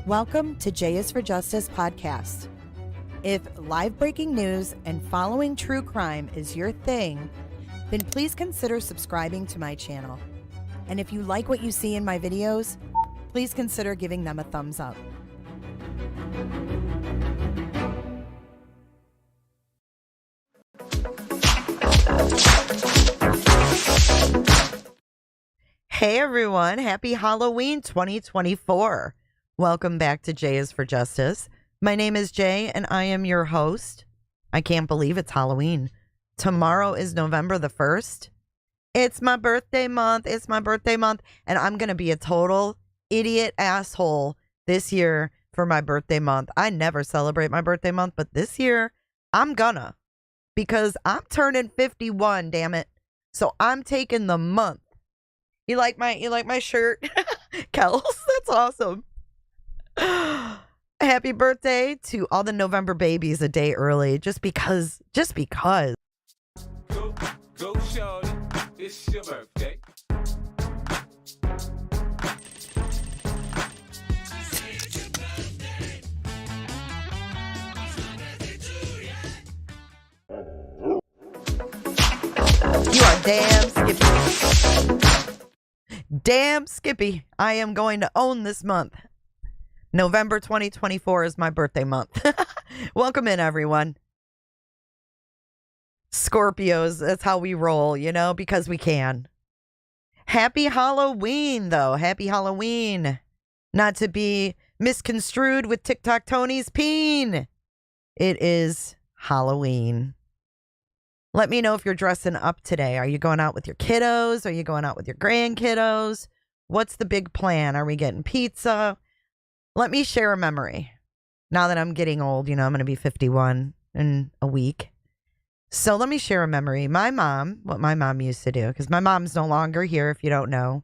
Welcome to J is for Justice podcast. If live breaking news and following true crime is your thing, then please consider subscribing to my channel. And if you like what you see in my videos, please consider giving them a thumbs up. Hey everyone, happy Halloween 2024. Welcome back to J is for Justice. My name is Jay and I am your host. I can't believe it's Halloween. Tomorrow is November the 1st. It's my birthday month. And I'm going to be a total idiot asshole this year for my birthday month. I never celebrate my birthday month, but this year I'm gonna, because I'm turning 51, damn it. So I'm taking the month. You like my shirt? Kels, that's awesome. Happy birthday to all the November babies a day early, just because. Go, shorty, it's your birthday. You are damn Skippy. Damn Skippy. I am going to own this month. November 2024 is my birthday month. Welcome in, everyone. Scorpios, that's how we roll, because we can. Happy Halloween, though. Happy Halloween. Not to be misconstrued with TikTok Tony's peen. It is Halloween. Let me know if you're dressing up today. Are you going out with your kiddos? Are you going out with your grandkiddos? What's the big plan? Are we getting pizza? Let me share a memory. Now that I'm getting old, I'm going to be 51 in a week. So let me share a memory. What my mom used to do, because my mom's no longer here if you don't know.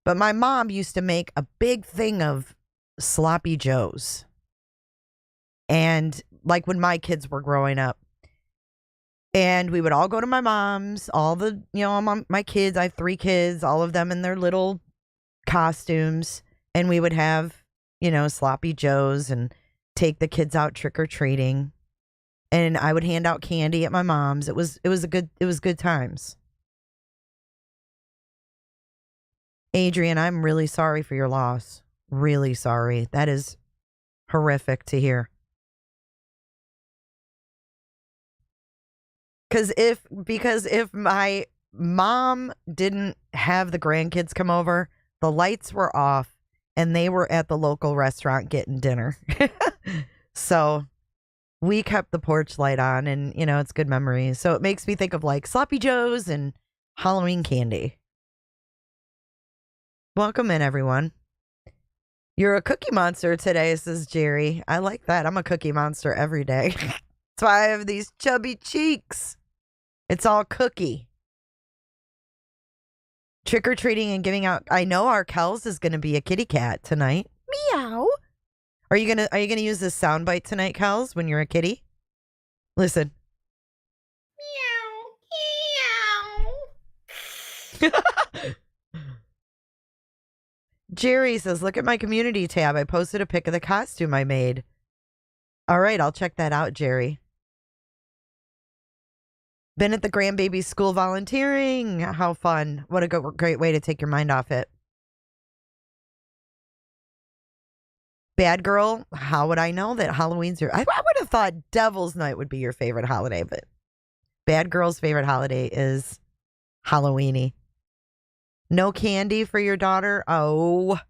But my mom used to make a big thing of sloppy joes. And like when my kids were growing up. And we would all go to my mom's, my kids, I have 3 kids, all of them in their little costumes. And we would have, sloppy joes and take the kids out trick-or-treating. And I would hand out candy at my mom's. It was good times. Adrian, I'm really sorry for your loss. Really sorry. That is horrific to hear. Because if my mom didn't have the grandkids come over, the lights were off and they were at the local restaurant getting dinner. So we kept the porch light on and, it's good memories. So it makes me think of like sloppy joes and Halloween candy. Welcome in, everyone. You're a cookie monster today, says Jerry. I like that. I'm a cookie monster every day. That's why I have these chubby cheeks. It's all cookie. Trick-or-treating and giving out. I know our Kels is going to be a kitty cat tonight. Meow. Are you gonna use this soundbite tonight, Kels, when you're a kitty? Listen. Meow. Jerry says, look at my community tab. I posted a pic of the costume I made. All right, I'll check that out, Jerry. Been at the grandbaby school volunteering. How fun. What a great way to take your mind off it. Bad girl, how would I know that Halloween's I would have thought Devil's Night would be your favorite holiday, but bad girl's favorite holiday is Halloweeny. No candy for your daughter? Oh.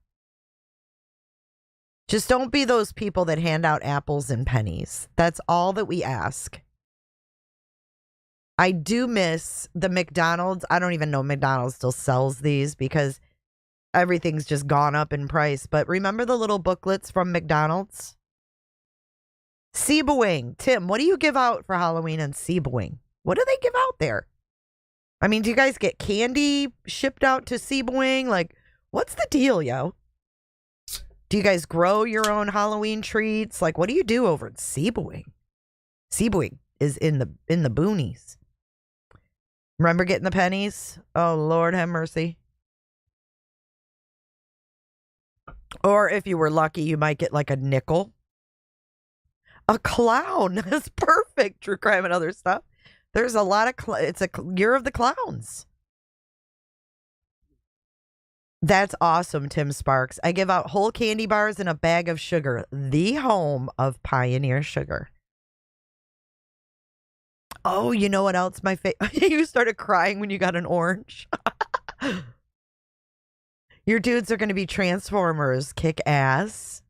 Just don't be those people that hand out apples and pennies. That's all that we ask. I do miss the McDonald's. I don't even know McDonald's still sells these because everything's just gone up in price. But remember the little booklets from McDonald's? Sebawang. Tim, what do you give out for Halloween in Sebawang? What do they give out there? I mean, do you guys get candy shipped out to Sebawang? Like, what's the deal, yo? Do you guys grow your own Halloween treats? Like, what do you do over at Sebawang? Sebawang is in the boonies. Remember getting the pennies? Oh, Lord have mercy. Or if you were lucky, you might get like a nickel. A clown. That's perfect. True crime and other stuff. There's a lot of, it's a year of the clowns. That's awesome, Tim Sparks. I give out whole candy bars and a bag of sugar. The home of Pioneer Sugar. Oh, you know what else? You started crying when you got an orange. Your dudes are going to be Transformers. Kick ass.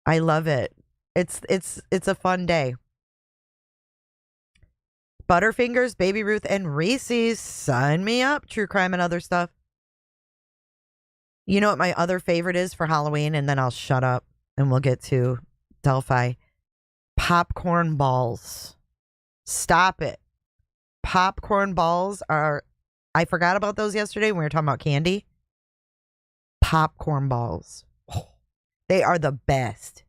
I love it. It's a fun day. Butterfingers, Baby Ruth, and Reese's. Sign me up. True crime and other stuff. You know what my other favorite is for Halloween? And then I'll shut up and we'll get to Delphi. Popcorn balls. Stop it. Popcorn balls are, I forgot about those yesterday when we were talking about candy. Popcorn balls. They are the best.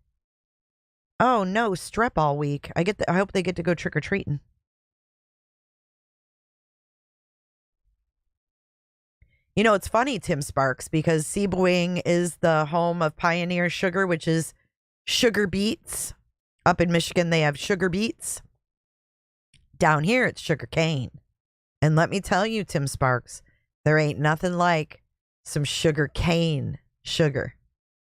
Oh no, strep all week. I hope they get to go trick-or-treating. You know, it's funny, Tim Sparks, because Sebring is the home of Pioneer Sugar, which is sugar beets. Up in Michigan, they have sugar beets. Down here, it's sugar cane. And let me tell you, Tim Sparks, there ain't nothing like some sugar cane sugar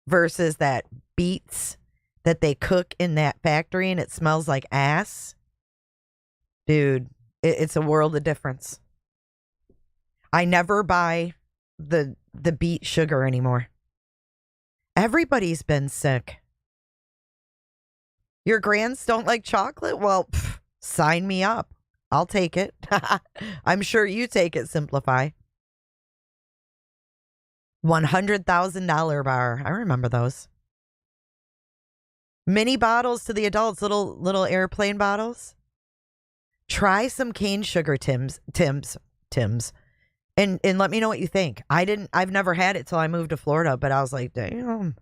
versus that beets that they cook in that factory and it smells like ass. Dude, it's a world of difference. I never buy the beet sugar anymore. Everybody's been sick. Your grands don't like chocolate? Well, sign me up. I'll take it. I'm sure you take it, Simplify. $100,000 bar. I remember those. Mini bottles to the adults, little airplane bottles. Try some cane sugar, Tim's. And let me know what you think. I've never had it till I moved to Florida, but I was like, damn.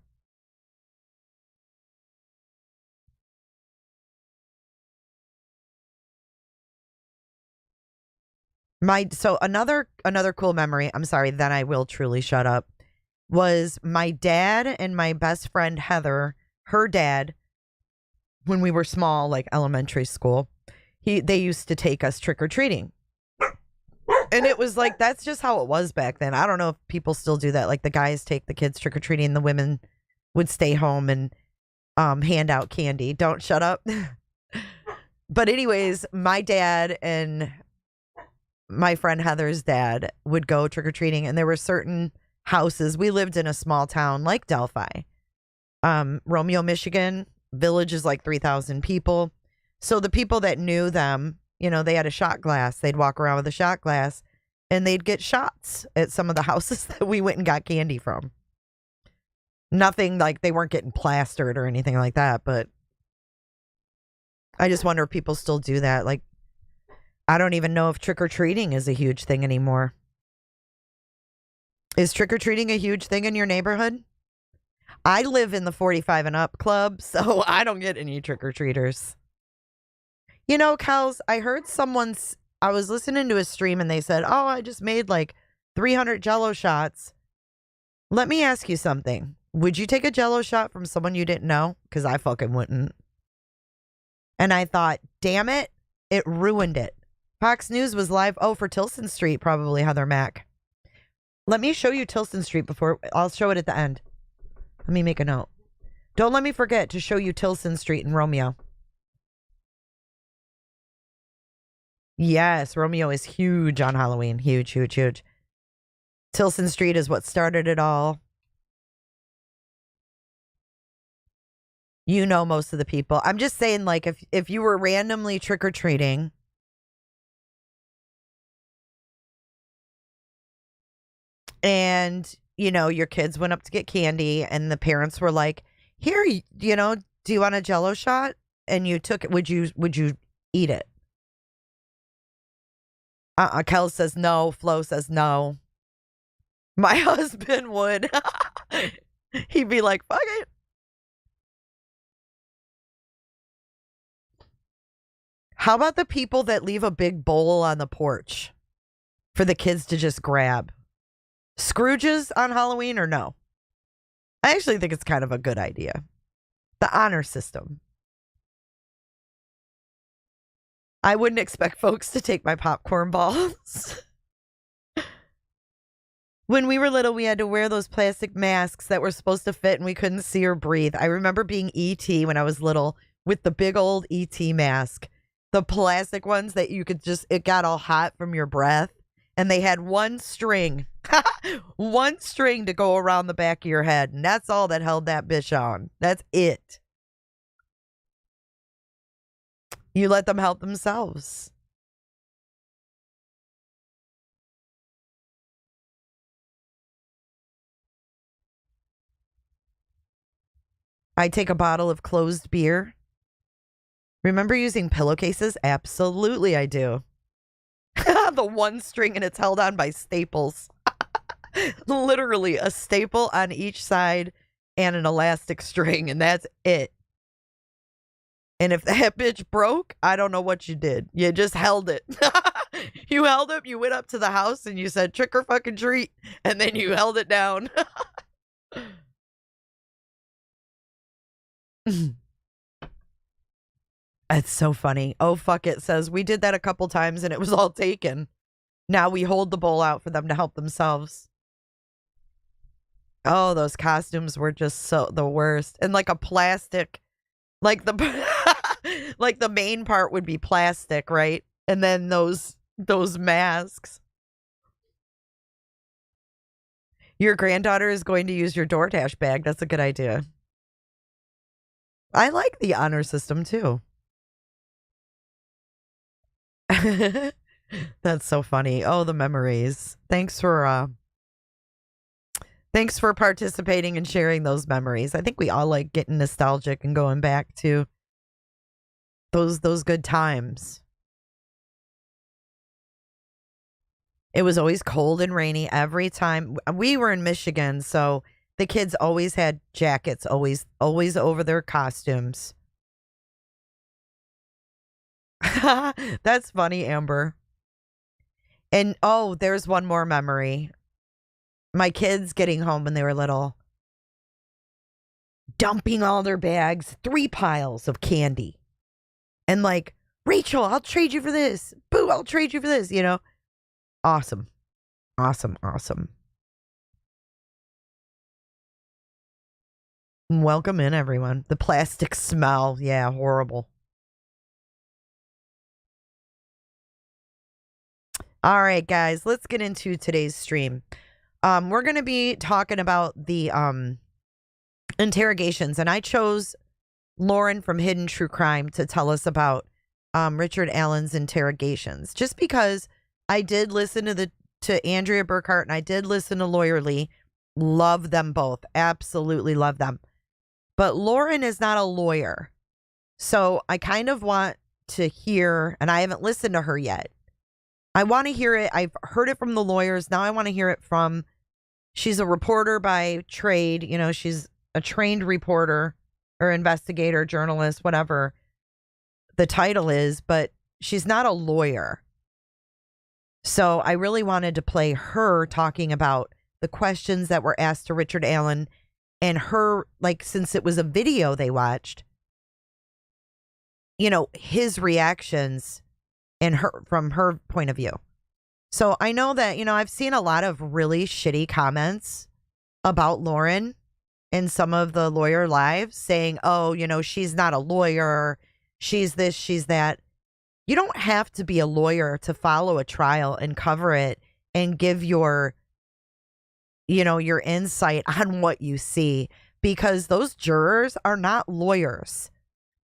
So another cool memory, I'm sorry, then I will truly shut up, was my dad and my best friend Heather, her dad, when we were small, like elementary school, they used to take us trick-or-treating. And it was like, that's just how it was back then. I don't know if people still do that. Like the guys take the kids trick-or-treating, the women would stay home and hand out candy. Don't shut up. But anyways, my dad and my friend Heather's dad would go trick-or-treating, and there were certain houses. We lived in a small town like Delphi. Romeo, Michigan, village is like 3,000 people. So the people that knew them, you know, they had a shot glass. They'd walk around with a shot glass and they'd get shots at some of the houses that we went and got candy from. Nothing like they weren't getting plastered or anything like that, but I just wonder if people still do that. Like, I don't even know if trick-or-treating is a huge thing anymore. Is trick-or-treating a huge thing in your neighborhood? I live in the 45 and up club, so I don't get any trick-or-treaters. You know, Kels, I heard I was listening to a stream and they said, oh, I just made like 300 Jell-O shots. Let me ask you something. Would you take a Jell-O shot from someone you didn't know? Because I fucking wouldn't. And I thought, damn it, it ruined it. Fox News was live. Oh, for Tilson Street, probably Heather Mack. Let me show you Tilson Street before. I'll show it at the end. Let me make a note. Don't let me forget to show you Tilson Street in Romeo. Yes, Romeo is huge on Halloween. Huge, huge, huge. Tilson Street is what started it all. You know most of the people. I'm just saying, like, if you were randomly trick-or-treating, and, you know, your kids went up to get candy and the parents were like, here, you know, do you want a Jell-O shot? And you took it. Would you eat it? Kel says no. Flo says no. My husband would. He'd be like, fuck it. How about the people that leave a big bowl on the porch for the kids to just grab? Scrooges on Halloween or no? I actually think it's kind of a good idea. The honor system. I wouldn't expect folks to take my popcorn balls. When we were little, we had to wear those plastic masks that were supposed to fit and we couldn't see or breathe. I remember being E.T. when I was little with the big old E.T. mask. The plastic ones that you could just, it got all hot from your breath. And they had one string, one string to go around the back of your head. And that's all that held that bitch on. That's it. You let them help themselves. I take a bottle of closed beer. Remember using pillowcases? Absolutely, I do. The one string and it's held on by staples. Literally a staple on each side and an elastic string, and that's it. And if that bitch broke, I don't know what you did. You just held it. You held it, you went up to the house and you said, trick or fucking treat. And then you held it down. It's so funny. Oh, fuck it says, we did that a couple times and it was all taken. Now we hold the bowl out for them to help themselves. Oh, those costumes were just so the worst. And like a plastic, like the like the main part would be plastic, right? And then those masks. Your granddaughter is going to use your DoorDash bag. That's a good idea. I like the honor system too. That's so funny. Oh, the memories. Thanks for participating and sharing those memories. I think we all like getting nostalgic and going back to those good times. It was always cold and rainy every time. We were in Michigan, so the kids always had jackets, always over their costumes. That's funny, Amber. And oh, there's one more memory. My kids getting home when they were little, dumping all their bags, 3 piles of candy. And like, Rachel, I'll trade you for this. Boo, I'll trade you for this, you know? Awesome. Awesome. Welcome in, everyone. The plastic smell. Yeah, horrible. All right, guys, let's get into today's stream. We're going to be talking about the interrogations, and I chose Lauren from Hidden True Crime to tell us about Richard Allen's interrogations, just because I did listen to Andrea Burkhart and I did listen to Lawyer Lee. Love them both. Absolutely love them. But Lauren is not a lawyer. So I kind of want to hear, and I haven't listened to her yet. I want to hear it. I've heard it from the lawyers. Now I want to hear it from, she's a reporter by trade. You know, she's a trained reporter or investigator, journalist, whatever the title is, but she's not a lawyer. So I really wanted to play her talking about the questions that were asked to Richard Allen and her, like, since it was a video they watched, you know, his reactions and her from her point of view. So I know that, you know, I've seen a lot of really shitty comments about Lauren in some of the lawyer lives saying, oh, you know, she's not a lawyer. She's this, she's that. You don't have to be a lawyer to follow a trial and cover it and give your, you know, your insight on what you see, because those jurors are not lawyers.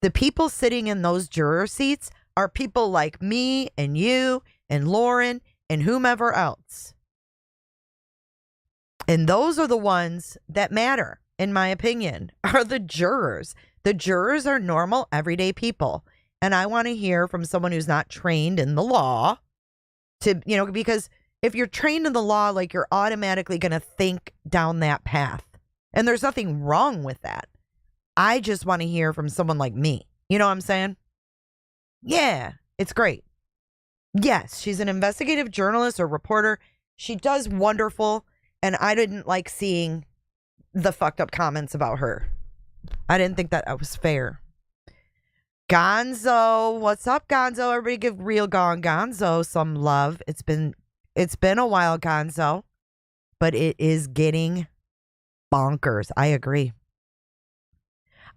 The people sitting in those juror seats are people like me and you and Lauren and whomever else. And those are the ones that matter, in my opinion, are the jurors. The jurors are normal, everyday people. And I want to hear from someone who's not trained in the law to, you know, because if you're trained in the law, like, you're automatically going to think down that path. And there's nothing wrong with that. I just want to hear from someone like me. You know what I'm saying? Yeah, it's great. Yes, she's an investigative journalist or reporter. She does wonderful. And I didn't like seeing the fucked up comments about her. I didn't think that was fair. Gonzo, what's up, Gonzo? Everybody give Real Gone Gonzo some love. It's been a while, Gonzo, but it is getting bonkers. I agree.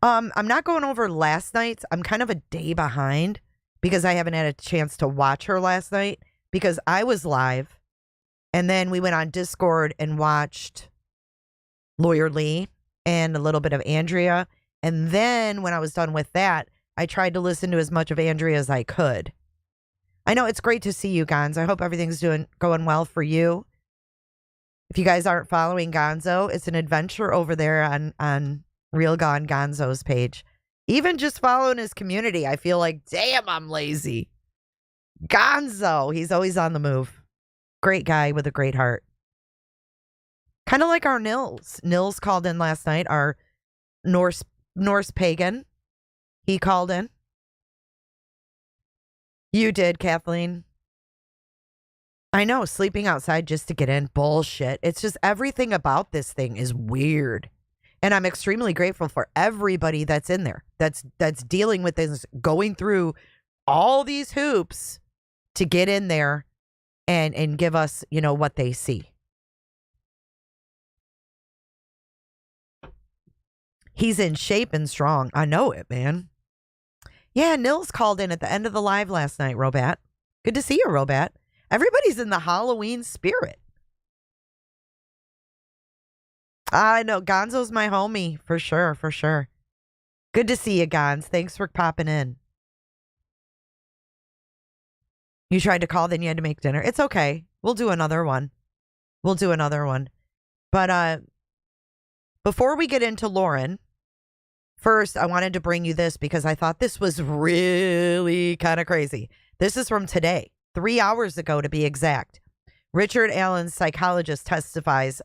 I'm not going over last night's. I'm kind of a day behind because I haven't had a chance to watch her last night because I was live, and then we went on Discord and watched Lawyer Lee and a little bit of Andrea, and then when I was done with that, I tried to listen to as much of Andrea as I could. I know it's great to see you, Gonzo. I hope everything's going well for you. If you guys aren't following Gonzo, it's an adventure over there on Real Gone Gonzo's page. Even just following his community, I feel like, damn, I'm lazy. Gonzo, he's always on the move. Great guy with a great heart. Kind of like our Nils. Nils called in last night, our Norse pagan. He called in. You did, Kathleen. I know, sleeping outside just to get in. Bullshit. It's just everything about this thing is weird. And I'm extremely grateful for everybody that's in there, that's dealing with this, going through all these hoops to get in there and give us, what they see. He's in shape and strong. I know it, man. Yeah, Nils called in at the end of the live last night, Robat. Good to see you, Robat. Everybody's in the Halloween spirit. I know. Gonzo's my homie. For sure, for sure. Good to see you, Gonz. Thanks for popping in. You tried to call, then you had to make dinner. It's okay. We'll do another one. But before we get into Lauren, first, I wanted to bring you this because I thought this was really kind of crazy. This is from today, 3 hours ago to be exact. Richard Allen's psychologist testifies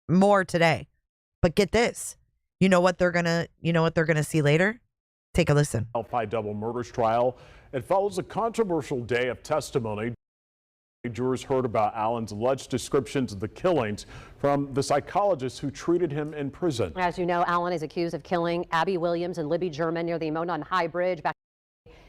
more today. But get this. You know what they're gonna see later? Take a listen. Delphi double murders trial. It follows a controversial day of testimony. Jurors heard about Allen's alleged descriptions of the killings from the psychologist who treated him in prison. As you know, Allen is accused of killing Abby Williams and Libby German near the Monon High Bridge back,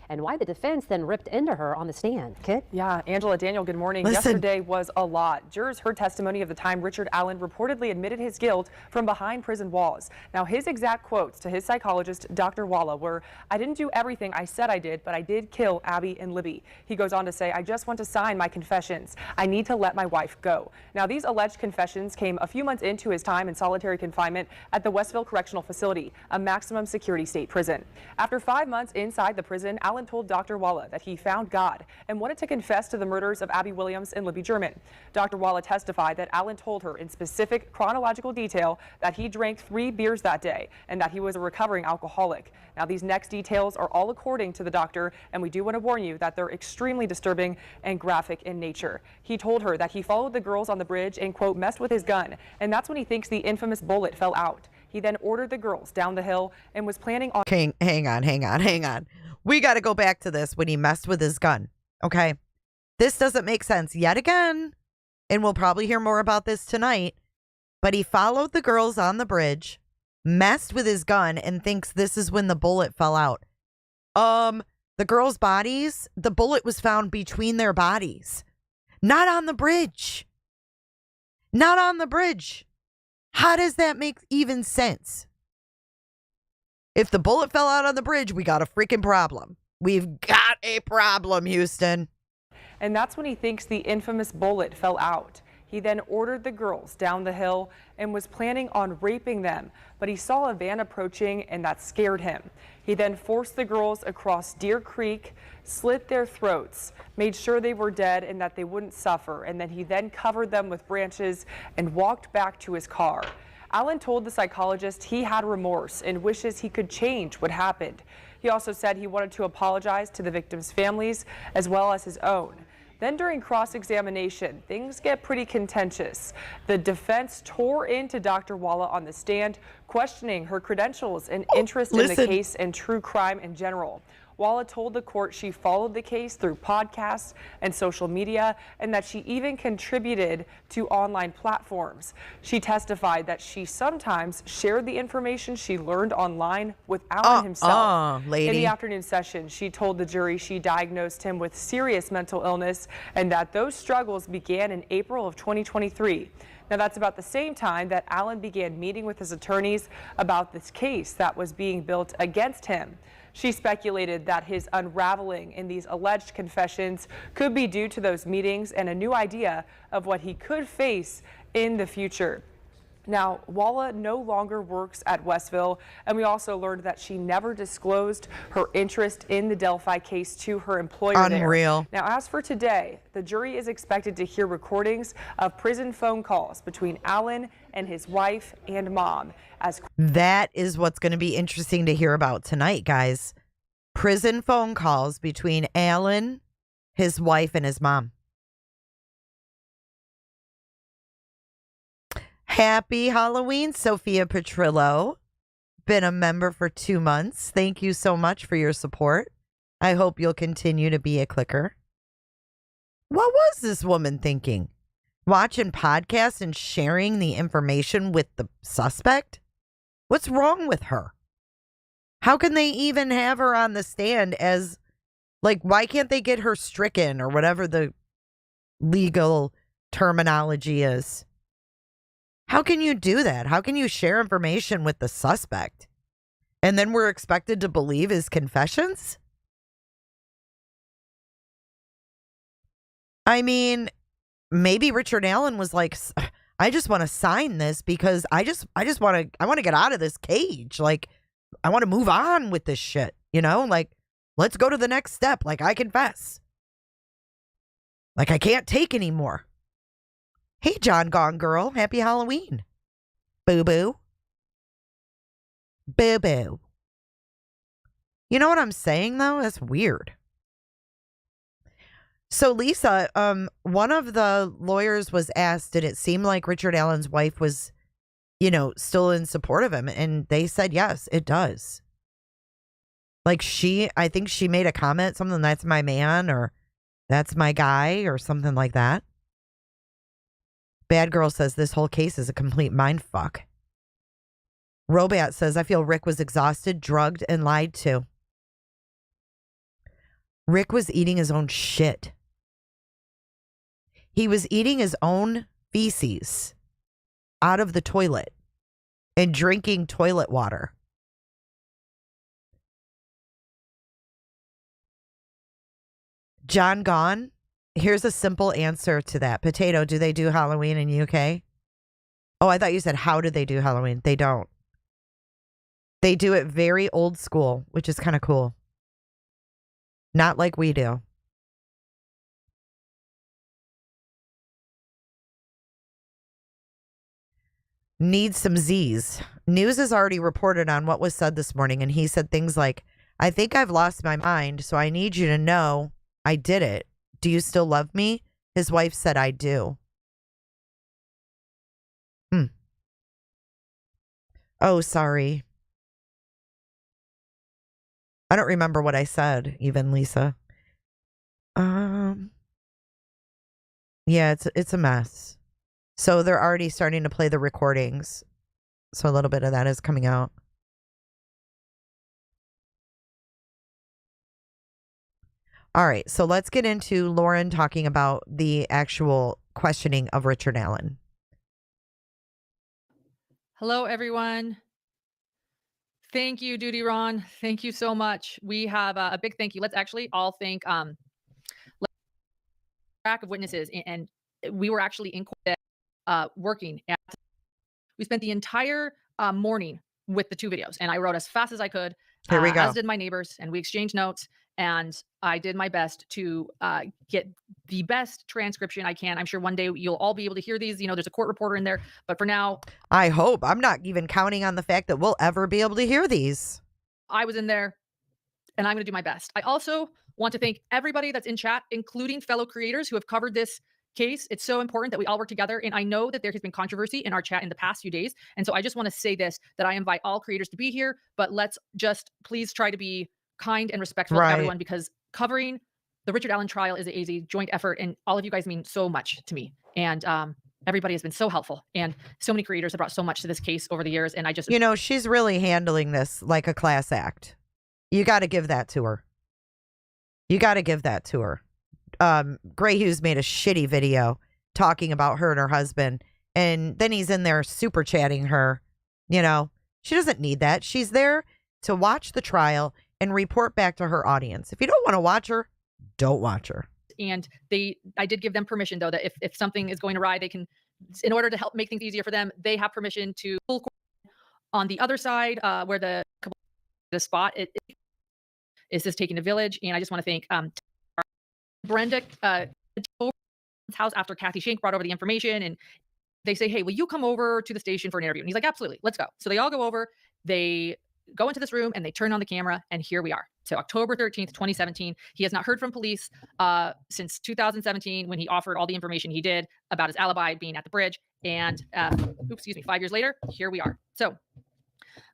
and why the defense then ripped into her on the stand. Kit? Yeah, Angela, Daniel, good morning. Listen. Yesterday was a lot. Jurors heard testimony of the time Richard Allen reportedly admitted his guilt from behind prison walls. Now, his exact quotes to his psychologist, Dr. Walla, were, "I didn't do everything I said I did, but I did kill Abby and Libby." He goes on to say, "I just want to sign my confessions. I need to let my wife go." Now, these alleged confessions came a few months into his time in solitary confinement at the Westville Correctional Facility, a maximum security state prison. After 5 months inside the prison, Allen told Dr. Walla that he found God and wanted to confess to the murders of Abby Williams and Libby German. Dr. Walla testified that Allen told her in specific chronological detail that he drank 3 beers that day and that he was a recovering alcoholic. Now, these next details are all according to the doctor, and we do want to warn you that they're extremely disturbing and graphic in nature. He told her that he followed the girls on the bridge and, quote, messed with his gun, and that's when he thinks the infamous bullet fell out. He then ordered the girls down the hill and was planning on... Hang on. We got to go back to this when he messed with his gun. Okay. This doesn't make sense yet again. And we'll probably hear more about this tonight. But he followed the girls on the bridge, messed with his gun, and thinks this is when the bullet fell out. The girls' bodies, the bullet was found between their bodies. Not on the bridge. How does that make even sense? If the bullet fell out on the bridge, we got a freaking problem. We've got a problem, Houston. And that's when he thinks the infamous bullet fell out. He then ordered the girls down the hill and was planning on raping them, but he saw a van approaching and that scared him. He then forced the girls across Deer Creek, slit their throats, made sure they were dead and that they wouldn't suffer, and then he covered them with branches and walked back to his car. Allen told the psychologist he had remorse and wishes he could change what happened. He also said he wanted to apologize to the victims' families as well as his own. Then during cross-examination, things get pretty contentious. The defense tore into Dr. Walla on the stand, questioning her credentials and interest in the case and true crime in general. Walla told the court she followed the case through podcasts and social media, and that she even contributed to online platforms. She testified that she sometimes shared the information she learned online with Allen himself. Lady. In the afternoon session, she told the jury she diagnosed him with serious mental illness and that those struggles began in April of 2023. Now, that's about the same time that Allen began meeting with his attorneys about this case that was being built against him. She speculated that his unraveling in these alleged confessions could be due to those meetings and a new idea of what he could face in the future. Now, Walla no longer works at Westville, and we also learned that she never disclosed her interest in the Delphi case to her employer Unreal. there. Now, as for today, the jury is expected to hear recordings of prison phone calls between Allen and his wife and mom. That is what's going to be interesting to hear about tonight, guys. Prison phone calls between Allen, his wife, and his mom. Happy Halloween, Sophia Petrillo. Been a member for 2 months. Thank you so much for your support. I hope you'll continue to be a clicker. What was this woman thinking? Watching podcasts and sharing the information with the suspect? What's wrong with her? How can they even have her on the stand as, like, why can't they get her stricken or whatever the legal terminology is? How can you do that? How can you share information with the suspect and then we're expected to believe his confessions? I mean, maybe Richard Allen was like, I just want to sign this because I want to get out of this cage. Like, I want to move on with this shit, you know? Like, let's go to the next step. Like, I confess. Like, I can't take anymore. Hey, John Gone Girl. Happy Halloween. Boo-boo. Boo-boo. You know what I'm saying, though? That's weird. So, Lisa, one of the lawyers was asked, did it seem like Richard Allen's wife was, you know, still in support of him? And they said, yes, it does. Like I think she made a comment, something, that's my man, or that's my guy, or something like that. Bad Girl says this whole case is a complete mindfuck. Robat says, I feel Rick was exhausted, drugged, and lied to. Rick was eating his own shit. He was eating his own feces out of the toilet and drinking toilet water. John Gone, here's a simple answer to that. Potato, do they do Halloween in UK? Oh, I thought you said, how do they do Halloween? They don't. They do it very old school, which is kind of cool. Not like we do. Need some Z's. News has already reported on what was said this morning, and he said things like, I think I've lost my mind, so I need you to know I did it. Do you still love me? His wife said, I do. Oh, sorry. I don't remember what I said, even, Lisa. Yeah, it's a mess. So they're already starting to play the recordings. So a little bit of that is coming out. All right, so let's get into Lauren talking about the actual questioning of Richard Allen. Hello, everyone. Thank you, Duty Ron. Thank you so much. We have a big thank you. Let's actually all thank track of witnesses, and we were actually in court working. We spent the entire morning with the two videos, and I wrote as fast as I could. Here we go. As did my neighbors, and we exchanged notes. And I did my best to get the best transcription I can. I'm sure one day you'll all be able to hear these. You know, there's a court reporter in there. But for now, I hope. I'm not even counting on the fact that we'll ever be able to hear these. I was in there, and I'm going to do my best. I also want to thank everybody that's in chat, including fellow creators who have covered this case. It's so important that we all work together. And I know that there has been controversy in our chat in the past few days. And so I just want to say this, that I invite all creators to be here, but let's just please try to be kind and respectful to everyone, because covering the Richard Allen trial is a joint effort, and all of you guys mean so much to me. And everybody has been so helpful, and so many creators have brought so much to this case over the years. And I just, You know, she's really handling this like a class act. You got to give that to her. You got to give that to her. Gray Hughes made a shitty video talking about her and her husband, and then he's in there super chatting her. You know, she doesn't need that. She's there to watch the trial and report back to her audience. If you don't want to watch her, don't watch her. And I did give them permission, though, that if something is going awry, they can, in order to help make things easier for them, they have permission to pull on the other side, where the spot is this taking a village. And I just want to thank Brenda house after Kathy Shank brought over the information, and they say, hey, will you come over to the station for an interview? And he's like, absolutely, let's go. So they all go over, they go into this room, and they turn on the camera, and here we are. So October 13th, 2017, he has not heard from police since 2017, when he offered all the information he did about his alibi being at the bridge. And 5 years later, here we are. So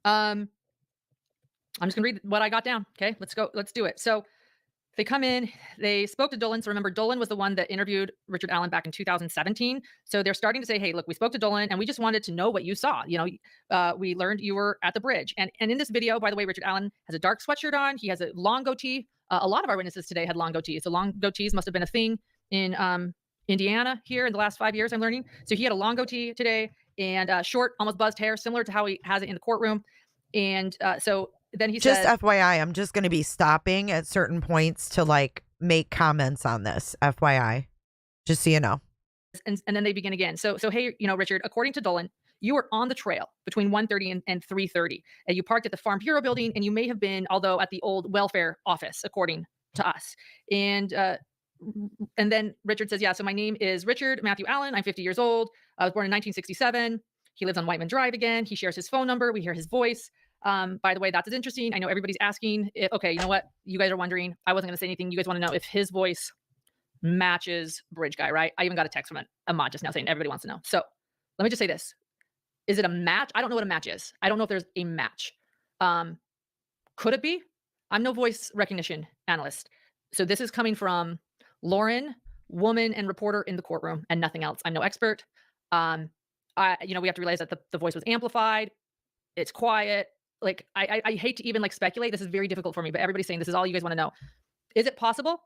I'm just gonna read what I got down. Okay, let's go. Let's do it. So they come in, they spoke to Dolan. So remember, Dolan was the one that interviewed Richard Allen back in 2017. So they're starting to say, hey, look, we spoke to Dolan, and we just wanted to know what you saw. You know, we learned you were at the bridge. And in this video, by the way, Richard Allen has a dark sweatshirt on. He has a long goatee. A lot of our witnesses today had long goatees. So long goatees must have been a thing in Indiana here in the last 5 years, I'm learning. So he had a long goatee today, and short, almost buzzed hair, similar to how he has it in the courtroom. And so then he just said, FYI, I'm just going to be stopping at certain points to like make comments on this. FYI, just so you know. And then they begin again. So hey, you know, Richard, according to Dolan, you were on the trail between 1:30 and 3:30, and you parked at the Farm Bureau building, and you may have been, although at the old welfare office, according to us. And then Richard says, yeah, so my name is Richard Matthew Allen. I'm 50 years old. I was born in 1967. He lives on Whiteman Drive again. He shares his phone number. We hear his voice. By the way, that's interesting. I know everybody's asking if, okay, you know what? You guys are wondering. I wasn't going to say anything. You guys want to know if his voice matches Bridge Guy, right? I even got a text from Ahmad just now saying everybody wants to know. So let me just say this. Is it a match? I don't know what a match is. I don't know if there's a match. Could it be? I'm no voice recognition analyst. So this is coming from Lauren, woman and reporter in the courtroom, and nothing else. I'm no expert. We have to realize that the voice was amplified. It's quiet. Like, I hate to even like speculate. This is very difficult for me, but everybody's saying this is all you guys want to know. Is it possible?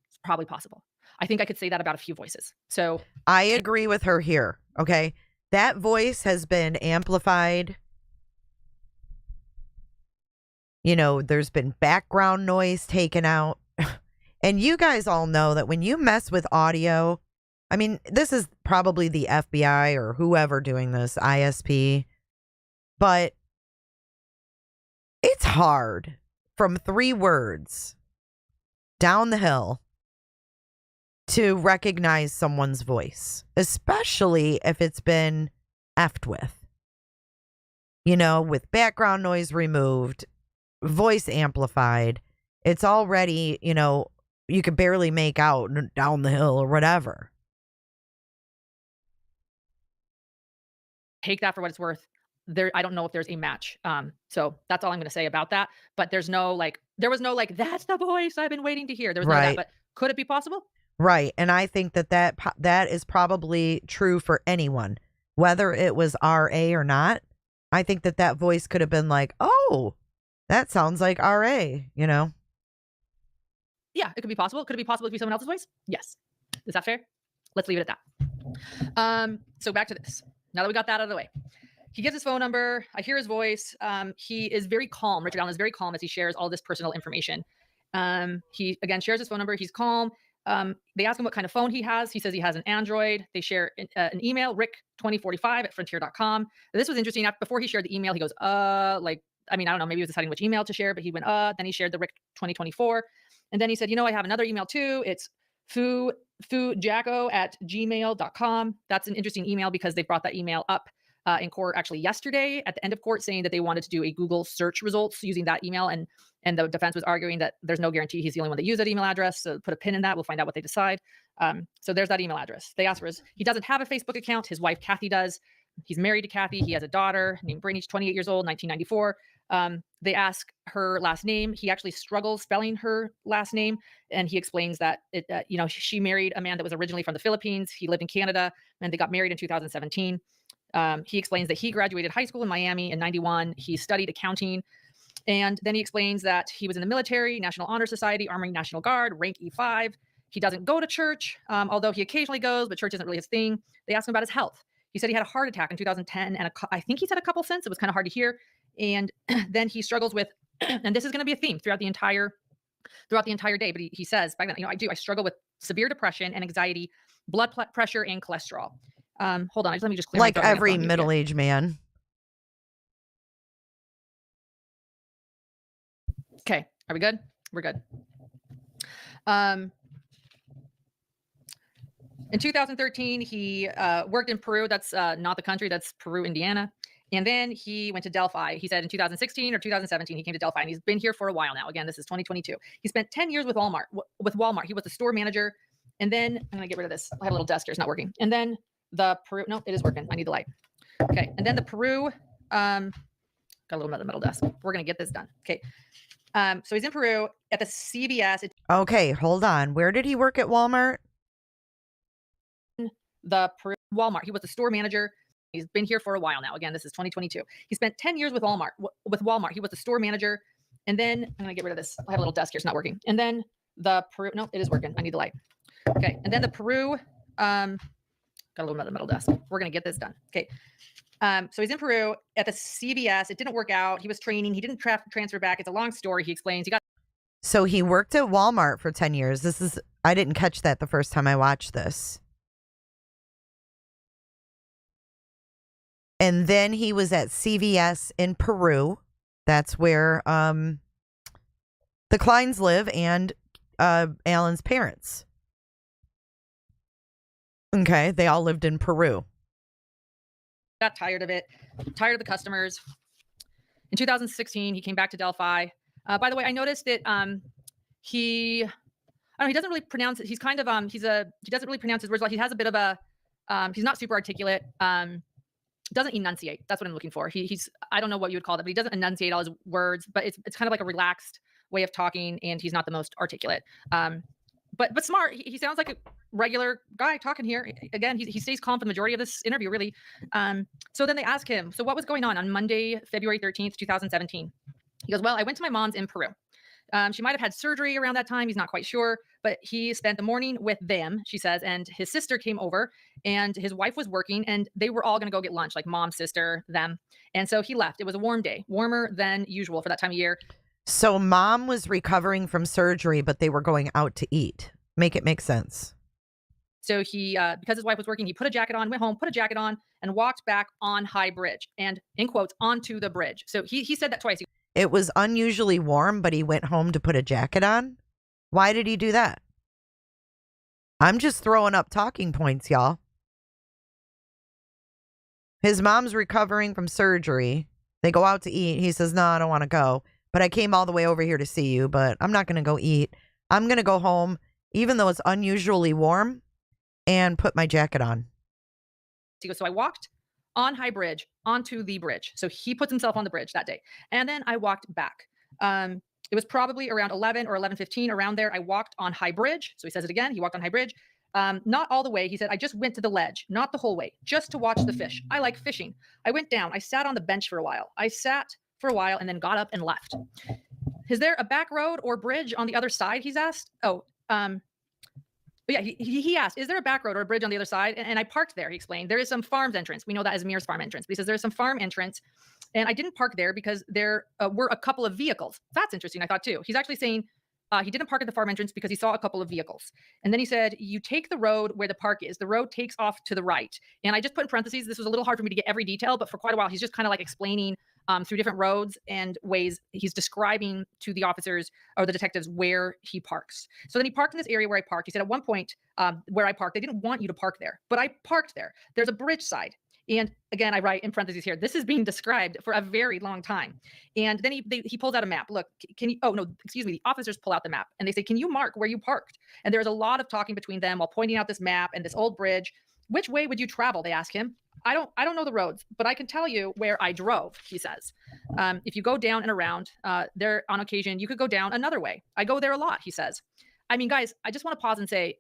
It's probably possible. I think I could say that about a few voices. So I agree with her here. Okay. That voice has been amplified. You know, there's been background noise taken out. And you guys all know that when you mess with audio, I mean, this is probably the FBI or whoever doing this, ISP, but it's hard from 3 words down the hill to recognize someone's voice, especially if it's been effed with. You know, with background noise removed, voice amplified, it's already, you know, you could barely make out down the hill or whatever. Take that for what it's worth. I don't know if there's a match. So that's all I'm going to say about that. But there was no like, that's the voice I've been waiting to hear. There was no that, but could it be possible? Right. And I think that is probably true for anyone, whether it was RA or not. I think that voice could have been like, oh, that sounds like RA, you know? Yeah, it could be possible. Could it be possible to be someone else's voice? Yes. Is that fair? Let's leave it at that. So back to this. Now that we got that out of the way. He gives his phone number. I hear his voice. He is very calm. Richard Allen is very calm as he shares all this personal information. He, again, shares his phone number. He's calm. They ask him what kind of phone he has. He says he has an Android. They share an email, rick2045@frontier.com. This was interesting. Before he shared the email, he goes, I don't know, maybe he was deciding which email to share, but he went, then he shared the rick2024. And then he said, I have another email too. It's fujacko@gmail.com. That's an interesting email because they brought that email up in court actually yesterday at the end of court, saying that they wanted to do a Google search results using that email. And the defense was arguing that there's no guarantee he's the only one that used that email address. So put a pin in that. We'll find out what they decide. So there's that email address. They asked for he doesn't have a Facebook account. His wife, Kathy, does. He's married to Kathy. He has a daughter named Brittany, 28 years old, 1994. They ask her last name. He actually struggles spelling her last name, and he explains that she married a man that was originally from the Philippines. He lived in Canada, and they got married in 2017. He explains that he graduated high school in Miami in '91. He studied accounting, and then he explains that he was in the military, National Honor Society, Army National Guard, rank E5. He doesn't go to church, although he occasionally goes, but church isn't really his thing. They asked him about his health. He said he had a heart attack in 2010, and I think he said a couple cents. It was kind of hard to hear. And then he struggles with, and this is going to be a theme throughout the entire day. But he says back then, I struggle with severe depression and anxiety, blood pressure, and cholesterol. Hold on, let me just clear Like my throat. every middle-aged man. Okay, are we good? We're good. In 2013, he worked in Peru. That's not the country. That's Peru, Indiana. And then he went to Delphi. He said in 2016 or 2017, he came to Delphi, and he's been here for a while now. Again, this is 2022. He spent 10 years with Walmart. He was the store manager. And then I'm going to get rid of this. I have a little desk here. It's not working. And then the Peru. No, it is working. I need the light. Okay. And then the Peru. Got a little metal desk. We're going to get this done. Okay. So he's in Peru at the CVS. Okay, hold on. Where did he work at Walmart? The Peru Walmart. He was the store manager. He's been here for a while now. Again, this is 2022. He spent 10 years with Walmart. He was the store manager. And then I'm going to get rid of this. I have a little desk here. It's not working. And then the Peru. No, it is working. I need the light. Okay. And then the Peru. Got a little metal desk. We're going to get this done. Okay. So he's in Peru at the CVS. It didn't work out. He was training. He didn't transfer back. It's a long story. He explains. So he worked at Walmart for 10 years. I didn't catch that the first time I watched this. And then he was at CVS in Peru. That's where the Kleins live and Alan's parents. Okay, they all lived in Peru. Got tired of it, tired of the customers. In 2016, he came back to Delphi. By the way, I noticed that he doesn't really pronounce it. He's kind of he doesn't really pronounce his words well. He has a bit of a he's not super articulate. Doesn't enunciate. That's what I'm looking for. He's I don't know what you would call that, but he doesn't enunciate all his words. But it's kind of like a relaxed way of talking, and he's not the most articulate. But smart. He sounds like a regular guy talking here. Again, he stays calm for the majority of this interview, really. So then they ask him, so what was going on Monday, February 13th, 2017? He goes, well, I went to my mom's in Peru. She might have had surgery around that time. He's not quite sure, but he spent the morning with them, she says, and his sister came over, and his wife was working, and they were all going to go get lunch, like mom, sister, them. And so he left. It was a warm day, warmer than usual for that time of year. So mom was recovering from surgery, but they were going out to eat. Make it make sense. So he, because his wife was working, he put a jacket on, went home, put a jacket on, and walked back on High Bridge, and in quotes, onto the bridge. So he said that twice. It was unusually warm, but he went home to put a jacket on. Why did he do that? I'm just throwing up talking points, y'all. His mom's recovering from surgery. They go out to eat. He says, no, I don't want to go. But I came all the way over here to see you, but I'm not going to go eat. I'm going to go home, even though it's unusually warm, and put my jacket on. He goes, so I walked on High Bridge onto the bridge. So he puts himself on the bridge that day. And then I walked back. It was probably around 11 or 11:15, around there. I walked on High Bridge. So he says it again. He walked on High Bridge. Not all the way. He said, I just went to the ledge, not the whole way, just to watch the fish. I like fishing. I went down. I sat on the bench for a while. I sat for a while and then got up and left. Is there a back road or bridge on the other side? He's asked. But yeah, he asked, is there a back road or a bridge on the other side? And I parked there, he explained. There is some farm's entrance. We know that as Mears farm entrance. But he says there's some farm entrance. And I didn't park there because there were a couple of vehicles. That's interesting, I thought, too. He's actually saying he didn't park at the farm entrance because he saw a couple of vehicles. And then he said, you take the road where the park is. The road takes off to the right. And I just put in parentheses, this was a little hard for me to get every detail, but for quite a while, he's just kind of like explaining through different roads and ways. He's describing to the officers or the detectives where he parks. So then he parked in this area where I parked. He said at one point where I parked, they didn't want you to park there, but I parked there. There's a bridge side. And again, I write in parentheses here, this is being described for a very long time. And then he pulls out a map. Look, can you, oh no, excuse me. The officers pull out the map and they say, can you mark where you parked? And there's a lot of talking between them while pointing out this map and this old bridge. Which way would you travel? They ask him. I don't know the roads, but I can tell you where I drove, he says. If you go down and around, there on occasion, you could go down another way. I go there a lot, he says. I mean, guys, I just want to pause and say,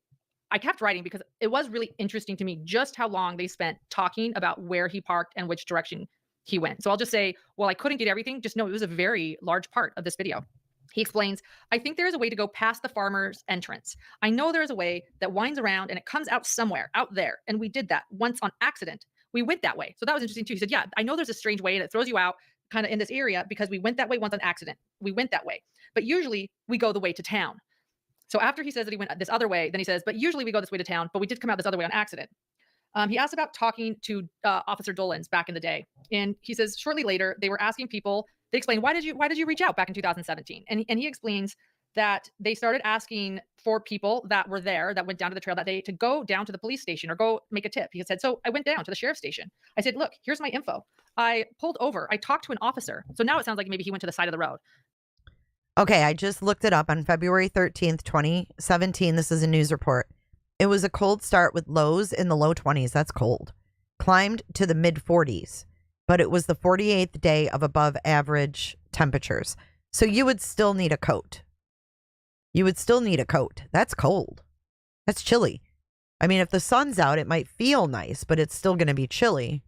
I kept writing because it was really interesting to me just how long they spent talking about where he parked and which direction he went. So I'll just say, well, I couldn't get everything. Just know it was a very large part of this video. He explains, I think there is a way to go past the farmer's entrance. I know there is a way that winds around and it comes out somewhere out there. And we did that once on accident. We went that way. So that was interesting too. He said, yeah, I know there's a strange way and it throws you out kind of in this area because we went that way once on accident. We went that way. But usually we go the way to town. So after he says that he went this other way, then he says, but usually we go this way to town, but we did come out this other way on accident. He asked about talking to Officer Dolans back in the day. And he says shortly later, they were asking people, they explained, why did you reach out back in 2017? And he explains that they started asking for people that were there, that went down to the trail that day, to go down to the police station or go make a tip. He said, so I went down to the sheriff's station. I said, look, here's my info. I pulled over. I talked to an officer. So now it sounds like maybe he went to the side of the road. Okay, I just looked it up on February 13th, 2017. This is a news report. It was a cold start with lows in the low 20s. That's cold. Climbed to the mid 40s, but it was the 48th day of above average temperatures. So you would still need a coat. You would still need a coat. That's cold. That's chilly. I mean, if the sun's out, it might feel nice, but it's still going to be chilly.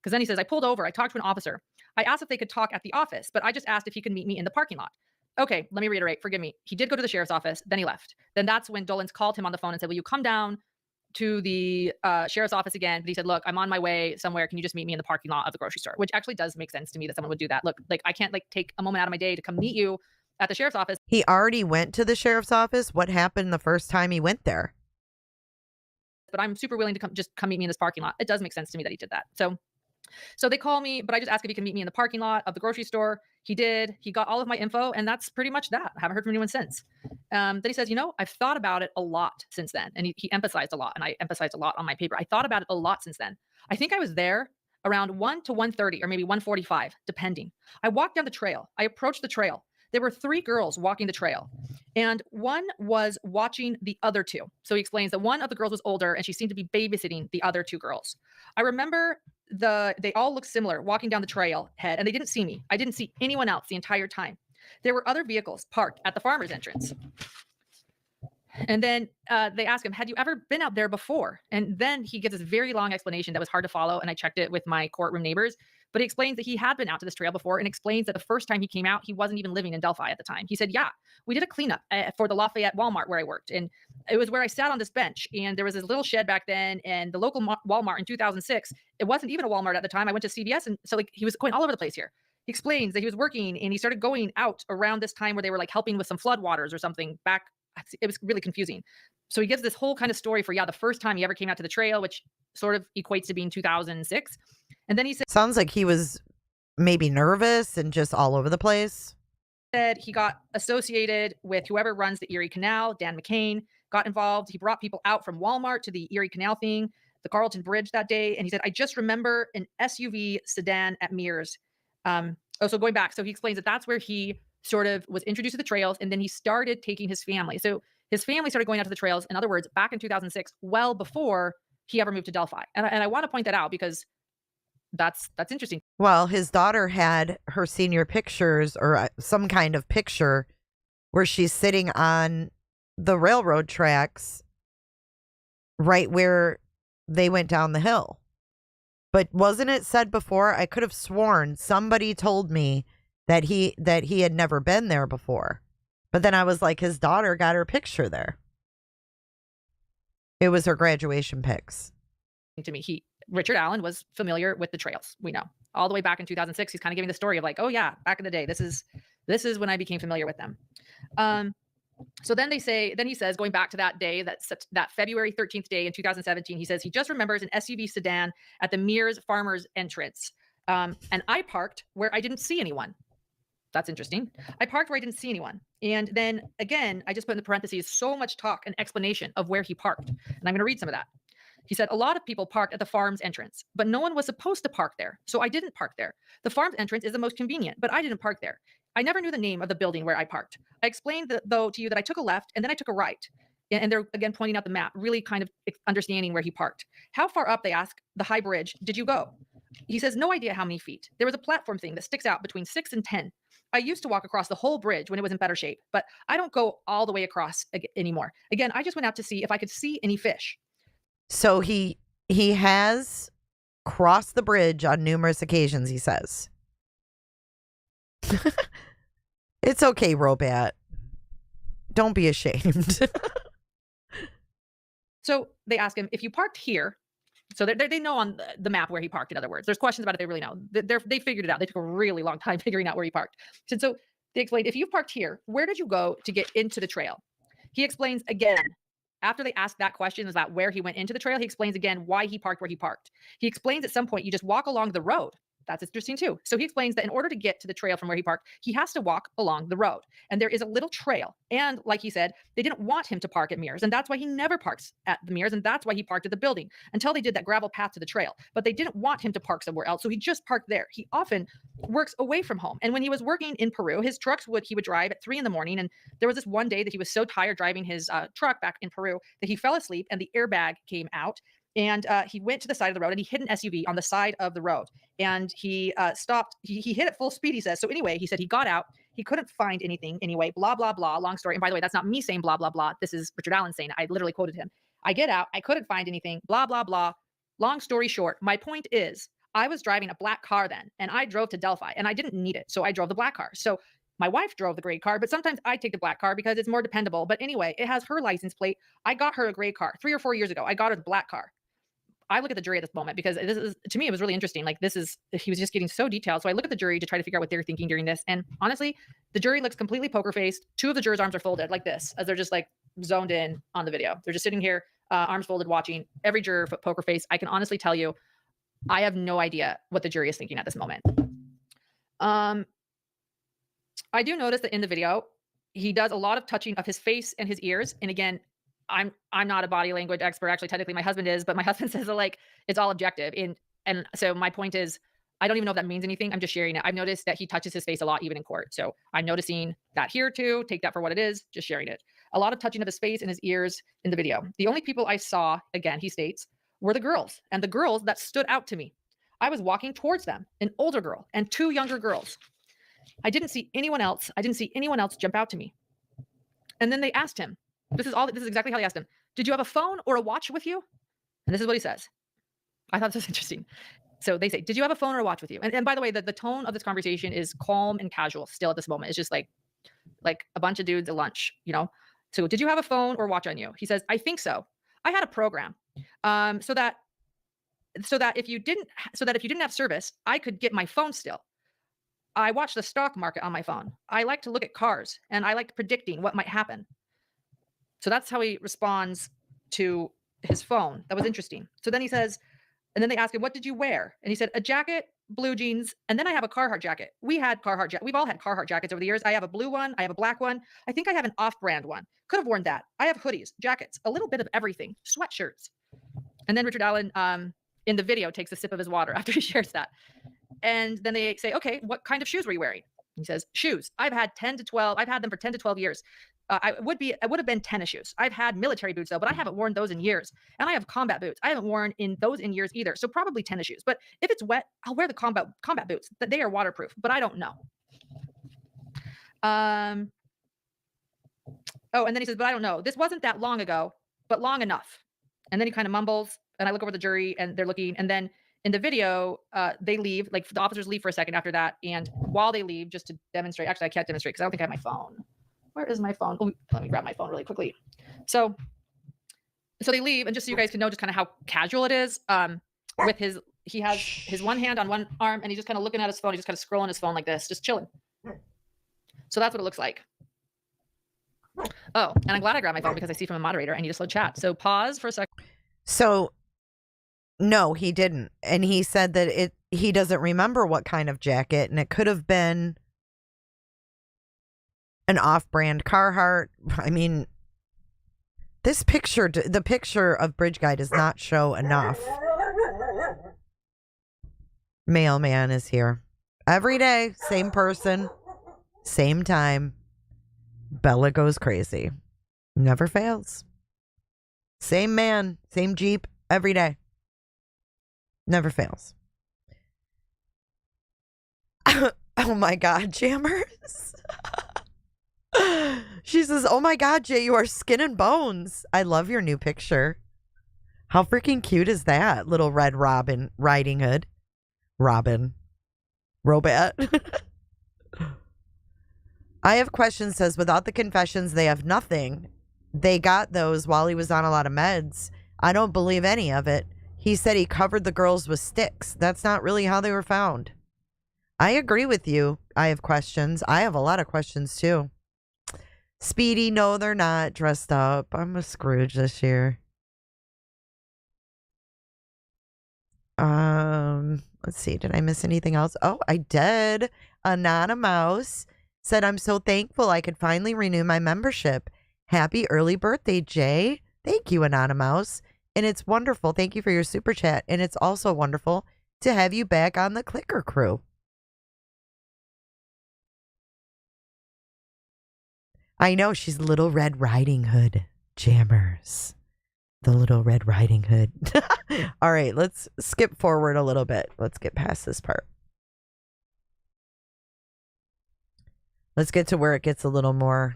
Because then he says, I pulled over. I talked to an officer. I asked if they could talk at the office, but I just asked if he could meet me in the parking lot. Okay, let me reiterate. Forgive me. He did go to the sheriff's office. Then he left. Then that's when Dolans called him on the phone and said, will you come down to the sheriff's office again? But he said, look, I'm on my way somewhere. Can you just meet me in the parking lot of the grocery store? Which actually does make sense to me that someone would do that. Look, like I can't take a moment out of my day to come meet you at the sheriff's office. He already went to the sheriff's office. What happened the first time he went there? But I'm super willing to come meet me in this parking lot. It does make sense to me that he did that. So they call me, but I just asked if he can meet me in the parking lot of the grocery store. He did. He got all of my info, and that's pretty much that. I haven't heard from anyone since. Then he says, I've thought about it a lot since then. And he emphasized a lot, and I emphasized a lot on my paper. I thought about it a lot since then. I think I was there around 1 to 1:30 or maybe 1:45, depending. I walked down the trail. I approached the trail. There were 3 girls walking the trail, and one was watching the other 2. So he explains that one of the girls was older, and she seemed to be babysitting the other 2 girls. I remember they all looked similar walking down the trail head, and they didn't see me. I didn't see anyone else the entire time. There were other vehicles parked at the farmer's entrance. And then they ask him, had you ever been out there before? And then he gives this very long explanation that was hard to follow, and I checked it with my courtroom neighbors. But he explains that he had been out to this trail before, and explains that the first time he came out, he wasn't even living in Delphi at the time. He said, yeah, we did a cleanup for the Lafayette Walmart where I worked. And it was where I sat on this bench, and there was this little shed back then, and the local Walmart in 2006, it wasn't even a Walmart at the time. I went to CVS, and so he was going all over the place here. He explains that he was working, and he started going out around this time where they were helping with some flood waters or something back. It was really confusing. So he gives this whole kind of story for, the first time he ever came out to the trail, which sort of equates to being 2006. And then he said, sounds like he was maybe nervous and just all over the place. Said he got associated with whoever runs the Erie Canal. Dan McCain got involved. He brought people out from Walmart to the Erie Canal thing, the Carlton Bridge that day. And he said, I just remember an SUV sedan at Mears. So going back, so he explains that that's where he sort of was introduced to the trails, and then he started taking his family. So his family started going out to the trails, in other words, back in 2006, well before he ever moved to Delphi. And I want to point that out because that's interesting. Well, his daughter had her senior pictures or some kind of picture where she's sitting on the railroad tracks right where they went down the hill. But wasn't it said before? I could have sworn somebody told me that he had never been there before. But then I was like, his daughter got her picture there. It was her graduation pics. To me, Richard Allen was familiar with the trails. We know all the way back in 2006. He's kind of giving the story of oh yeah, back in the day, this is when I became familiar with them. So then he says, going back to that day, that February 13th day in 2017, he says he just remembers an SUV sedan at the Mears Farmers entrance. And I parked where I didn't see anyone. That's interesting. I parked where I didn't see anyone. And then again, I just put in the parentheses, so much talk and explanation of where he parked. And I'm going to read some of that. He said, a lot of people parked at the farm's entrance, but no one was supposed to park there. So I didn't park there. The farm's entrance is the most convenient, but I didn't park there. I never knew the name of the building where I parked. I explained though to you that I took a left and then I took a right. And they're again pointing out the map, really kind of understanding where he parked. How far up, they ask, the high bridge did you go? He says, no idea how many feet. There was a platform thing that sticks out between 6 and 10. I used to walk across the whole bridge when it was in better shape, but I don't go all the way across anymore. Again, I just went out to see if I could see any fish. So he has crossed the bridge on numerous occasions, he says. It's okay, Robat. Don't be ashamed. So they ask him, if you parked here, so they know on the map where he parked, in other words. There's questions about it, they really know. They figured it out. They took a really long time figuring out where he parked. So they explained, if you parked here, where did you go to get into the trail? He explains again, after they asked that question about where he went into the trail, he explains again why he parked where he parked. He explains at some point, you just walk along the road. That's interesting too. So he explains that in order to get to the trail from where he parked, he has to walk along the road. And there is a little trail. And like he said, they didn't want him to park at Mears. And that's why he never parks at the Mears. And that's why he parked at the building until they did that gravel path to the trail. But they didn't want him to park somewhere else. So he just parked there. He often works away from home. And when he was working in Peru, his trucks he would drive at 3 a.m. And there was this one day that he was so tired driving his truck back in Peru that he fell asleep and the airbag came out. And he went to the side of the road and he hit an SUV on the side of the road. And he stopped. He hit at full speed, he says. So anyway, he said he got out. He couldn't find anything anyway, blah, blah, blah. Long story. And by the way, that's not me saying blah, blah, blah. This is Richard Allen saying it. I literally quoted him. I get out. I couldn't find anything, blah, blah, blah. Long story short, my point is I was driving a black car then and I drove to Delphi and I didn't need it. So I drove the black car. So my wife drove the gray car, but sometimes I take the black car because it's more dependable. But anyway, it has her license plate. I got her a gray car 3 or 4 years ago. I got her the black car. I look at the jury at this moment because this is, to me, it was really interesting. Like he was just getting so detailed. So I look at the jury to try to figure out what they're thinking during this. And honestly, the jury looks completely poker faced. 2 of the jurors' arms are folded like this, as they're just like zoned in on the video. They're just sitting here, arms folded, watching. Every juror poker face. I can honestly tell you, I have no idea what the jury is thinking at this moment. I do notice that in the video, he does a lot of touching of his face and his ears. And again, I'm not a body language expert. Actually, technically my husband is, but my husband says that like it's all objective. And so my point is, I don't even know if that means anything. I'm just sharing it. I've noticed that he touches his face a lot, even in court. So I'm noticing that here too. Take that for what it is. Just sharing it. A lot of touching of his face and his ears in the video. The only people I saw, again, he states, were the girls, and the girls that stood out to me. I was walking towards them, an older girl and 2 younger girls. I didn't see anyone else. I didn't see anyone else jump out to me. And then they asked him, this is exactly how they asked him. Did you have a phone or a watch with you? And this is what he says. I thought this was interesting. So they say, did you have a phone or a watch with you? And by the way, the tone of this conversation is calm and casual still at this moment. It's just like a bunch of dudes at lunch, you know? So did you have a phone or watch on you? He says, I think so. I had a program so that if you didn't have service, I could get my phone still. I watch the stock market on my phone. I like to look at cars and I like predicting what might happen. So that's how he responds to his phone. That was interesting. So then he says, and then they ask him, what did you wear? And he said, a jacket, blue jeans, and then I have a Carhartt jacket. We've all had Carhartt jackets over the years. I have a blue one. I have a black one. I think I have an off-brand one. Could have worn that. I have hoodies, jackets, a little bit of everything, sweatshirts. And then Richard Allen in the video takes a sip of his water after he shares that. And then they say, okay, what kind of shoes were you wearing? He says, shoes. I've had them for 10 to 12 years. I would have been tennis shoes. I've had military boots though, but I haven't worn those in years. And I have combat boots. I haven't worn those in years either. So probably tennis shoes. But if it's wet, I'll wear the combat boots. They are waterproof, but I don't know. Oh, and then he says, but I don't know. This wasn't that long ago, but long enough. And then he kind of mumbles, and I look over the jury, and they're looking, and then in the video, they leave, like the officers leave for a second after that. And while they leave, just to demonstrate, actually, I can't demonstrate because I don't think I have my phone. Where is my phone? Oh, let me grab my phone really quickly. So they leave, and just so you guys can know just kind of how casual it is, he has his one hand on one arm, and he's just kind of looking at his phone. He's just kind of scrolling his phone like this, just chilling. So that's what it looks like. Oh, and I'm glad I grabbed my phone because I see from a moderator I need to slow chat. So pause for a second. So no, he didn't. And he said that he doesn't remember what kind of jacket, and it could have been an off-brand Carhartt. I mean, this picture, the picture of Bridge Guy does not show enough. Mailman is here. Every day, same person, same time. Bella goes crazy. Never fails. Same man, same Jeep every day. Never fails. Oh my God, Jammers. She says, oh my God, Jay, you are skin and bones. I love your new picture. How freaking cute is that? Little Red Robin Riding Hood. Robin. Robot. I have questions, says, without the confessions, they have nothing. They got those while he was on a lot of meds. I don't believe any of it. He said he covered the girls with sticks. That's not really how they were found. I agree with you. I have questions. I have a lot of questions too. Speedy, no, they're not dressed up. I'm a Scrooge this year. Let's see. Did I miss anything else? Oh, I did. Anonymous said, I'm so thankful I could finally renew my membership. Happy early birthday, Jay. Thank you, Anonymous. And it's wonderful. Thank you for your super chat. And it's also wonderful to have you back on the Clicker crew. I know she's Little Red Riding Hood. Jammers. The Little Red Riding Hood. All right, let's skip forward a little bit. Let's get past this part. Let's get to where it gets a little more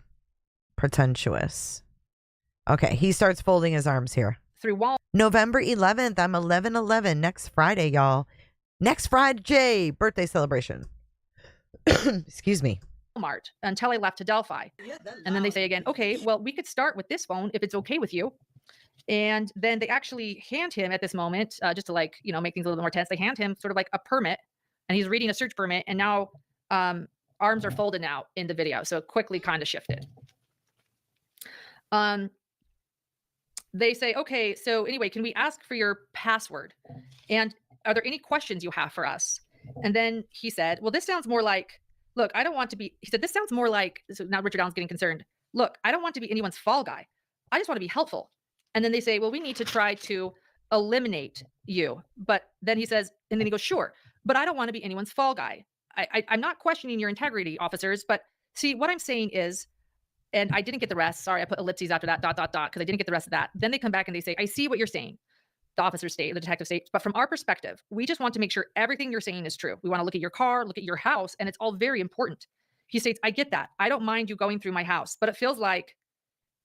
pretentious. Okay, he starts folding his arms here. Through Wal. November 11th. I'm 11/11 next Friday, y'all. Next Friday, birthday celebration. Excuse me. Walmart until I left to Delphi. And then they say again, okay, well, we could start with this phone if it's okay with you. And then they actually hand him at this moment, just to like, make things a little more tense. They hand him sort of like a permit, and he's reading a search permit. And now arms are folded now in the video. So it quickly kind of shifted. They say, okay, so anyway, can we ask for your password? And are there any questions you have for us? And then he said, well, this sounds more like, look, I don't want to be, he said, this sounds more like, so now Richard Allen's getting concerned. Look, I don't want to be anyone's fall guy. I just want to be helpful. And then they say, well, we need to try to eliminate you. But then he says, and then he goes, sure, but I don't want to be anyone's fall guy. I'm not questioning your integrity, officers, but see, what I'm saying is, and I didn't get the rest. Sorry, I put ellipses after that, ... because I didn't get the rest of that. Then they come back and they say, I see what you're saying. The officers state, the detective states, but from our perspective, we just want to make sure everything you're saying is true. We want to look at your car, look at your house, and it's all very important. He states, I get that. I don't mind you going through my house, but it feels like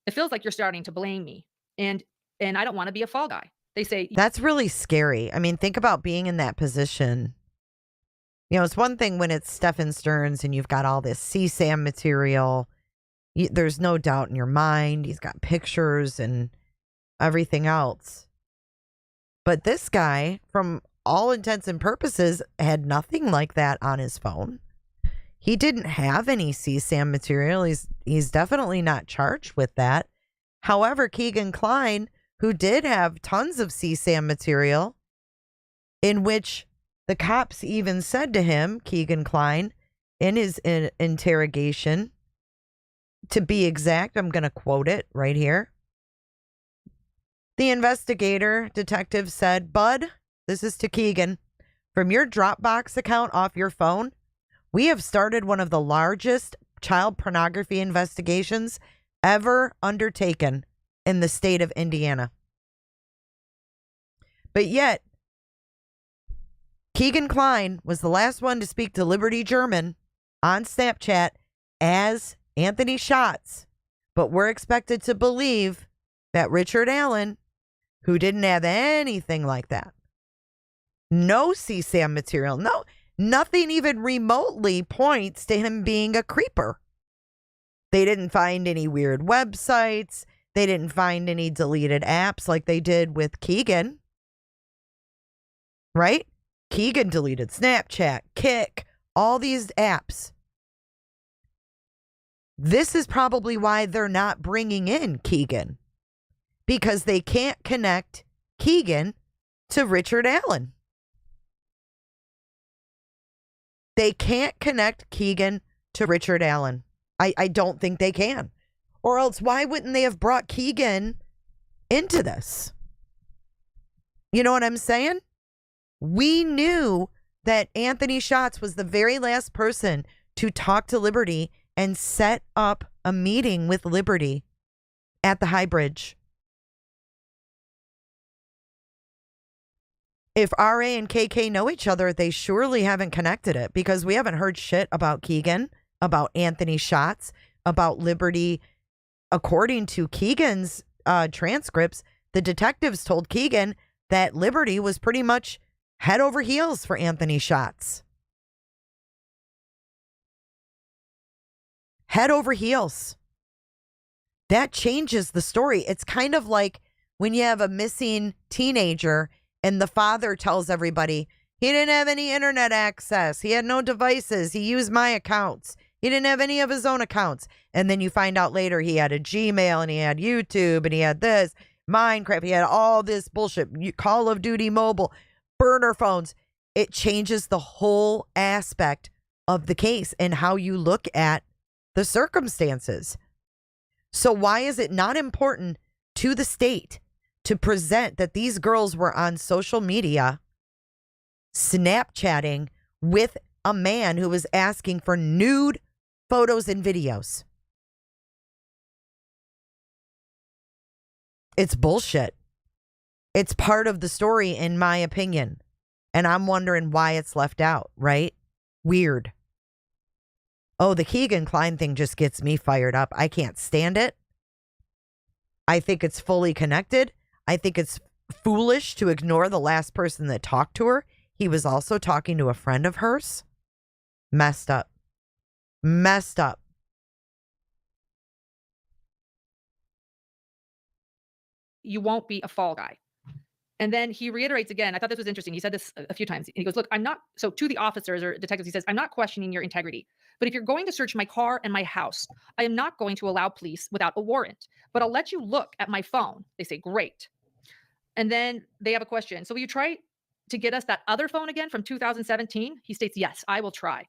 you're starting to blame me. And I don't want to be a fall guy. They say that's really scary. I mean, think about being in that position. It's one thing when it's Stephen Stearns and you've got all this CSAM material. There's no doubt in your mind. He's got pictures and everything else. But this guy, from all intents and purposes, had nothing like that on his phone. He didn't have any CSAM material. He's definitely not charged with that. However, Keegan Kline, who did have tons of CSAM material, in which the cops even said to him, Keegan Kline, in his interrogation, to be exact, I'm going to quote it right here. The investigator, detective said, Bud, this is to Keegan, from your Dropbox account off your phone, we have started one of the largest child pornography investigations ever undertaken in the state of Indiana. But yet, Keegan Kline was the last one to speak to Liberty German on Snapchat as Anthony Schatz. But we're expected to believe that Richard Allen, who didn't have anything like that, no CSAM material, nothing even remotely points to him being a creeper. They didn't find any weird websites. They didn't find any deleted apps like they did with Keegan. Right? Keegan deleted Snapchat, Kik, all these apps. This is probably why they're not bringing in Keegan, because they can't connect Keegan to Richard Allen. They can't connect Keegan to Richard Allen. I don't think they can. Or else why wouldn't they have brought Keegan into this? You know what I'm saying? We knew that Anthony Schatz was the very last person to talk to Liberty and set up a meeting with Liberty at the High Bridge. If RA and KK know each other, they surely haven't connected it, because we haven't heard shit about Keegan, about Anthony Schatz, about Liberty. According to Keegan's transcripts, the detectives told Keegan that Liberty was pretty much head over heels for Anthony Schatz. Head over heels. That changes the story. It's kind of like when you have a missing teenager and the father tells everybody he didn't have any internet access. He had no devices. He used my accounts. He didn't have any of his own accounts. And then you find out later he had a Gmail and he had YouTube and he had this, Minecraft. He had all this bullshit, Call of Duty Mobile, burner phones. It changes the whole aspect of the case and how you look at the circumstances. So why is it not important to the state to present that these girls were on social media Snapchatting with a man who was asking for nude photos and videos? It's bullshit. It's part of the story, in my opinion. And I'm wondering why it's left out, right? Weird. Oh, the Keegan Klein thing just gets me fired up. I can't stand it. I think it's fully connected. I think it's foolish to ignore the last person that talked to her. He was also talking to a friend of hers. Messed up. Messed up. You won't be a fall guy. And then he reiterates again, I thought this was interesting. He said this a few times. He goes, look, I'm not, so to the officers or detectives, he says, I'm not questioning your integrity. But if you're going to search my car and my house, I am not going to allow police without a warrant. But I'll let you look at my phone. They say, great. And then they have a question. So will you try to get us that other phone again from 2017? He states, yes, I will try.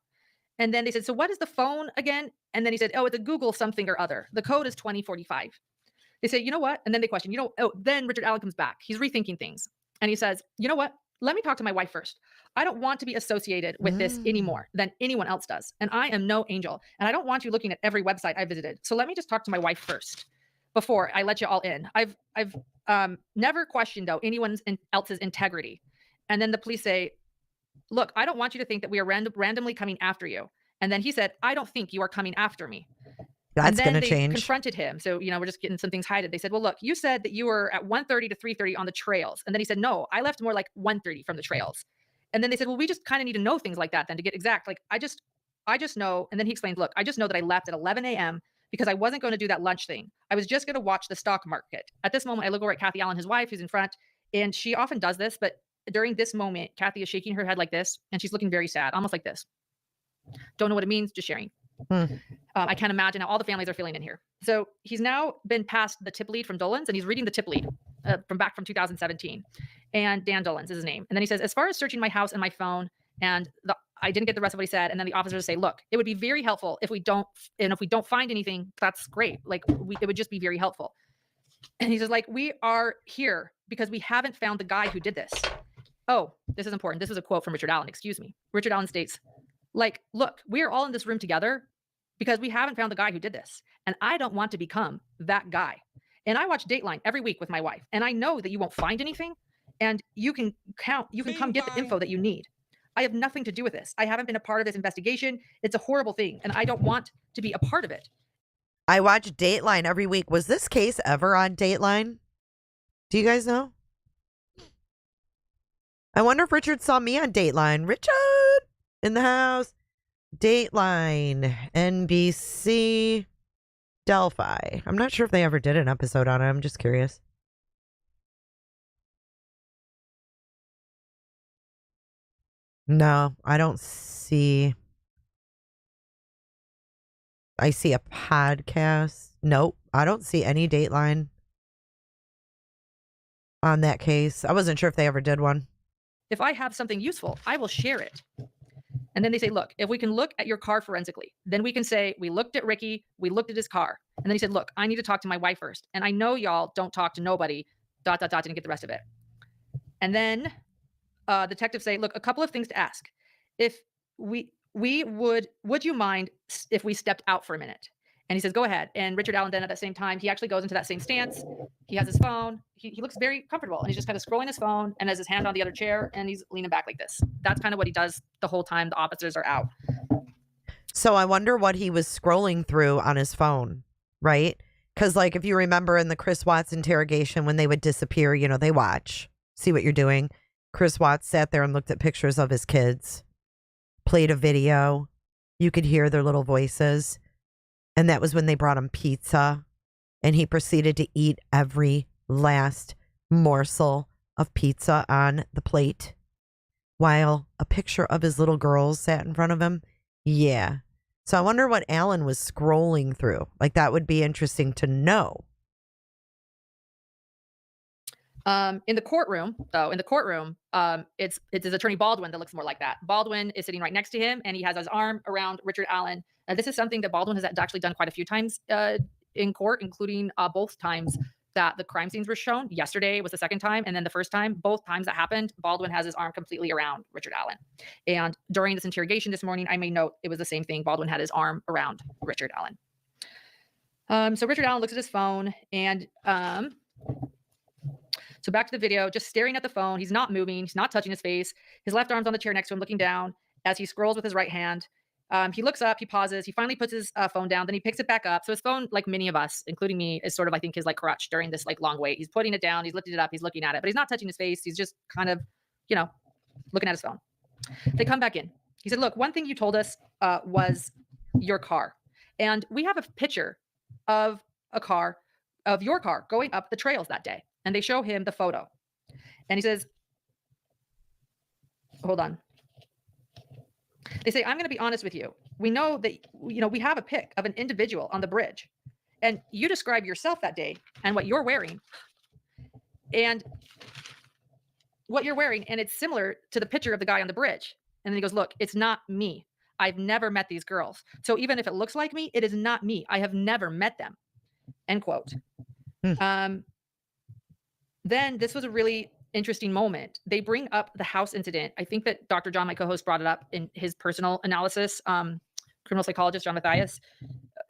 And then they said, so what is the phone again? And then he said, oh, it's a Google something or other. The code is 2045. They say, you know what? And then they question, then Richard Allen comes back. He's rethinking things. And he says, you know what? Let me talk to my wife first. I don't want to be associated with this anymore than anyone else does. And I am no angel. And I don't want you looking at every website I visited. So let me just talk to my wife first before I let you all in. I've never questioned, though, anyone else's integrity. And then the police say, look, I don't want you to think that we are randomly coming after you. And then he said, I don't think you are coming after me. That's going to change. Confronted him. So, we're just getting some things hidden. They said, well, look, you said that you were at 1:30 to 3:30 on the trails. And then he said, no, I left more like 1:30 from the trails. And then they said, well, we just kind of need to know things like that then to get exact. Like, I just know. And then he explained, look, I just know that I left at 11 a.m. because I wasn't going to do that lunch thing. I was just going to watch the stock market. At this moment, I look over at Kathy Allen, his wife, who's in front. And she often does this. But during this moment, Kathy is shaking her head like this. And she's looking very sad, almost like this. Don't know what it means, just sharing. I can't imagine how all the families are feeling in here. So he's now been passed the tip lead from Dolan's, and he's reading the tip lead from 2017. And Dan Dolan's is his name. And then he says, as far as searching my house and my phone, and I didn't get the rest of what he said. And then the officers say, look, it would be very helpful if we don't find anything, that's great. Like it would just be very helpful. And he says, like, we are here because we haven't found the guy who did this. Oh, this is important. This is a quote from Richard Allen. Excuse me. Richard Allen states, like, look, we are all in this room together because we haven't found the guy who did this. And I don't want to become that guy. And I watch Dateline every week with my wife. And I know that you won't find anything. And you can come get the info that you need. I have nothing to do with this. I haven't been a part of this investigation. It's a horrible thing. And I don't want to be a part of it. I watch Dateline every week. Was this case ever on Dateline? Do you guys know? I wonder if Richard saw me on Dateline. Richard in the house. Dateline, NBC, Delphi. I'm not sure if they ever did an episode on it. I'm just curious. No, I don't see. I see a podcast. Nope, I don't see any Dateline on that case. I wasn't sure if they ever did one. If I have something useful, I will share it. And then they say, look, if we can look at your car forensically, then we can say, we looked at Ricky, we looked at his car. And then he said, look, I need to talk to my wife first. And I know y'all don't talk to nobody, ... didn't get the rest of it. And then detectives say, look, a couple of things to ask. If would you mind if we stepped out for a minute? And he says, go ahead. And Richard Allen then at that same time, he actually goes into that same stance. He has his phone. He looks very comfortable and he's just kind of scrolling his phone and has his hand on the other chair and he's leaning back like this. That's kind of what he does the whole time the officers are out. So I wonder what he was scrolling through on his phone, right? Because like if you remember in the Chris Watts interrogation when they would disappear, you know, they watch, see what you're doing. Chris Watts sat there and looked at pictures of his kids, played a video. You could hear their little voices. And that was when they brought him pizza. And he proceeded to eat every last morsel of pizza on the plate while a picture of his little girls sat in front of him. Yeah. So I wonder what Alan was scrolling through. Like, that would be interesting to know. In the courtroom, it's his attorney Baldwin that looks more like that. Baldwin is sitting right next to him, and he has his arm around Richard Allen. This is something that Baldwin has actually done quite a few times in court, including both times that the crime scenes were shown. Yesterday was the second time, and then the first time. Both times that happened, Baldwin has his arm completely around Richard Allen. And during this interrogation this morning, I made note it was the same thing. Baldwin had his arm around Richard Allen. So Richard Allen looks at his phone, and so back to the video, just staring at the phone. He's not moving. He's not touching his face. His left arm's on the chair next to him, looking down as he scrolls with his right hand. He looks up, he pauses, he finally puts his phone down, then he picks it back up. So his phone, like many of us, including me, is sort of, I think, his like crutch during this like long wait. He's putting it down, he's lifting it up, he's looking at it, but he's not touching his face. He's just kind of, you know, looking at his phone. They come back in. He said, look, one thing you told us was your car. And we have a picture of your car going up the trails that day. And they show him the photo. And he says, hold on. They say, I'm going to be honest with you. We know that, you know, we have a pic of an individual on the bridge. And you describe yourself that day and what you're wearing. And it's similar to the picture of the guy on the bridge. And then he goes, look, it's not me. I've never met these girls. So even if it looks like me, it is not me. I have never met them. End quote. Then this was a really interesting moment. They bring up the house incident. I think that Dr. John, my co-host, brought it up in his personal analysis, criminal psychologist John Mathias,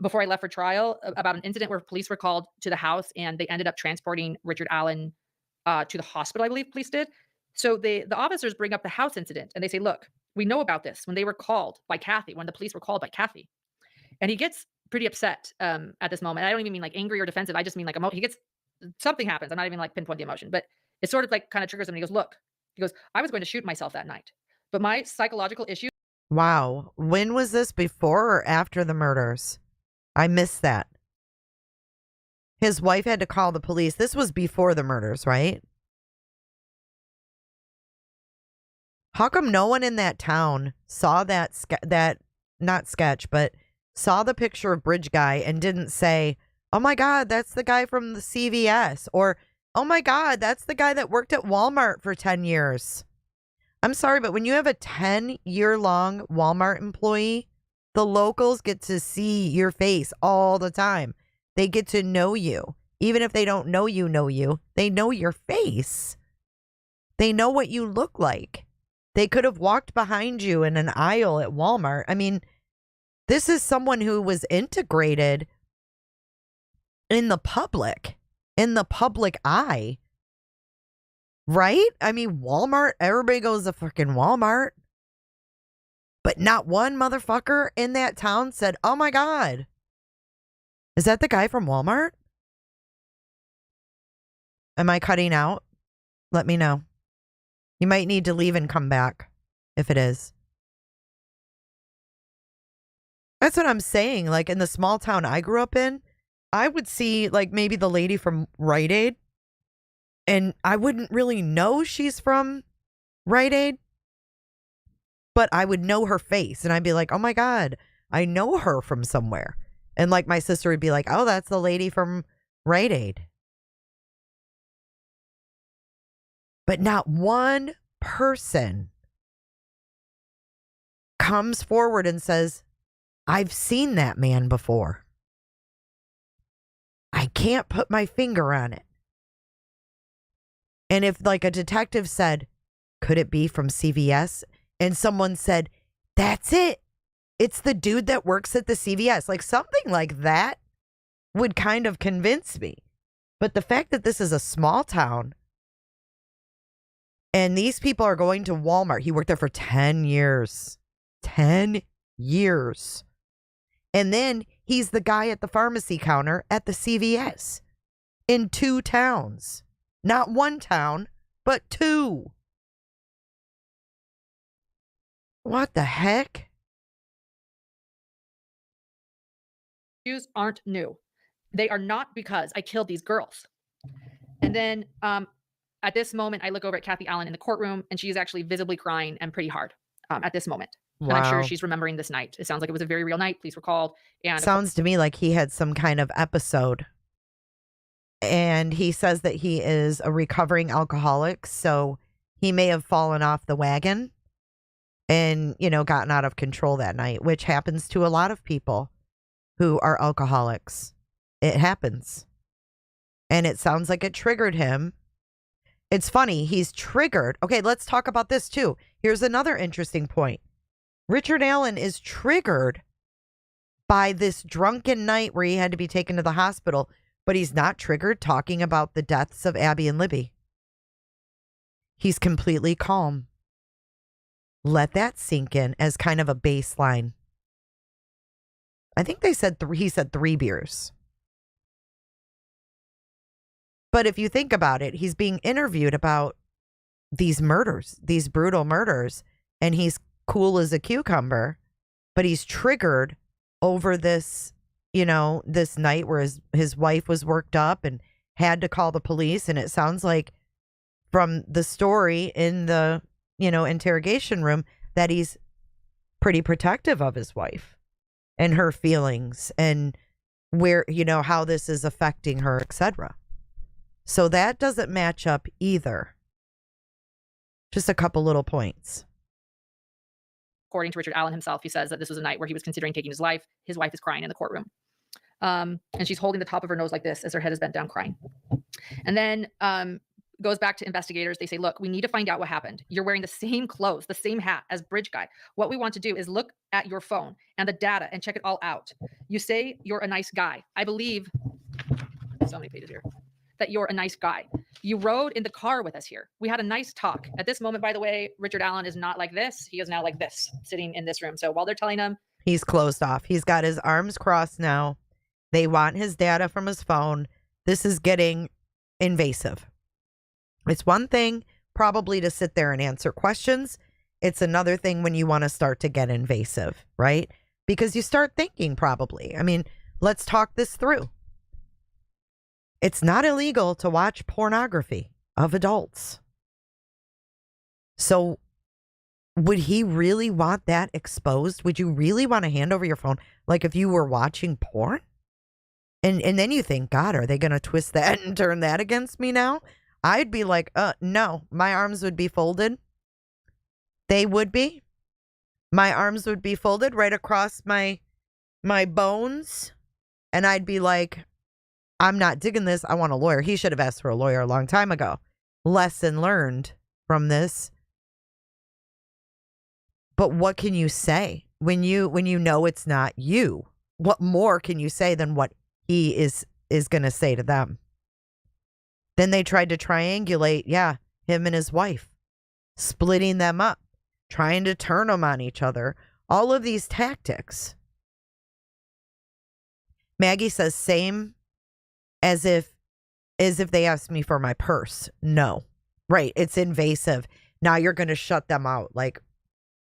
before I left for trial, about an incident where police were called to the house and they ended up transporting Richard Allen to the hospital, I believe police did. So the officers bring up the house incident and they say, look, we know about this when they were called by Kathy, when the police were called by Kathy. And he gets pretty upset at this moment. I don't even mean like angry or defensive. I just mean like something happens. I'm not even like pinpoint the emotion, but it sort of like kind of triggers him. And he goes, look, I was going to shoot myself that night, but my psychological issue. Wow. When was this, before or after the murders? I missed that. His wife had to call the police. This was before the murders, right? How come no one in that town saw that not sketch, but saw the picture of Bridge Guy and didn't say, oh my God, that's the guy from the CVS, or oh my God, that's the guy that worked at Walmart for 10 years. I'm sorry, but when you have a 10-year-long Walmart employee, the locals get to see your face all the time. They get to know you. Even if they don't know you, they know your face. They know what you look like. They could have walked behind you in an aisle at Walmart. I mean, this is someone who was integrated in the public eye, right? I mean, Walmart, everybody goes to freaking Walmart, but not one motherfucker in that town said, oh my God, is that the guy from Walmart? Am I cutting out? Let me know. You might need to leave and come back if it is. That's what I'm saying. Like in the small town I grew up in, I would see like maybe the lady from Rite Aid, and I wouldn't really know she's from Rite Aid, but I would know her face and I'd be like, oh my God, I know her from somewhere. And like my sister would be like, oh, that's the lady from Rite Aid. But not one person comes forward and says, I've seen that man before. I can't put my finger on it. And if like a detective said, could it be from CVS? And someone said, that's it. it's the dude that works at the CVS. Like something like that would kind of convince me. But the fact that this is a small town and these people are going to Walmart. He worked there for 10 years. 10 years. And then he's the guy at the pharmacy counter at the CVS in 2 towns. Not 1 town, but 2. What the heck? Issues aren't new. They are not because I killed these girls. And then at this moment, I look over at Kathy Allen in the courtroom, and she's actually visibly crying and pretty hard at this moment. Wow. And I'm sure she's remembering this night. It sounds like it was a very real night. Police were called. And Sounds to me like he had some kind of episode. And he says that he is a recovering alcoholic, so he may have fallen off the wagon and, you know, gotten out of control that night, which happens to a lot of people who are alcoholics. It happens. And it sounds like it triggered him. It's funny, he's triggered. Okay, let's talk about this too. Here's another interesting point. Richard Allen is triggered by this drunken night where he had to be taken to the hospital, but he's not triggered talking about the deaths of Abby and Libby. He's completely calm. Let that sink in as kind of a baseline. I think they said he said 3 beers. But if you think about it, he's being interviewed about these murders, these brutal murders, and he's cool as a cucumber, but he's triggered over this, you know, this night where his wife was worked up and had to call the police. And it sounds like from the story in the, you know, interrogation room that he's pretty protective of his wife and her feelings and where, you know, how this is affecting her, etc. So that doesn't match up either. Just a couple little points. according to Richard Allen himself, he says that this was a night where he was considering taking his life. His wife is crying in the courtroom. And she's holding the top of her nose like this as her head is bent down crying. And then goes back to investigators. They say, look, we need to find out what happened. You're wearing the same clothes, the same hat as Bridge Guy. What we want to do is look at your phone and the data and check it all out. You say you're a nice guy. I believe, so many pages here, that you're a nice guy. You rode in the car with us here. We had a nice talk. At this moment, by the way, Richard Allen is not like this. He is now like this, sitting in this room. So while they're telling him, he's closed off. He's got his arms crossed now. They want his data from his phone. This is getting invasive. It's one thing probably to sit there and answer questions. It's another thing when you want to start to get invasive, right? Because you start thinking probably. I mean, let's talk this through. It's not illegal to watch pornography of adults. So would he really want that exposed? Would you really want to hand over your phone? Like if you were watching porn? And then you think, God, are they going to twist that and turn that against me now? I'd be like, no, my arms would be folded. They would be. My arms would be folded right across my bones. And I'd be like, I'm not digging this. I want a lawyer. He should have asked for a lawyer a long time ago. Lesson learned from this. But what can you say when you know it's not you? What more can you say than what he is going to say to them? Then they tried to triangulate, him and his wife, splitting them up, trying to turn them on each other. All of these tactics. Maggie says, same as if they asked me for my purse. No. Right. It's invasive. Now you're going to shut them out. Like,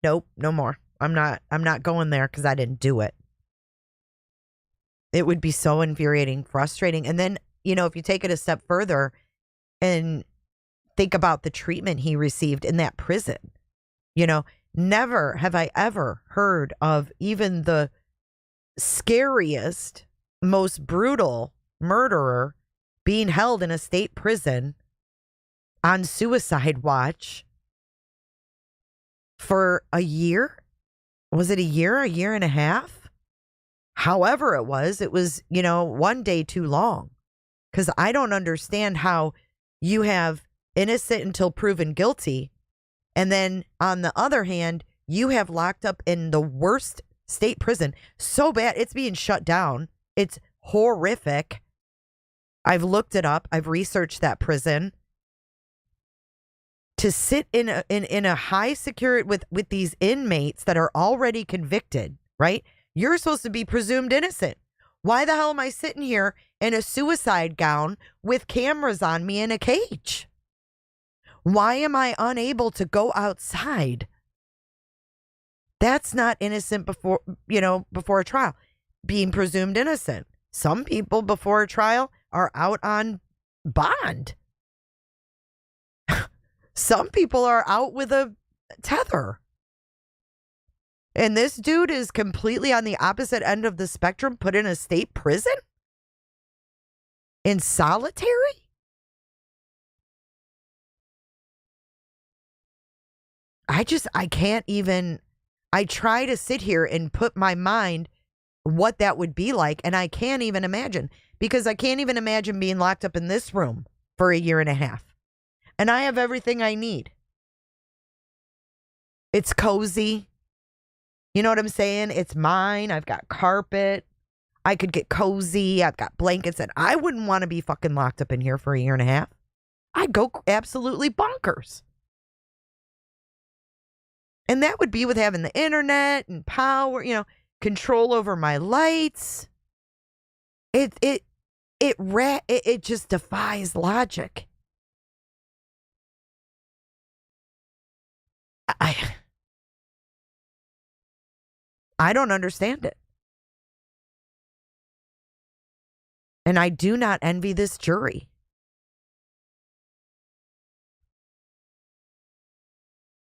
nope, no more. I'm not going there because I didn't do it. It would be so infuriating, frustrating. And then, if you take it a step further and think about the treatment he received in that prison, never have I ever heard of even the scariest, most brutal murderer being held in a state prison on suicide watch for a year. Was it a year and a half? However it was, one day too long. Because I don't understand how you have innocent until proven guilty. And then on the other hand, you have locked up in the worst state prison. So bad. It's being shut down. It's horrific. I've looked it up. I've researched that prison. To sit in a high security with these inmates that are already convicted, right? You're supposed to be presumed innocent. Why the hell am I sitting here in a suicide gown with cameras on me in a cage? Why am I unable to go outside? That's not innocent before a trial. Being presumed innocent. Some people before a trial are out on bond. Some people are out with a tether. And this dude is completely on the opposite end of the spectrum, put in a state prison? In solitary? I can't even, I try to sit here and put my mind what that would be like, and I can't even imagine, because I can't even imagine being locked up in this room for a year and a half. And I have everything I need. It's cozy. You know what I'm saying? It's mine. I've got carpet. I could get cozy. I've got blankets, and I wouldn't want to be fucking locked up in here for a year and a half. I'd go absolutely bonkers. And that would be with having the internet and power, control over my lights. It just defies logic. I don't understand it. And I do not envy this jury.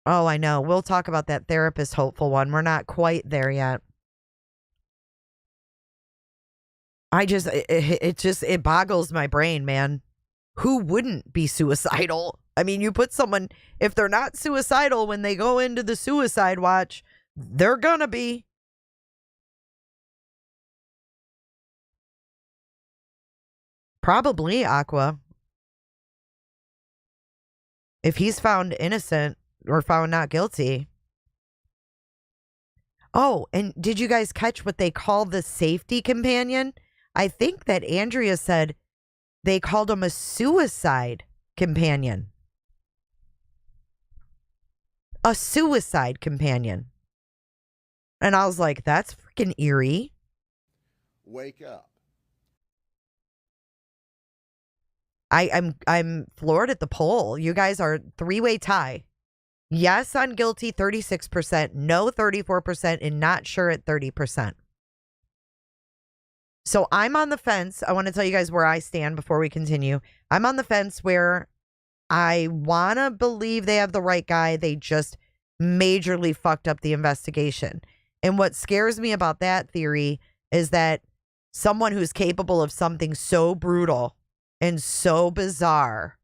Oh, I know. We'll talk about that therapist hopeful one. We're not quite there yet. It boggles my brain, man. Who wouldn't be suicidal? I mean, you put someone, if they're not suicidal when they go into the suicide watch, they're gonna be. Probably Aqua. If he's found innocent or found not guilty. Oh, and did you guys catch what they call the safety companion? I think that Andrea said they called him a suicide companion. A suicide companion. And I was like, that's freaking eerie. Wake up. I'm floored at the poll. You guys are three-way tie. Yes on guilty, 36%, no 34%, and not sure at 30%. So I'm on the fence. I want to tell you guys where I stand before we continue. I'm on the fence where I want to believe they have the right guy. They just majorly fucked up the investigation. And what scares me about that theory is that someone who's capable of something so brutal and so bizarre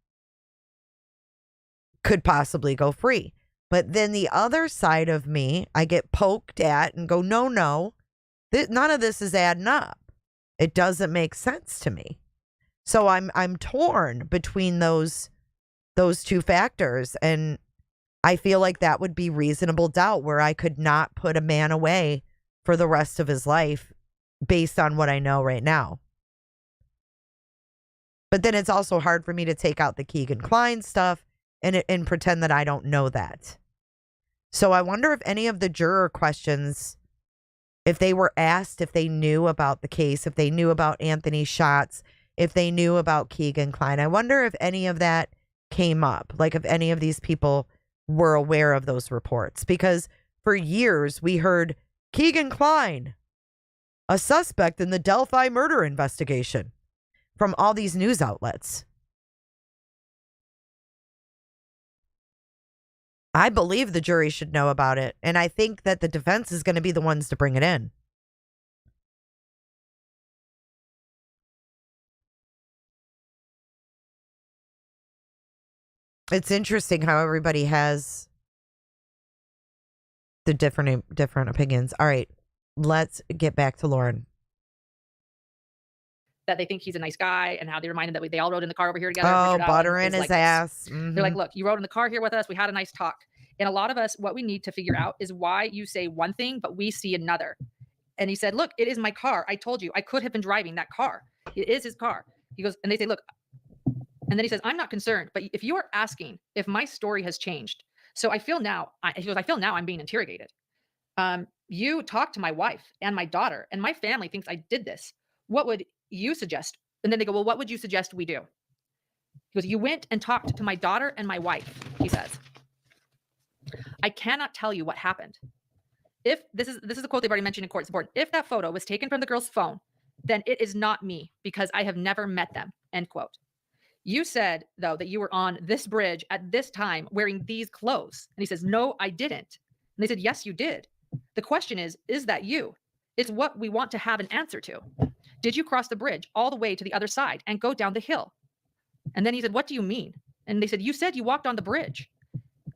could possibly go free. But then the other side of me, I get poked at and go, no, none of this is adding up. It doesn't make sense to me. So I'm torn between those two factors. And I feel like that would be reasonable doubt where I could not put a man away for the rest of his life based on what I know right now. But then it's also hard for me to take out the Keegan Kline stuff and pretend that I don't know that. So I wonder if any of the juror questions, if they were asked if they knew about the case, if they knew about Anthony's shots, if they knew about Keegan Kline. I wonder if any of that came up, like if any of these people were aware of those reports. Because for years we heard Keegan Kline, a suspect in the Delphi murder investigation, from all these news outlets. I believe the jury should know about it, and I think that the defense is going to be the ones to bring it in. It's interesting how everybody has the different opinions. All right, let's get back to Lauren. That they think he's a nice guy, and how they reminded that they all rode in the car over here together. Oh, Richard butter Allen in is his like this. ass. They're like, look, you rode in the car here with us. We had a nice talk. And a lot of us, what we need to figure out is why you say one thing, but we see another. And he said, look, it is my car. I told you I could have been driving that car. It is his car. He goes, and they say, look, and then he says, I'm not concerned, but if you are asking if my story has changed, so I feel now, he goes, I feel now I'm being interrogated. You talked to my wife and my daughter, and my family thinks I did this. What would you suggest? And then they go, well, what would you suggest we do? He goes, you went and talked to my daughter and my wife, he says. I cannot tell you what happened. If this is a quote they've already mentioned in court, it's important. If that photo was taken from the girl's phone, then it is not me because I have never met them, end quote. You said, though, that you were on this bridge at this time wearing these clothes. And he says, no, I didn't. And they said, yes, you did. The question is that you? It's what we want to have an answer to. Did you cross the bridge all the way to the other side and go down the hill? And then he said, what do you mean? And they said, you said you walked on the bridge.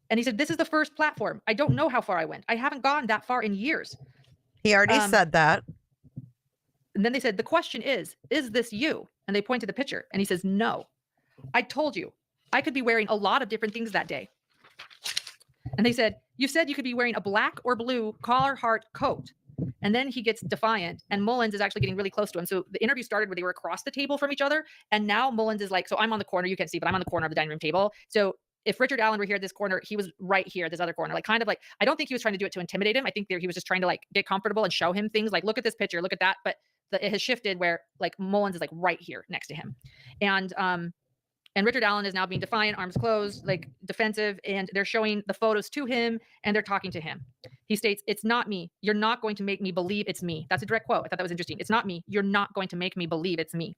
And he said, this is the first platform. I don't know how far I went. I haven't gone that far in years. He already said that. And then they said, the question is this you? And they point to the picture. And he says, no. I told you, I could be wearing a lot of different things that day. And they said, you said you could be wearing a black or blue collar heart coat. And then he gets defiant, and Mullins is actually getting really close to him. So the interview started where they were across the table from each other. And now Mullins is like, so I'm on the corner, you can't see, but I'm on the corner of the dining room table. So if Richard Allen were here at this corner, he was right here, this other corner, like kind of like, I don't think he was trying to do it to intimidate him. I think he was just trying to like get comfortable and show him things like, look at this picture, look at that. But it has shifted where like Mullins is like right here next to him. And Richard Allen is now being defiant, arms closed, like defensive, and they're showing the photos to him and they're talking to him. He states, it's not me. You're not going to make me believe it's me. That's a direct quote. I thought that was interesting. It's not me. You're not going to make me believe it's me.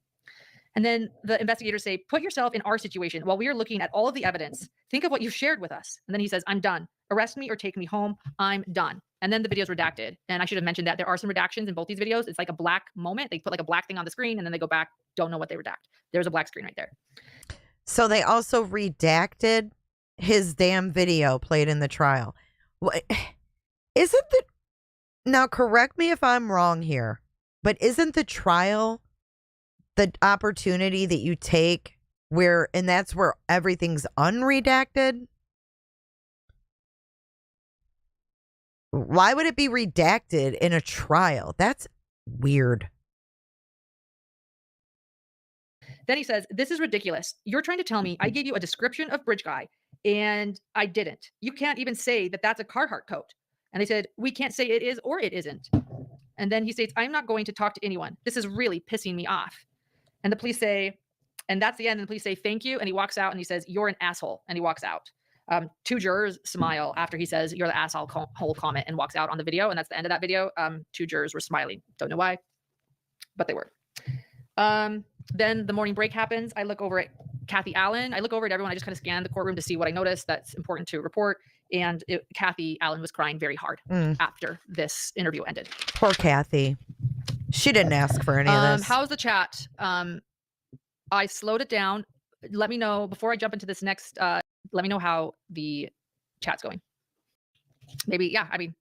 And then the investigators say, put yourself in our situation while we are looking at all of the evidence. Think of what you've shared with us. And then he says, I'm done. Arrest me or take me home. I'm done. And then the video's redacted. And I should have mentioned that there are some redactions in both these videos. It's like a black moment. They put like a black thing on the screen and then they go back. Don't know what they redact. There's a black screen right there. So they also redacted his damn video played in the trial. What isn't the now? Correct me if I'm wrong here, but isn't the trial the opportunity that you take where, and that's where everything's unredacted? Why would it be redacted in a trial? That's weird. Then he says, this is ridiculous. You're trying to tell me I gave you a description of Bridge Guy and I didn't. You can't even say that that's a Carhartt coat. And they said, we can't say it is or it isn't. And then he states, I'm not going to talk to anyone. This is really pissing me off. And the police say, and that's the end. And the police say, thank you. And he walks out and he says, you're an asshole. And he walks out. Two jurors smile after he says, you're the asshole whole comment, and walks out on the video. And that's the end of that video. Two jurors were smiling. Don't know why, but they were. Then the morning break happens. I look over at Kathy Allen. I look over at everyone. I just kind of scan the courtroom to see what I noticed that's important to report. And Kathy Allen was crying very hard after this interview ended. Poor Kathy. She didn't ask for any of this. How's the chat? I slowed it down. Let me know before I jump into this next. Let me know how the chat's going. Maybe, yeah, I mean,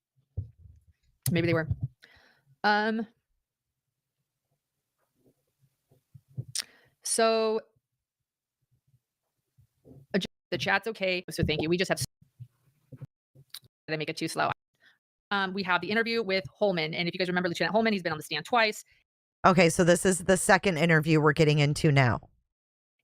maybe they were. So the chat's okay. So thank you. We just have, they make it too slow. We have the interview with Holman. And if you guys remember Lieutenant Holman, he's been on the stand twice. Okay, so this is the second interview we're getting into now.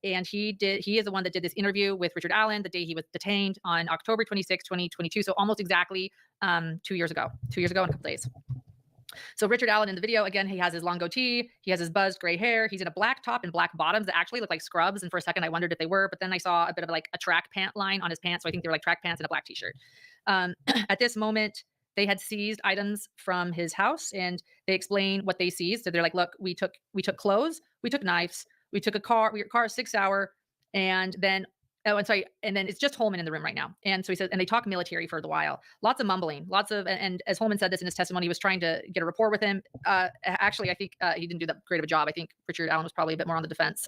And he is the one that did this interview with Richard Allen the day he was detained on October 26, 2022. So almost exactly 2 years ago in a couple days. So Richard Allen in the video, again, he has his long goatee, he has his buzzed gray hair, he's in a black top and black bottoms that actually look like scrubs. And for a second, I wondered if they were, but then I saw a bit of like a track pant line on his pants. So I think they were like track pants and a black t-shirt. At this moment, they had seized items from his house and they explain what they seized. So they're like, look, we took clothes, we took knives, we took a car, your car is 6 hour. And then, and then it's just Holman in the room right now. And so he says, and they talk military for a while, lots of mumbling, and as Holman said this in his testimony, he was trying to get a rapport with him. Actually, I think he didn't do that great of a job. I think Richard Allen was probably a bit more on the defense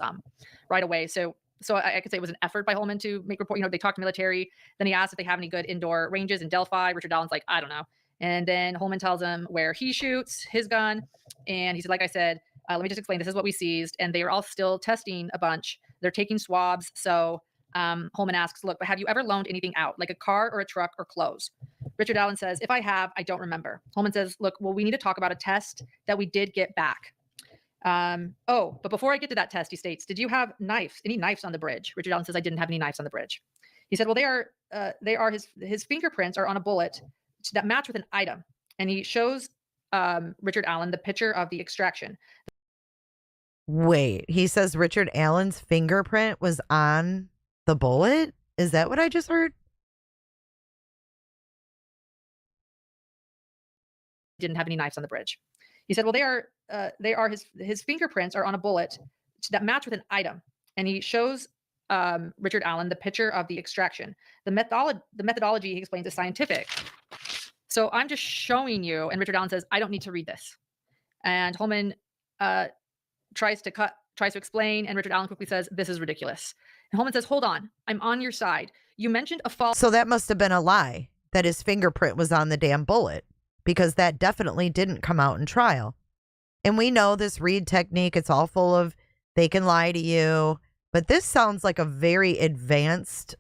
right away. So I could say it was an effort by Holman to make rapport. You know, they talked military. Then he asked if they have any good indoor ranges in Delphi. Richard Allen's like, I don't know. And then Holman tells him where he shoots his gun. And he said, like I said, let me just explain, this is what we seized. And they are all still testing a bunch. They're taking swabs. So Holman asks, look, but have you ever loaned anything out, like a car or a truck or clothes? Richard Allen says, if I have, I don't remember. Holman says, look, well, we need to talk about a test that we did get back. But before I get to that test, he states, did you have knives, any knives on the bridge? Richard Allen says, I didn't have any knives on the bridge. He said, well, they are his fingerprints are on a bullet that match with an item. And he shows Richard Allen the picture of the extraction. Wait, he says Richard Allen's fingerprint was on the bullet? Is that what I just heard? Didn't have any knives on the bridge. He said, well, they are his fingerprints are on a bullet that match with an item. And he shows Richard Allen the picture of the extraction. The methodology, he explains, is scientific. So I'm just showing you, and Richard Allen says, I don't need to read this. And Holman tries to explain, and Richard Allen quickly says, this is ridiculous. And Holman says, hold on, I'm on your side. You mentioned a false. So that must have been a lie, that his fingerprint was on the damn bullet, because that definitely didn't come out in trial. And we know this read technique, it's all full of, they can lie to you. But this sounds like a very advanced,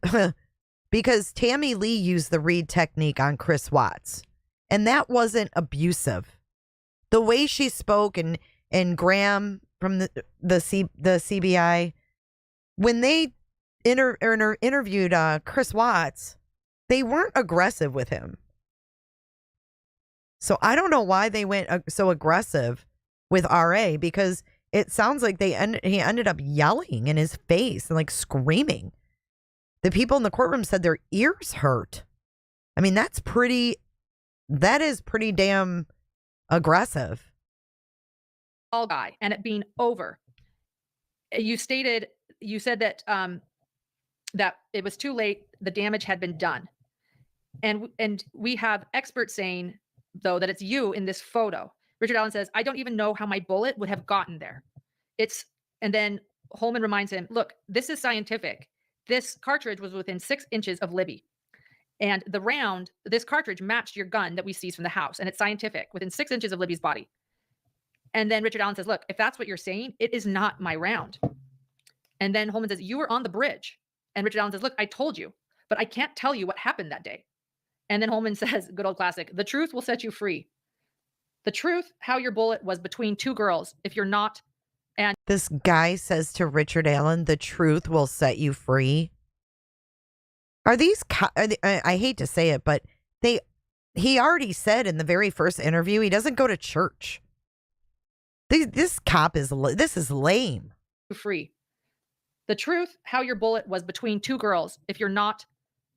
because Tammy Lee used the read technique on Chris Watts. And that wasn't abusive. The way she spoke and Graham from the CBI, when they interviewed Chris Watts, they weren't aggressive with him. So I don't know why they went so aggressive with RA, because it sounds like he ended up yelling in his face and like screaming. The people in the courtroom said their ears hurt. I mean, that is pretty damn aggressive. All guy, and it being over. You said that that it was too late. The damage had been done. And we have experts saying, though, that it's you in this photo. Richard Allen says, I don't even know how my bullet would have gotten there. And then Holman reminds him, look, this is scientific. This cartridge was within 6 inches of Libby. And this cartridge matched your gun that we seized from the house. And it's scientific, within 6 inches of Libby's body. And then Richard Allen says, look, if that's what you're saying, it is not my round. And then Holman says, you were on the bridge. And Richard Allen says, look, I told you, but I can't tell you what happened that day. And then Holman says, good old classic, the truth will set you free. The truth, how your bullet was between 2 girls, if you're not. And this guy says to Richard Allen, the truth will set you free. Are these, I hate to say it, but he already said in the very first interview, he doesn't go to church. This cop is lame. Free. The truth, how your bullet was between 2 girls, if you're not.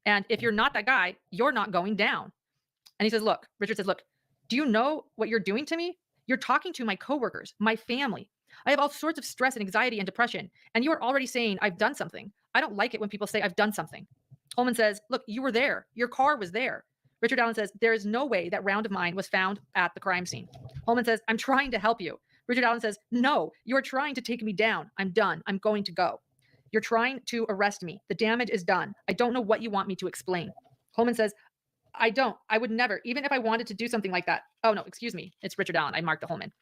And if you're not that guy, you're not going down. And he says, look, Richard says, look, do you know what you're doing to me? You're talking to my coworkers, my family. I have all sorts of stress and anxiety and depression. And you are already saying I've done something. I don't like it when people say I've done something. Holman says, look, you were there. Your car was there. Richard Allen says, there is no way that round of mine was found at the crime scene. Holman says, I'm trying to help you. Richard Allen says, no, you are trying to take me down. I'm done. I'm going to go. You're trying to arrest me. The damage is done. I don't know what you want me to explain. Holman says, I would never, even if I wanted to do something like that. Oh, no, excuse me. It's Richard Allen. I marked the Holman. And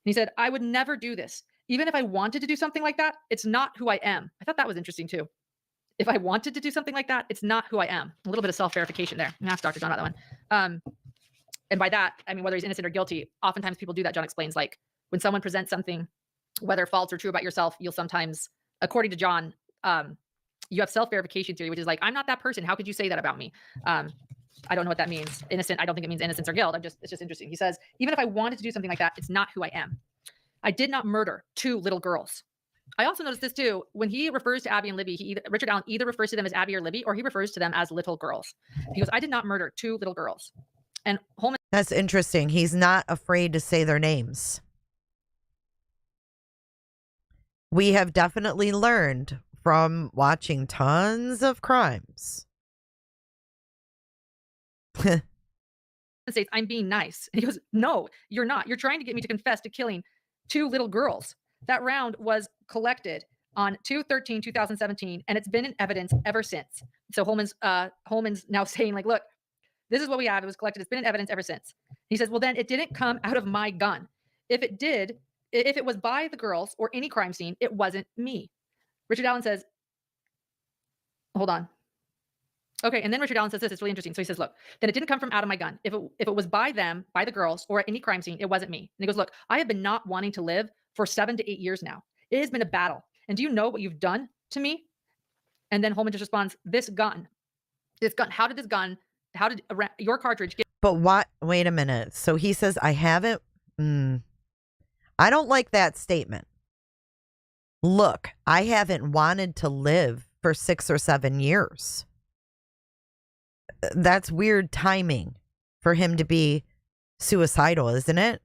he said, I would never do this. Even if I wanted to do something like that, it's not who I am. I thought that was interesting too. If I wanted to do something like that, it's not who I am. A little bit of self-verification there. Ask Dr. John about that one. And by that, I mean, whether he's innocent or guilty, oftentimes people do that. John explains, like when someone presents something, whether false or true about yourself, you'll sometimes, according to John, you have self-verification theory, which is like, I'm not that person. How could you say that about me? I don't know what that means. Innocent. I don't think it means innocence or guilt. It's just interesting. He says, even if I wanted to do something like that, it's not who I am. I did not murder 2 little girls. I also noticed this too. When he refers to Abby and Libby, Richard Allen either refers to them as Abby or Libby, or he refers to them as little girls. He goes, I did not murder 2 little girls. And Holman. That's interesting. He's not afraid to say their names. We have definitely learned from watching tons of crimes. States, I'm being nice. And he goes, no, you're not. You're trying to get me to confess to killing 2 little girls. That round was collected on 2/13/2017, and it's been in evidence ever since. So Holman's now saying, like, look, this is what we have. It was collected. It's been in evidence ever since. He says, well, then it didn't come out of my gun. If it did, if it was by the girls or any crime scene, it wasn't me. Richard Allen says, Hold on. Okay, and then Richard Allen says this, it's really interesting. So he says, look, then it didn't come from out of my gun. If it was by them, by the girls, or at any crime scene, it wasn't me. And he goes, look, I have been not wanting to live for 7 to 8 years now. It has been a battle. And do you know what you've done to me? And then Holman just responds, this gun, how did your cartridge get? But what? Wait a minute. So he says, I haven't. I don't like that statement. Look, I haven't wanted to live for 6 or 7 years. That's weird timing for him to be suicidal, isn't it?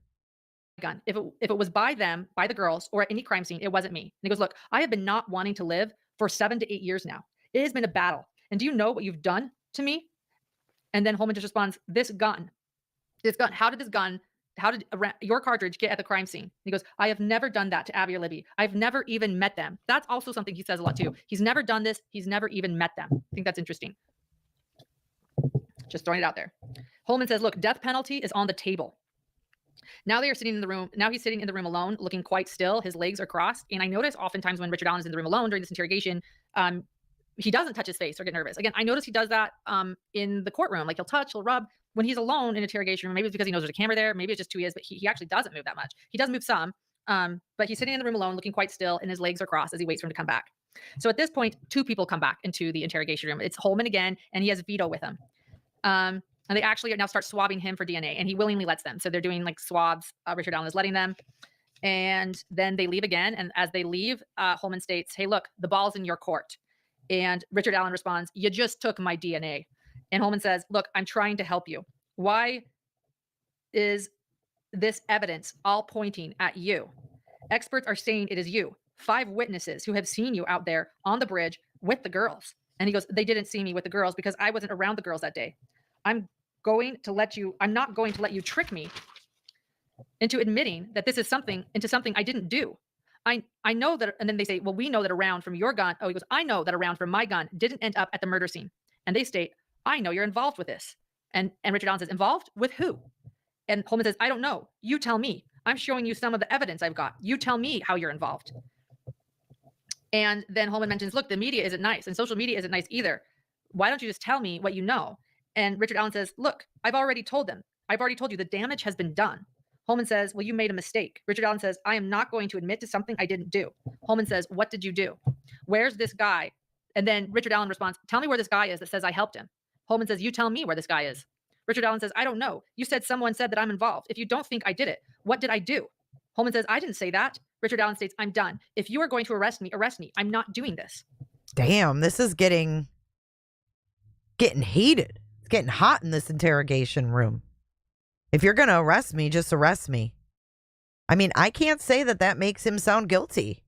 Gun. If it was by them, by the girls, or at any crime scene, it wasn't me. And he goes, look, I have been not wanting to live for 7 to 8 years now. It has been a battle. And do you know what you've done to me? And then Holman just responds, this gun, how did your cartridge get at the crime scene? And he goes, I have never done that to Abby or Libby. I've never even met them. That's also something he says a lot too. He's never done this. He's never even met them. I think that's interesting. Just throwing it out there. Holman says, look, death penalty is on the table. Now they are sitting in the room. Now he's sitting in the room alone, looking quite still. His legs are crossed. And I notice oftentimes when Richard Allen is in the room alone during this interrogation, he doesn't touch his face or get nervous. Again, I notice he does that in the courtroom. Like he'll touch, he'll rub. When he's alone in interrogation room, maybe it's because he knows there's a camera there. Maybe it's just who he is, but he actually doesn't move that much. He does move some, but he's sitting in the room alone, looking quite still, and his legs are crossed as he waits for him to come back. So at this point, 2 people come back into the interrogation room. It's Holman again, and he has Vito with him. And they actually now start swabbing him for DNA, and he willingly lets them. So they're doing like swabs. Richard Allen is letting them. And then they leave again. And as they leave, Holman states, hey, look, the ball's in your court. And Richard Allen responds, you just took my DNA. And Holman says, look, I'm trying to help you. Why is this evidence all pointing at you? Experts are saying it is you. 5 witnesses who have seen you out there on the bridge with the girls. And he goes, they didn't see me with the girls because I wasn't around the girls that day. I'm not going to let you trick me into admitting that this is something I didn't do. I know that. And then they say, well, we know that a round from your gun. Oh, he goes, I know that a round from my gun didn't end up at the murder scene. And they state, I know you're involved with this. And Richard Allen says, involved with who? And Holman says, I don't know. You tell me. I'm showing you some of the evidence I've got. You tell me how you're involved. And then Holman mentions, look, the media isn't nice and social media isn't nice either. Why don't you just tell me what you know? And Richard Allen says, look, I've already told them. I've already told you the damage has been done. Holman says, well, you made a mistake. Richard Allen says, I am not going to admit to something I didn't do. Holman says, what did you do? Where's this guy? And then Richard Allen responds, tell me where this guy is that says I helped him. Holman says, you tell me where this guy is. Richard Allen says, I don't know. You said someone said that I'm involved. If you don't think I did it, what did I do? Holman says, I didn't say that. Richard Allen states, I'm done. If you are going to arrest me, arrest me. I'm not doing this. Damn, this is getting heated. It's getting hot in this interrogation room. If you're going to arrest me, just arrest me. I mean, I can't say that makes him sound guilty.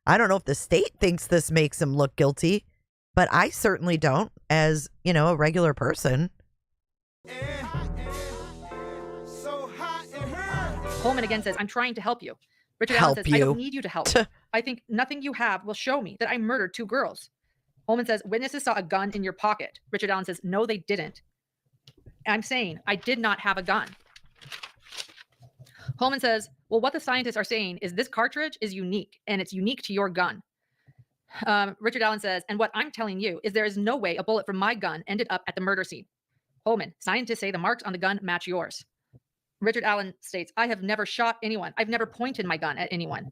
I don't know if the state thinks this makes him look guilty, but I certainly don't as, a regular person. Holman again says, I'm trying to help you. Richard Allen says, I don't need you to help. I think nothing you have will show me that I murdered 2 girls. Holman says, witnesses saw a gun in your pocket. Richard Allen says, no, they didn't. I'm saying I did not have a gun. Holman says, well, what the scientists are saying is this cartridge is unique and it's unique to your gun. Richard Allen says, and what I'm telling you is there is no way a bullet from my gun ended up at the murder scene. Holman, scientists say the marks on the gun match yours. Richard Allen states, I have never shot anyone. I've never pointed my gun at anyone.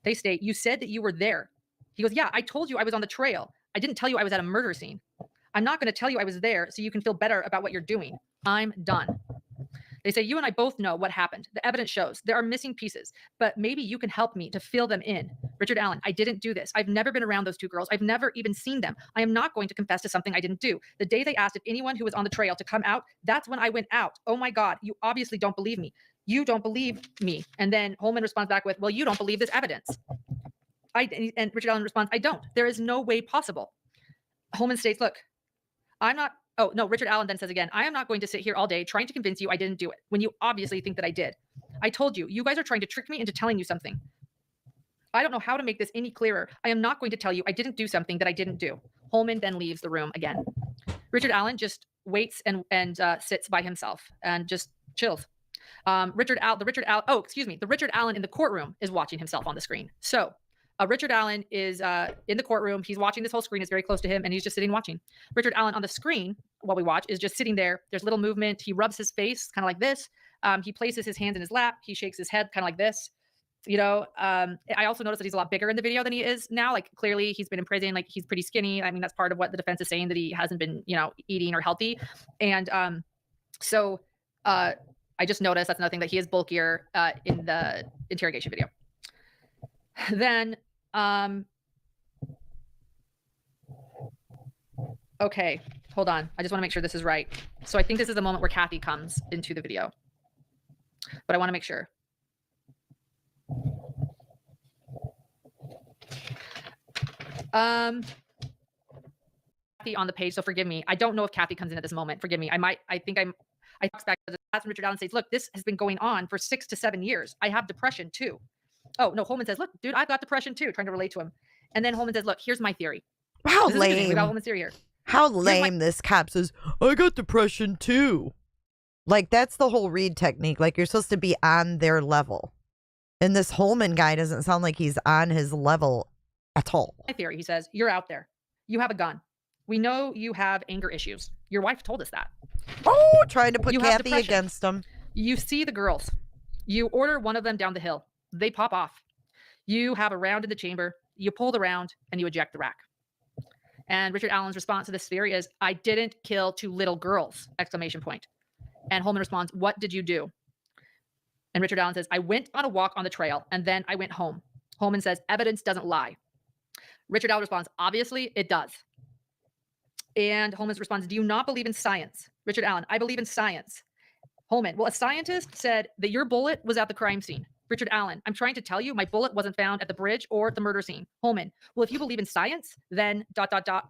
They state, you said that you were there. He goes, yeah, I told you I was on the trail. I didn't tell you I was at a murder scene. I'm not going to tell you I was there so you can feel better about what you're doing. I'm done. They say, you and I both know what happened. The evidence shows there are missing pieces, but maybe you can help me to fill them in. Richard Allen, I didn't do this. I've never been around those 2 girls. I've never even seen them. I am not going to confess to something I didn't do. The day they asked if anyone who was on the trail to come out, that's when I went out. Oh my God, you obviously don't believe me. You don't believe me. And then Holman responds back with, well, you don't believe this evidence. And Richard Allen responds, I don't. There is no way possible. Holman states, look, Richard Allen then says again, I am not going to sit here all day trying to convince you I didn't do it when you obviously think that I did. I told you, you guys are trying to trick me into telling you something. I don't know how to make this any clearer. I am not going to tell you I didn't do something that I didn't do. Holman then leaves the room again. Richard Allen just waits and sits by himself and just chills. The Richard Allen in the courtroom is watching himself on the screen. So Richard Allen is in the courtroom. He's watching this whole screen. It's very close to him, and he's just sitting watching. Richard Allen on the screen, while we watch, is just sitting there. There's little movement. He rubs his face kind of like this. He places his hands in his lap. He shakes his head kind of like this. I also noticed that he's a lot bigger in the video than he is now. Like, clearly he's been in prison. Like, he's pretty skinny. I mean, that's part of what the defense is saying, that he hasn't been, eating or healthy. And so I just noticed that's another thing, that he is bulkier in the interrogation video. Then, okay, hold on. I just want to make sure this is right. So I think this is the moment where Kathy comes into the video, but I want to make sure. Kathy on the page, so forgive me. I don't know if Kathy comes in at this moment. Forgive me. I talked back to the last, Richard Allen says, look, this has been going on for 6 to 7 years. I have depression too. Oh, no, Holman says, look, dude, I've got depression too, trying to relate to him. And then Holman says, look, here's my theory. How We got lame. Holman's theory here. How lame this cop says, I got depression too. Like, that's the whole read technique. Like, you're supposed to be on their level. And this Holman guy doesn't sound like he's on his level at all. My theory, he says, you're out there. You have a gun. We know you have anger issues. Your wife told us that. Oh, trying to put You have Kathy depression. against him. You see the girls. You order one of them down the hill. They pop off. You have a round in the chamber. You pull the round and you eject the rack. And Richard Allen's response to this theory is, I didn't kill 2 little girls, exclamation point. And Holman responds, what did you do? And Richard Allen says, I went on a walk on the trail and then I went home. Holman says, evidence doesn't lie. Richard Allen responds, obviously it does. And Holman responds, do you not believe in science? Richard Allen, I believe in science. Holman, well, a scientist said that your bullet was at the crime scene. Richard Allen, I'm trying to tell you, my bullet wasn't found at the bridge or the murder scene. Holman, well, if you believe in science, then ...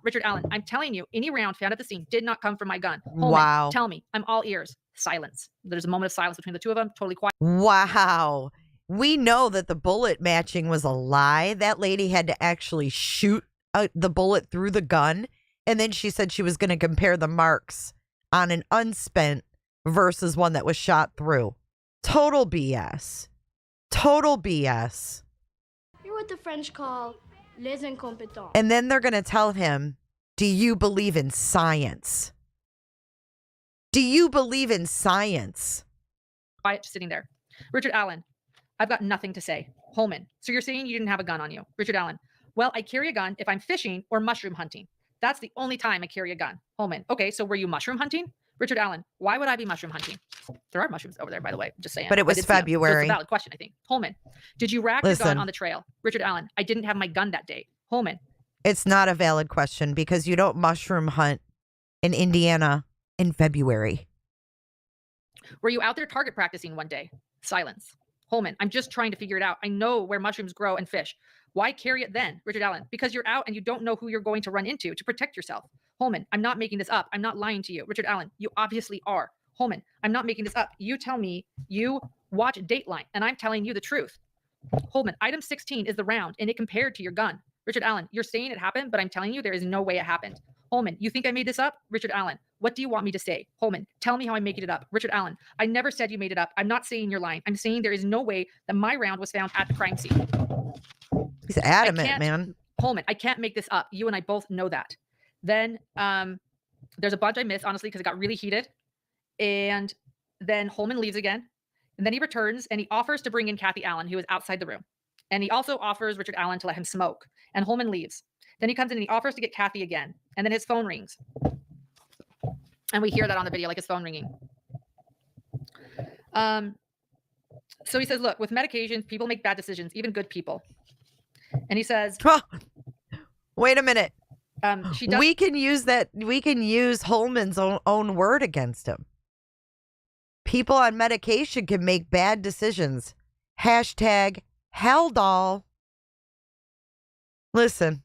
Richard Allen, I'm telling you, any round found at the scene did not come from my gun. Holman, Wow. tell me, I'm all ears. Silence. There's a moment of silence between the two of them, totally quiet. Wow. We know that the bullet matching was a lie. That lady had to actually shoot the bullet through the gun. And then she said she was going to compare the marks on an unspent versus one that was shot through. Total BS. Total BS. You're what the French call les incompetents. And then they're going to tell him, do you believe in science? Do you believe in science? Quiet, just sitting there. Richard Allen, I've got nothing to say. Holman, so you're saying you didn't have a gun on you. Richard Allen, well, I carry a gun if I'm fishing or mushroom hunting. That's the only time I carry a gun. Holman, okay, so were you mushroom hunting? Richard Allen, why would I be mushroom hunting? There are mushrooms over there, by the way. Just saying. But it was I did see them. So February. it's a valid question, I think. Holman, did you rack your gun Listen. on the trail? Richard Allen, I didn't have my gun that day. Holman, It's not a valid question because you don't mushroom hunt in Indiana in February. were you out there target practicing one day? Silence. Holman, I'm just trying to figure it out. I know where mushrooms grow and fish. Why carry it then? Richard Allen, because you're out and you don't know who you're going to run into to protect yourself. Holman, I'm not making this up. I'm not lying to you. Richard Allen, you obviously are. Holman, I'm not making this up. You tell me you watch Dateline and I'm telling you the truth. Holman, item 16 is the round and it compared to your gun. Richard Allen, you're saying it happened, but I'm telling you there is no way it happened. Holman, you think I made this up? Richard Allen, what do you want me to say? Holman, tell me how I'm making it up. Richard Allen, I never said you made it up. I'm not saying you're lying. I'm saying there is no way that my round was found at the crime scene. He's adamant, can't- man. Holman, I can't make this up. You and I both know that. Then there's a bunch I missed, honestly, because it got really heated. And then Holman leaves again. And then he returns and he offers to bring in Kathy Allen, who is outside the room. And he also offers Richard Allen to let him smoke. And Holman leaves. Then he comes in and he offers to get Kathy again. And then his phone rings. And we hear that on the video, like his phone ringing. So he says, look, with medications, people make bad decisions, even good people. And he says, Wait a minute. she does. We can use that. We can use Holman's own word against him. People on medication can make bad decisions. Hashtag hell doll. Listen.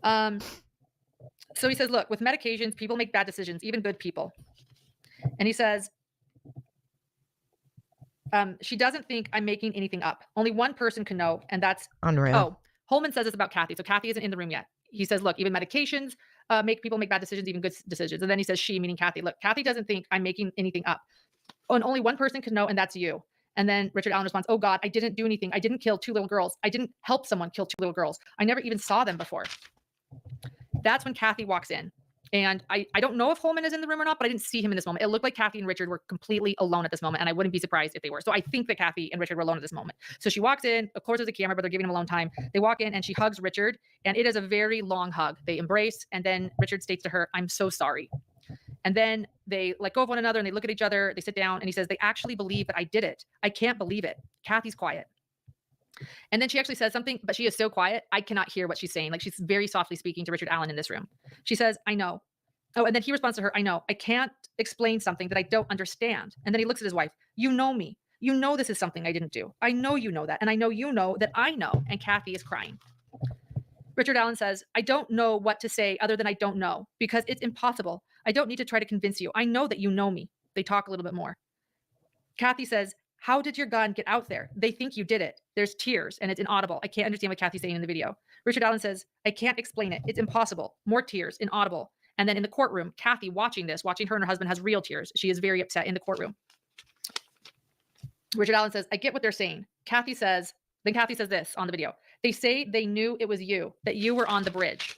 So he says, look, with medications, people make bad decisions, even good people. And he says, she doesn't think I'm making anything up. Only one person can know, and that's Unreal. Oh, Holman says this about Kathy. So Kathy isn't in the room yet. He says, look, even medications make people make bad decisions, even good decisions. And then he says, she, meaning Kathy, look, Kathy doesn't think I'm making anything up. And only one person can know, and that's you. And then Richard Allen responds, oh God, I didn't do anything. I didn't kill 2 little girls. I didn't help someone kill 2 little girls. I never even saw them before. That's when Kathy walks in. And I don't know if Holman is in the room or not, but I didn't see him in this moment. It looked like Kathy and Richard were completely alone at this moment, and I wouldn't be surprised if they were. So I think that Kathy and Richard were alone at this moment. So she walks in, of course there's a camera, but they're giving him alone time. They walk in and she hugs Richard, and it is a very long hug. They embrace, and then Richard states to her, I'm so sorry. And then they let go of one another and they look at each other, they sit down, and he says, they actually believe that I did it. I can't believe it. Kathy's quiet. And then she actually says something, but she is so quiet, I cannot hear what she's saying. Like, she's very softly speaking to Richard Allen in this room. She says, I know. Oh, and then he responds to her, I know. I can't explain something that I don't understand. And then he looks at his wife. You know me. You know this is something I didn't do. I know you know that. And I know you know that I know. And Kathy is crying. Richard Allen says, I don't know what to say other than I don't know, because it's impossible. I don't need to try to convince you. I know that you know me. They talk a little bit more. Kathy says, how did your gun get out there? They think you did it. There's tears and it's inaudible. I can't understand what Kathy's saying in the video. Richard Allen says, I can't explain it. It's impossible. More tears, inaudible. And then in the courtroom, Kathy watching her and her husband has real tears. She is very upset in the courtroom. Richard Allen says, I get what they're saying. Kathy says this on the video. They say they knew it was you, that you were on the bridge.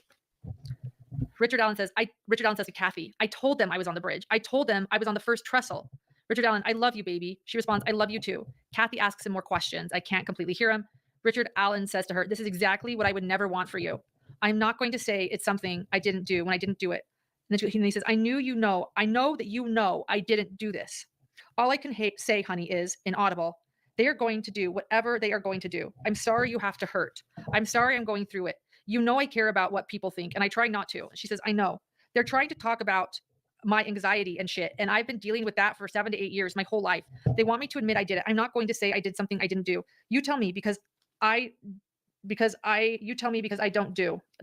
Richard Allen says to Kathy, I told them I was on the bridge. I told them I was on the first trestle. Richard Allen, I love you, baby. She responds, I love you too. Kathy asks him more questions. I can't completely hear him. Richard Allen says to her, this is exactly what I would never want for you. I'm not going to say it's something I didn't do when I didn't do it. And then he says, I know that you know I didn't do this. All I can say, honey, is inaudible. They are going to do whatever they are going to do. I'm sorry you have to hurt. I'm sorry I'm going through it. You know I care about what people think, and I try not to. She says, I know. They're trying to talk about my anxiety and shit, and I've been dealing with that for 7 to 8 years, my whole life. They want me to admit I did it. I'm not going to say I did something I didn't do. You tell me because I don't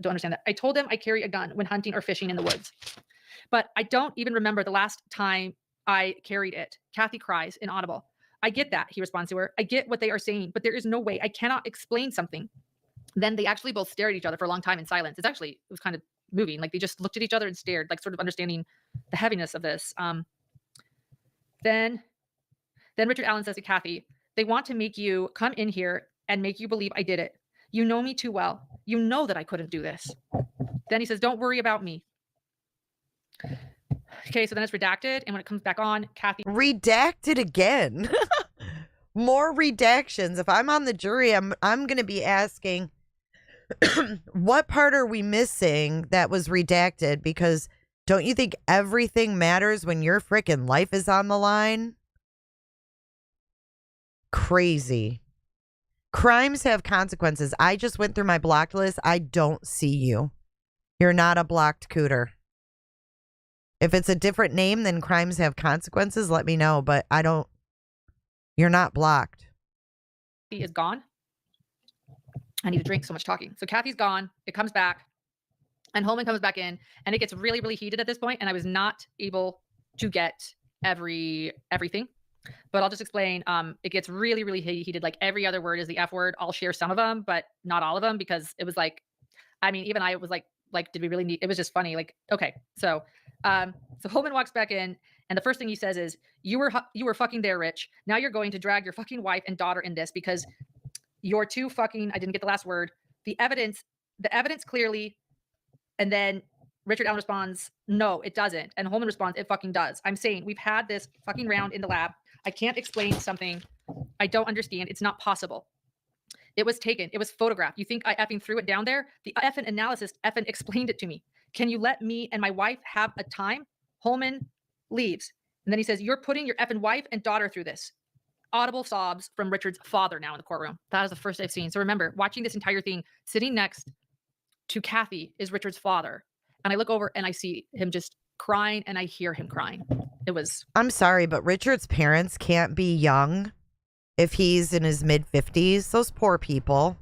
understand that. I told them I carry a gun when hunting or fishing in the woods, but I don't even remember the last time I carried it. Kathy cries, inaudible. I get that, he responds to her. I get what they are saying, but there is no way. I cannot explain something. Then they actually both stare at each other for a long time in silence. It was kind of moving. Like, they just looked at each other and stared, like sort of understanding the heaviness of this. Then Richard Allen says to Kathy, they want to make you come in here and make you believe I did it. You know me too well. You know that I couldn't do this. Then he says, don't worry about me. Okay, so then it's redacted. And when it comes back on, Kathy. Redacted again. More redactions. If I'm on the jury, I'm going to be asking, what part are we missing that was redacted? Because don't you think everything matters when your freaking life is on the line? Crazy. Crimes have consequences. I just went through my blocked list. I don't see you. You're not a blocked cooter. If it's a different name than crimes have consequences, let me know. But you're not blocked. He is gone. I need a drink, so much talking. So Kathy's gone. It comes back. And Holman comes back in. And it gets really, really heated at this point. And I was not able to get everything. But I'll just explain. It gets really, really heated. Like, every other word is the F word. I'll share some of them, but not all of them, because it was like, I mean, even I was like, did we really need, it was just funny. Like, okay. So Holman walks back in, and the first thing he says is, you were fucking there, Rich. Now you're going to drag your fucking wife and daughter in this because you're too fucking, I didn't get the last word. The evidence clearly. And then Richard Allen responds, no, it doesn't. And Holman responds, it fucking does. I'm saying we've had this fucking round in the lab. I can't explain something I don't understand. It's not possible. It was taken. It was photographed. You think I effing threw it down there? The effing analyst effing explained it to me. Can you let me and my wife have a time? Holman leaves. And then he says, you're putting your effing wife and daughter through this. Audible sobs from Richard's father now in the courtroom. That is the first I've seen. So remember, watching this entire thing, sitting next to Kathy is Richard's father. And I look over and I see him just crying, and I hear him crying. I'm sorry, but Richard's parents can't be young if he's in his mid-50s. Those poor people.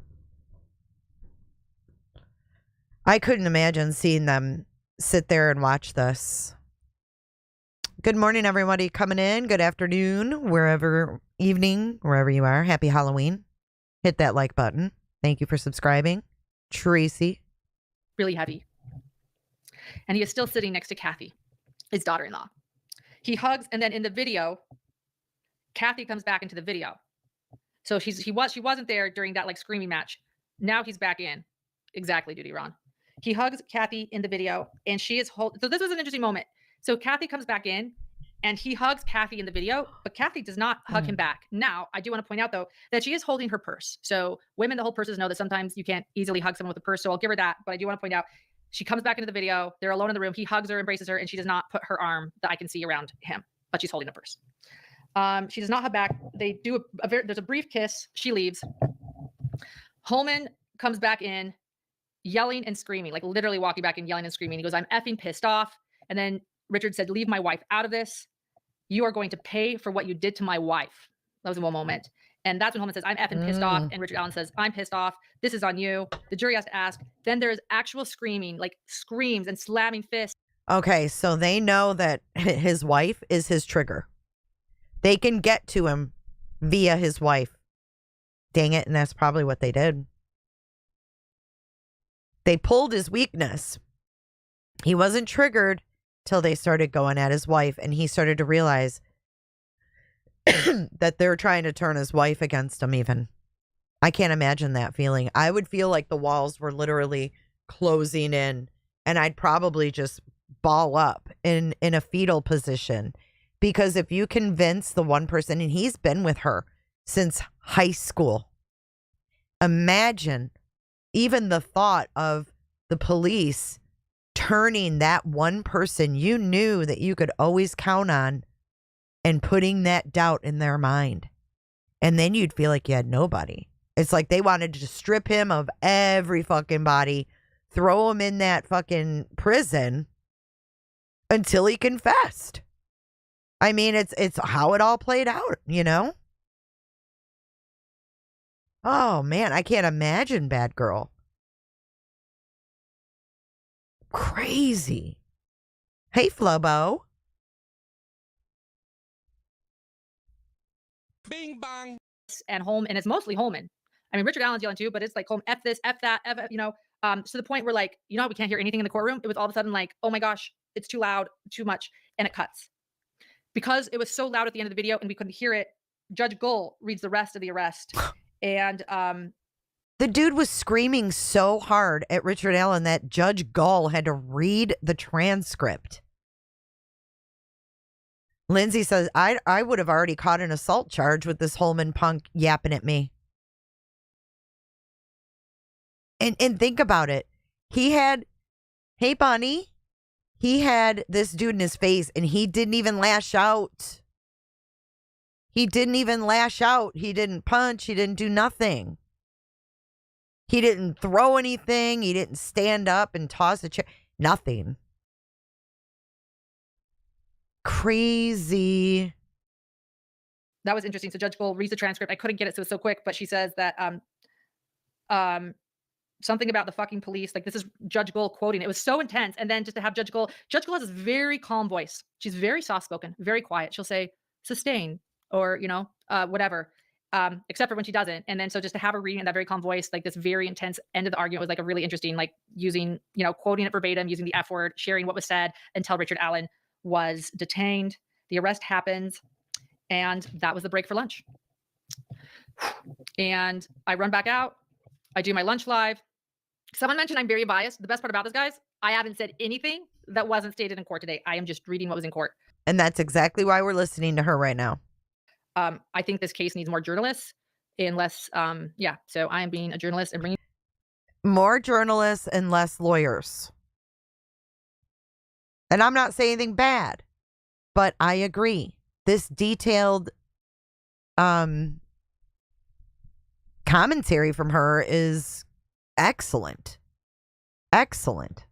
I couldn't imagine seeing them sit there and watch this. Good morning, everybody coming in. Good afternoon, evening, wherever you are. Happy Halloween. Hit that like button. Thank you for subscribing. Tracy. Really heavy. And he is still sitting next to Kathy, his daughter-in-law. He hugs, and then in the video, Kathy comes back into the video. So she wasn't there during that like screaming match. Now he's back in. Exactly, Duty Ron. He hugs Kathy in the video, and she is so this was an interesting moment. So Kathy comes back in, and he hugs Kathy in the video, but Kathy does not hug him back. Now, I do want to point out though that she is holding her purse. So women that hold purses know that sometimes you can't easily hug someone with a purse. So I'll give her that. But I do want to point out she comes back into the video. They're alone in the room. He hugs her, embraces her, and she does not put her arm that I can see around him, but she's holding a purse. She does not hug back. They do there's a brief kiss. She leaves. Holman comes back in, yelling and screaming, like literally walking back and yelling and screaming. He goes, "I'm effing pissed off." And then Richard said, "Leave my wife out of this. You are going to pay for what you did to my wife." That was in one moment. And that's when Holman says, "I'm effing pissed off." And Richard Allen says, "I'm pissed off. This is on you." The jury has to ask. Then there's actual screaming, like screams and slamming fists. Okay, so they know that his wife is his trigger. They can get to him via his wife. Dang it, and that's probably what they did. They pulled his weakness. He wasn't triggered till they started going at his wife, and he started to realize that they're trying to turn his wife against him even. I can't imagine that feeling. I would feel like the walls were literally closing in, and I'd probably just ball up in a fetal position. Because if you convince the one person, and he's been with her since high school, imagine even the thought of the police turning that one person you knew that you could always count on and putting that doubt in their mind. And then you'd feel like you had nobody. It's like they wanted to strip him of every fucking body, throw him in that fucking prison until he confessed. I mean, it's how it all played out, you know? Oh, man, I can't imagine Bad Girl. Crazy. Hey, Flobo. Bing bang. And Holman, and it's mostly Holman. I mean, Richard Allen's yelling too, but it's like, Holman, F this, F that, F, you know, to the point where like, you know how we can't hear anything in the courtroom? It was all of a sudden like, oh my gosh, it's too loud, too much, and it cuts. Because it was so loud at the end of the video and we couldn't hear it, Judge Gull reads the rest of the arrest. And the dude was screaming so hard at Richard Allen that Judge Gull had to read the transcript. Lindsay says, I would have already caught an assault charge with this Holman punk yapping at me. And think about it. He had, hey, Bonnie, he had this dude in his face and he didn't even lash out. He didn't even lash out. He didn't punch. He didn't do nothing. He didn't throw anything. He didn't stand up and toss a chair. Nothing. Crazy. that was interesting. So Judge Gull reads the transcript. I couldn't get it, so it's so quick, but she says that something about the fucking police. Like, this is Judge Gull quoting. It was so intense. And then just to have Judge Gull has this very calm voice. She's very soft-spoken, very quiet. She'll say, sustain, or, you know, whatever, except for when she doesn't. And then so just to have her reading in that very calm voice, like this very intense end of the argument, was like a really interesting, like using, you know, quoting it verbatim, using the F word, sharing what was said until Richard Allen was detained. The arrest happens, and that was the break for lunch. And I run back out. I do my lunch live. Someone mentioned I'm very biased. The best part about this, guys, I haven't said anything that wasn't stated in court today. I am just reading what was in court. And that's exactly why we're listening to her right now. I think this case needs more journalists and less, so I am being a journalist and bringing more journalists and less lawyers. And I'm not saying anything bad, but I agree. This detailed commentary from her is excellent. Excellent.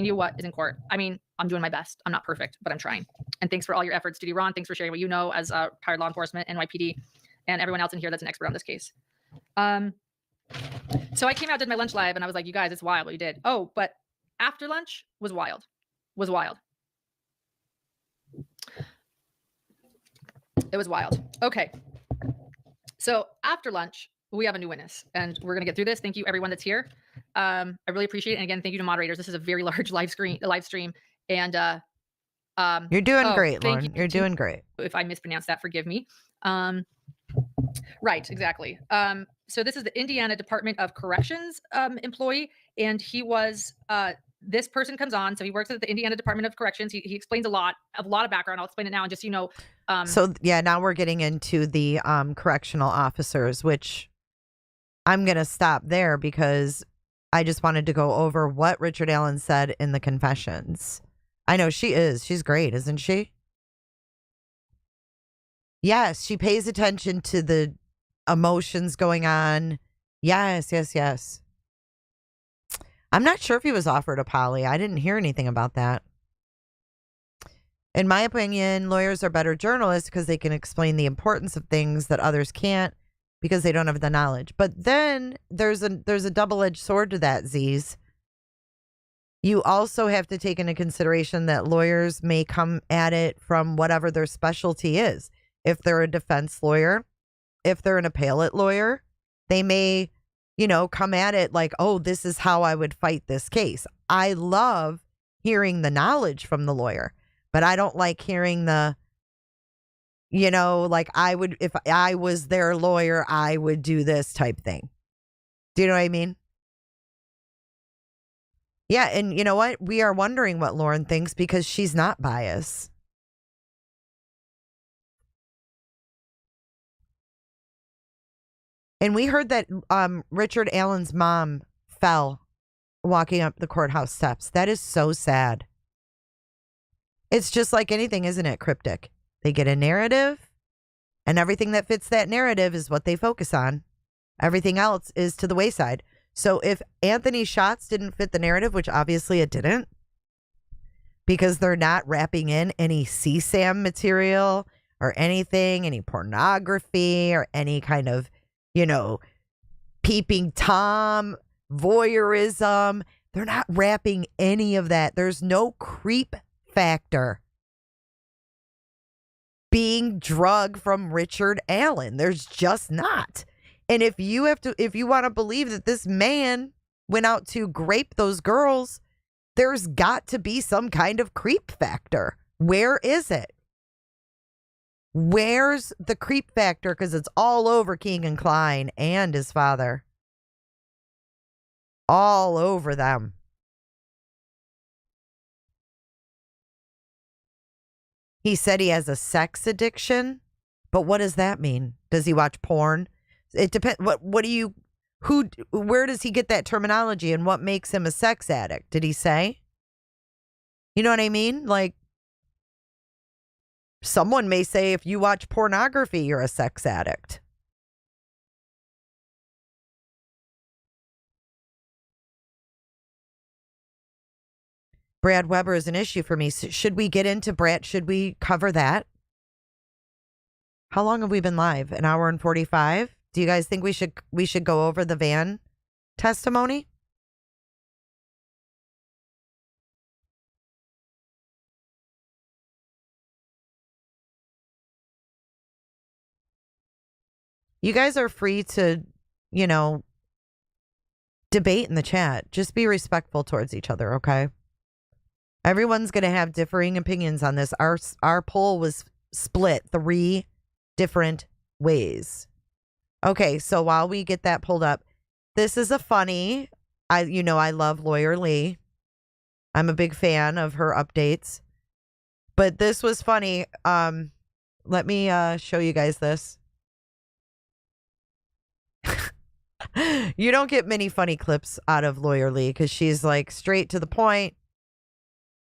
you what is in court. I mean, I'm doing my best. I'm not perfect, but I'm trying. And thanks for all your efforts, Judy Ron. Thanks for sharing what you know as retired law enforcement, NYPD, and everyone else in here that's an expert on this case. So I came out, did my lunch live, and I was like, you guys, it's wild what you did. Oh, but after lunch was wild. Was wild. It was wild. Okay. So after lunch, we have a new witness, and we're going to get through this. Thank you, everyone that's here. I really appreciate it. And again, thank you to moderators. This is a very large live stream. And you're doing great, Lauren. You're doing great. If I mispronounced that, forgive me. Right, exactly. So this is the Indiana Department of Corrections employee, and he was this person comes on. So he works at the Indiana Department of Corrections. He explains a lot of background. I'll explain it now, and just so you know. So yeah, now we're getting into the correctional officers, which I'm gonna stop there because I just wanted to go over what Richard Allen said in the confessions. I know she's great, isn't she? Yes, she pays attention to the emotions going on. Yes, yes, yes. I'm not sure if he was offered a poly. I didn't hear anything about that. In my opinion, lawyers are better journalists because they can explain the importance of things that others can't because they don't have the knowledge. But then there's a double-edged sword to that, Z's. You also have to take into consideration that lawyers may come at it from whatever their specialty is. If they're a defense lawyer, if they're an appellate lawyer, they may, come at it like, oh, this is how I would fight this case. I love hearing the knowledge from the lawyer, but I don't like hearing the, like if I was their lawyer, I would do this type thing. Do you know what I mean? Yeah. And you know what? We are wondering what Lauren thinks because she's not biased. And we heard that Richard Allen's mom fell walking up the courthouse steps. That is so sad. It's just like anything, isn't it, Cryptic? They get a narrative, and everything that fits that narrative is what they focus on. Everything else is to the wayside. So if Anthony's shots didn't fit the narrative, which obviously it didn't, because they're not wrapping in any CSAM material or anything, any pornography or any kind of peeping Tom, voyeurism. They're not wrapping any of that. There's no creep factor being drug from Richard Allen. There's just not. And if you want to believe that this man went out to grape those girls, there's got to be some kind of creep factor. Where is it? Where's the creep factor? Because it's all over Keegan Kline and his father. All over them. He said he has a sex addiction, but what does that mean? Does he watch porn? It depends. Where does he get that terminology and what makes him a sex addict? Did he say? You know what I mean? Like, someone may say if you watch pornography, you're a sex addict. Brad Weber is an issue for me. So should we get into Brad? Should we cover that? How long have we been live? An hour and 45? Do you guys think we should go over the van testimony? You guys are free to, debate in the chat. Just be respectful towards each other, okay? Everyone's going to have differing opinions on this. Our poll was split 3 different ways. Okay, so while we get that pulled up, this is a funny, I love Lawyer Lee. I'm a big fan of her updates. But this was funny. Let me show you guys this. You don't get many funny clips out of Lawyer Lee because she's like straight to the point.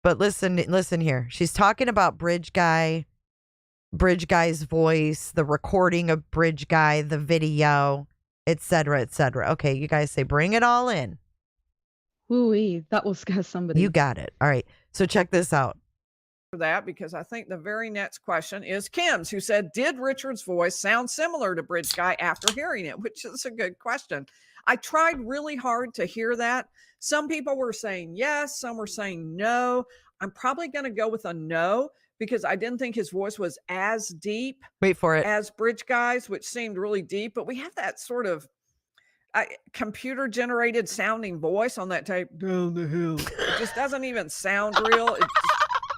But listen here. She's talking about Bridge Guy's voice, the recording of Bridge Guy, the video, etc., etc. Okay, you guys say bring it all in. Ooh-wee, that will scare somebody. You got it. All right. So check this out. That because I think the very next question is Kim's, who said, did Richard's voice sound similar to Bridge Guy after hearing it? Which is a good question. I tried really hard to hear that. Some people were saying yes, some were saying no. I'm probably going to go with a no because I didn't think his voice was as deep. Wait for it. As Bridge Guy's, which seemed really deep, but we have that sort of computer generated sounding voice on that tape down the hill. It just doesn't even sound real. It's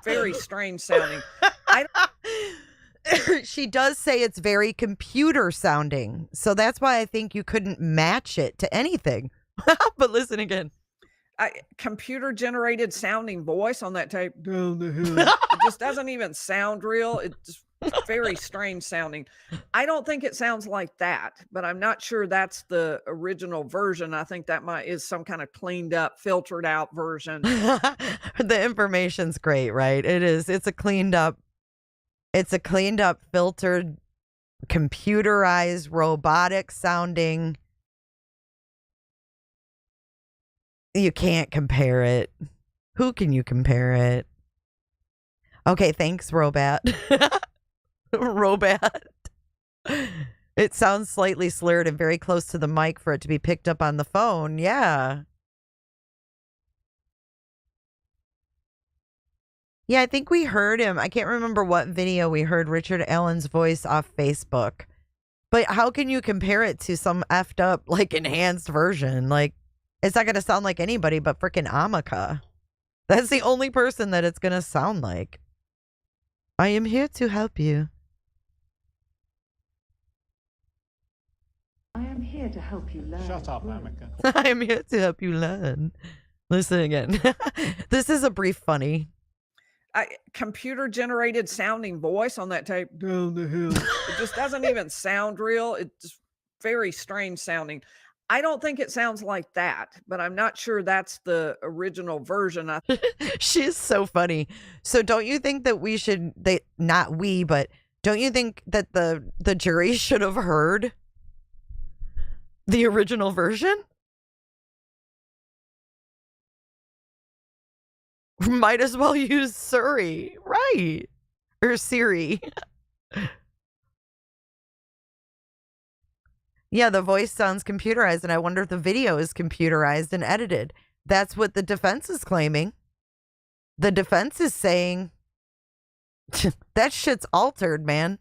very strange sounding. she does say it's very computer sounding. So that's why I think you couldn't match it to anything. But listen again. Computer generated sounding voice on that tape down the hill. It just doesn't even sound real. It's very strange sounding. I don't think it sounds like that, but I'm not sure that's the original version. I think that is some kind of cleaned up, filtered out version. The information's great, right? It is. It's a cleaned up, filtered, computerized, robotic sounding. You can't compare it. Who can you compare it? Okay, thanks, Robot. Robot. It sounds slightly slurred and very close to the mic for it to be picked up on the phone. Yeah. Yeah, I think we heard him. I can't remember what video we heard Richard Allen's voice off Facebook. But how can you compare it to some effed up, like, enhanced version? Like, it's not going to sound like anybody but freaking Amika. That's the only person that it's going to sound like. I am here to help you. I am here to help you learn. Shut up, Amika. I am here to help you learn. Listen again. This is a brief funny. Computer generated sounding voice on that tape down the hill. It just doesn't even sound real. It's very strange sounding. I don't think it sounds like that, but I'm not sure that's the original version. She's so funny. So don't you think that we should, but don't you think that the jury should have heard the original version? Might as well use Siri, right? Or Siri. Yeah, the voice sounds computerized, and I wonder if the video is computerized and edited. That's what the defense is claiming. The defense is saying that shit's altered, man.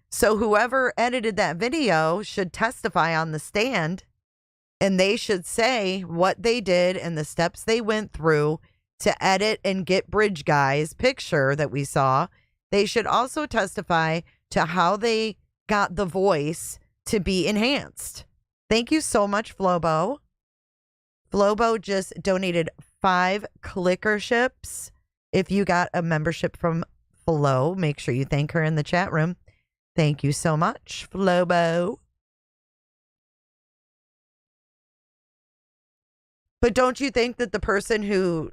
So whoever edited that video should testify on the stand, and they should say what they did and the steps they went through to edit and get Bridge Guy's picture that we saw. They should also testify to how they got the voice to be enhanced. Thank you so much, Flobo. Flobo just donated 5 clickerships. If you got a membership from Flo, make sure you thank her in the chat room. Thank you so much, Flobo. But don't you think that the person who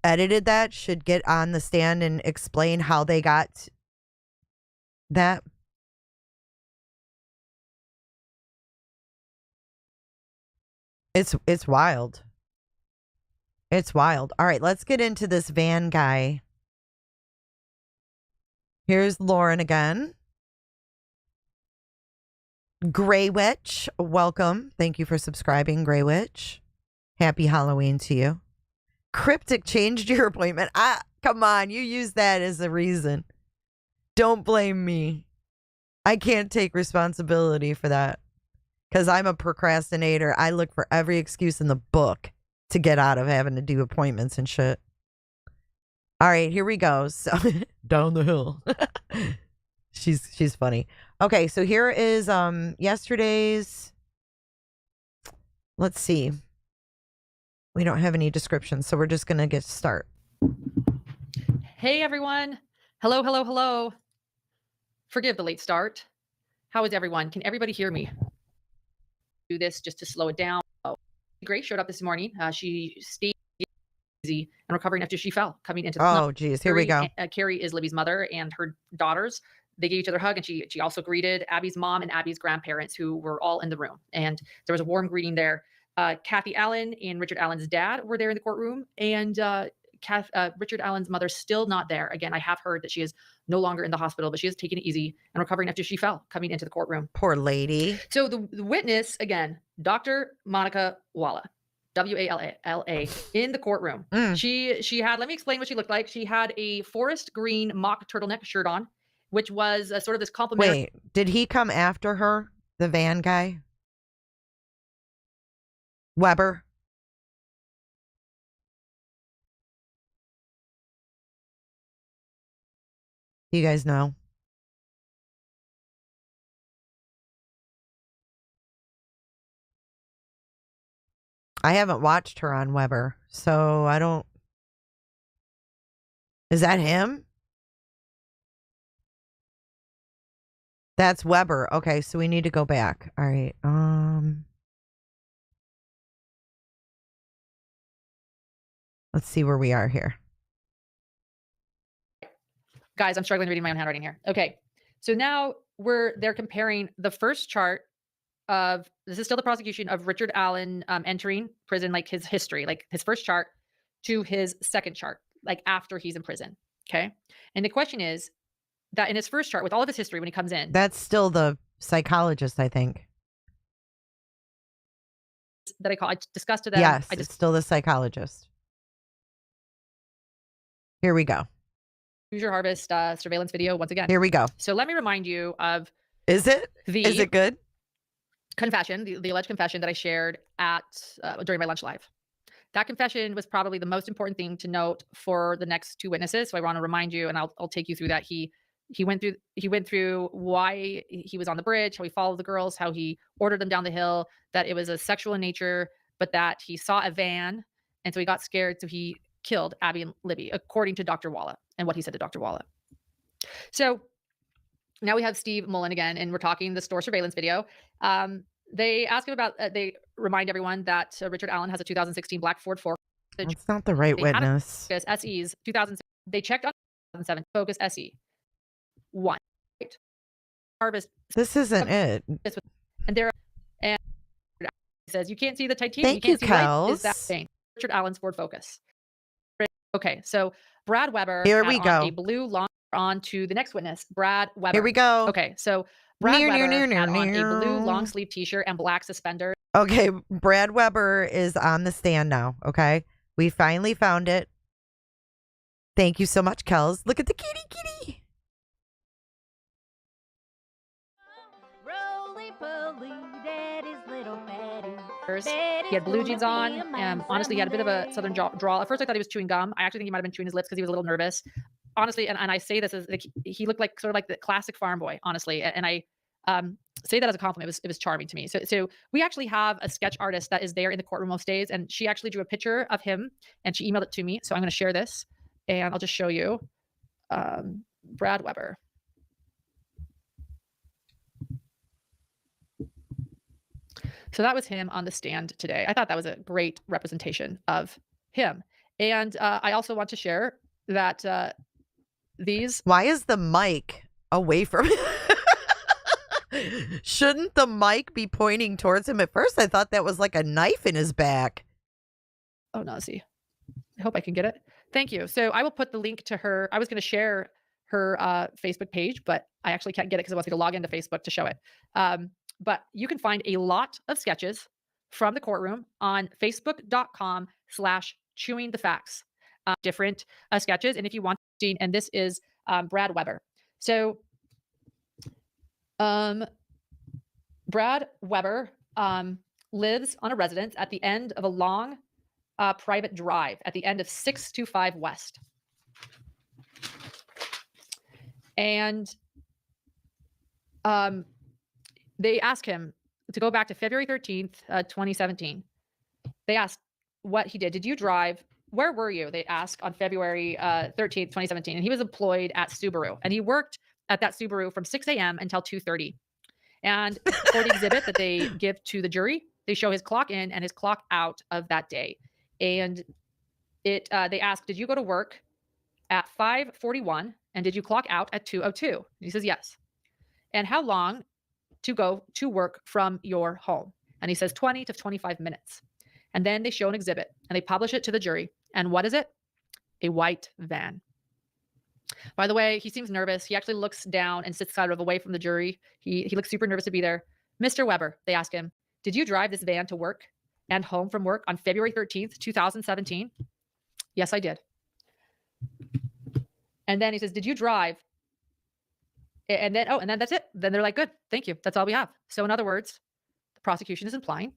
edited that should get on the stand and explain how they got that? It's wild. It's wild. All right, let's get into this van guy. Here's Lauren again. Grey Witch, welcome. Thank you for subscribing, Grey Witch. Happy Halloween to you. Cryptic changed your appointment. Come on, you use that as a reason. Don't blame me. I can't take responsibility for that because I'm a procrastinator. I look for every excuse in the book to get out of having to do appointments and shit. All right, here we go. So down the hill. She's funny. Okay, so here is yesterday's. Let's see. We don't have any descriptions, so we're just going to get start. Hey, everyone. Hello, hello, hello. Forgive the late start. How is everyone? Can everybody hear me? Do this just to slow it down. Oh, Grace showed up this morning. She stayed easy and recovering after she fell, coming into the Oh, geez. Here we go. Carrie is Libby's mother and her daughters. They gave each other a hug, and she also greeted Abby's mom and Abby's grandparents, who were all in the room. And there was a warm greeting there. Kathy Allen and Richard Allen's dad were there in the courtroom, and Richard Allen's mother still not there. Again, I have heard that she is no longer in the hospital, but she is taking it easy and recovering after she fell, coming into the courtroom. Poor lady. So the witness, again, Dr. Monica Walla, W-A-L-A, in the courtroom. She had, let me explain what she looked like. She had a forest green mock turtleneck shirt on, which was sort of this complimentary. Wait, did he come after her, the van guy? Weber? Do you guys know? I haven't watched her on Weber, so I don't. Is that him? That's Weber. Okay, so we need to go back. All right. Let's see where we are here. Guys, I'm struggling reading my own handwriting here. Okay. So now they're comparing the first chart of, this is still the prosecution of Richard Allen entering prison, like his history, like his first chart, to his second chart, like after he's in prison. Okay. And the question is that in his first chart, with all of his history when he comes in, That's still the psychologist, I think. that I discussed to them. Yes, I it's still the psychologist. Here we go. Hoosier Harvest surveillance video once again. Here we go. So let me remind you of Is it? Is it good? confession, the alleged confession that I shared at during my lunch live. That confession was probably the most important thing to note for the next two witnesses. So I want to remind you, and I'll take you through that. He went through why he was on the bridge, how he followed the girls, how he ordered them down the hill, that it was a sexual in nature, but that he saw a van, and so he got scared, so he killed Abby and Libby, according to Dr. Walla, and what he said to Dr. Walla. So now we have Steve Mullen again, and we're talking the store surveillance video. They ask him about, they remind everyone that Richard Allen has a 2016 black Ford Focus. That's not the right witness. SE's 2000. They checked on 2007 Focus SE 1. Right. Harvest. This isn't it. And there, and he says you can't see the titanium. Thank you can't you, see light. Kels. Is that thing? Richard Allen's Ford Focus. Okay, so Brad Weber. Here we had go. on a blue long on to the next witness, Brad Weber. Here we go. Okay, so Brad Weber had on a near. blue long sleeve T-shirt and black suspenders. Okay, Brad Weber is on the stand now. Okay, we finally found it. Thank you so much, Kels. Look at the kitty. He had blue jeans on. Honestly, he had a bit of a southern drawl. At first, I thought he was chewing gum. I actually think he might have been chewing his lips because he was a little nervous. Honestly, and I say this as like, he looked like sort of like the classic farm boy, honestly. And I say that as a compliment. It was charming to me. So we actually have a sketch artist that is there in the courtroom most days, and she actually drew a picture of him and she emailed it to me. So I'm going to share this, and I'll just show you Brad Weber. So that was him on the stand today. I thought that was a great representation of him. And I also want to share that these. Why is the mic away from him? Shouldn't the mic be pointing towards him? At first, I thought that was like a knife in his back. Oh, no, see. I hope I can get it. Thank you. So I will put the link to her. I was going to share her Facebook page, but I actually can't get it because it wants me to log into Facebook to show it. But you can find a lot of sketches from the courtroom on facebook.com/chewingthefacts. Different sketches. And if you want to see, and this is Brad Weber. So Brad Weber lives on a residence at the end of a long private drive at the end of 625 West. And they asked him to go back to February 13th, 2017. They asked what he did. Did you drive? Where were you? They asked on February 13th, 2017. And he was employed at Subaru. And he worked at that Subaru from 6 a.m. until 2:30. And for the exhibit that they give to the jury, they show his clock in and his clock out of that day. And they asked, did you go to work at 5:41? And did you clock out at 2:02? He says, yes. And how long to go to work from your home? And he says 20 to 25 minutes. And then they show an exhibit and they publish it to the jury. And what is it? A white van. By the way, he seems nervous. He actually looks down and sits kind of away from the jury. He looks super nervous to be there. Mr. Weber, they ask him, did you drive this van to work and home from work on February 13th, 2017? Yes, I did. And then he says, did you drive? And then that's it. Then they're like, good, thank you. That's all we have. So in other words, the prosecution is implying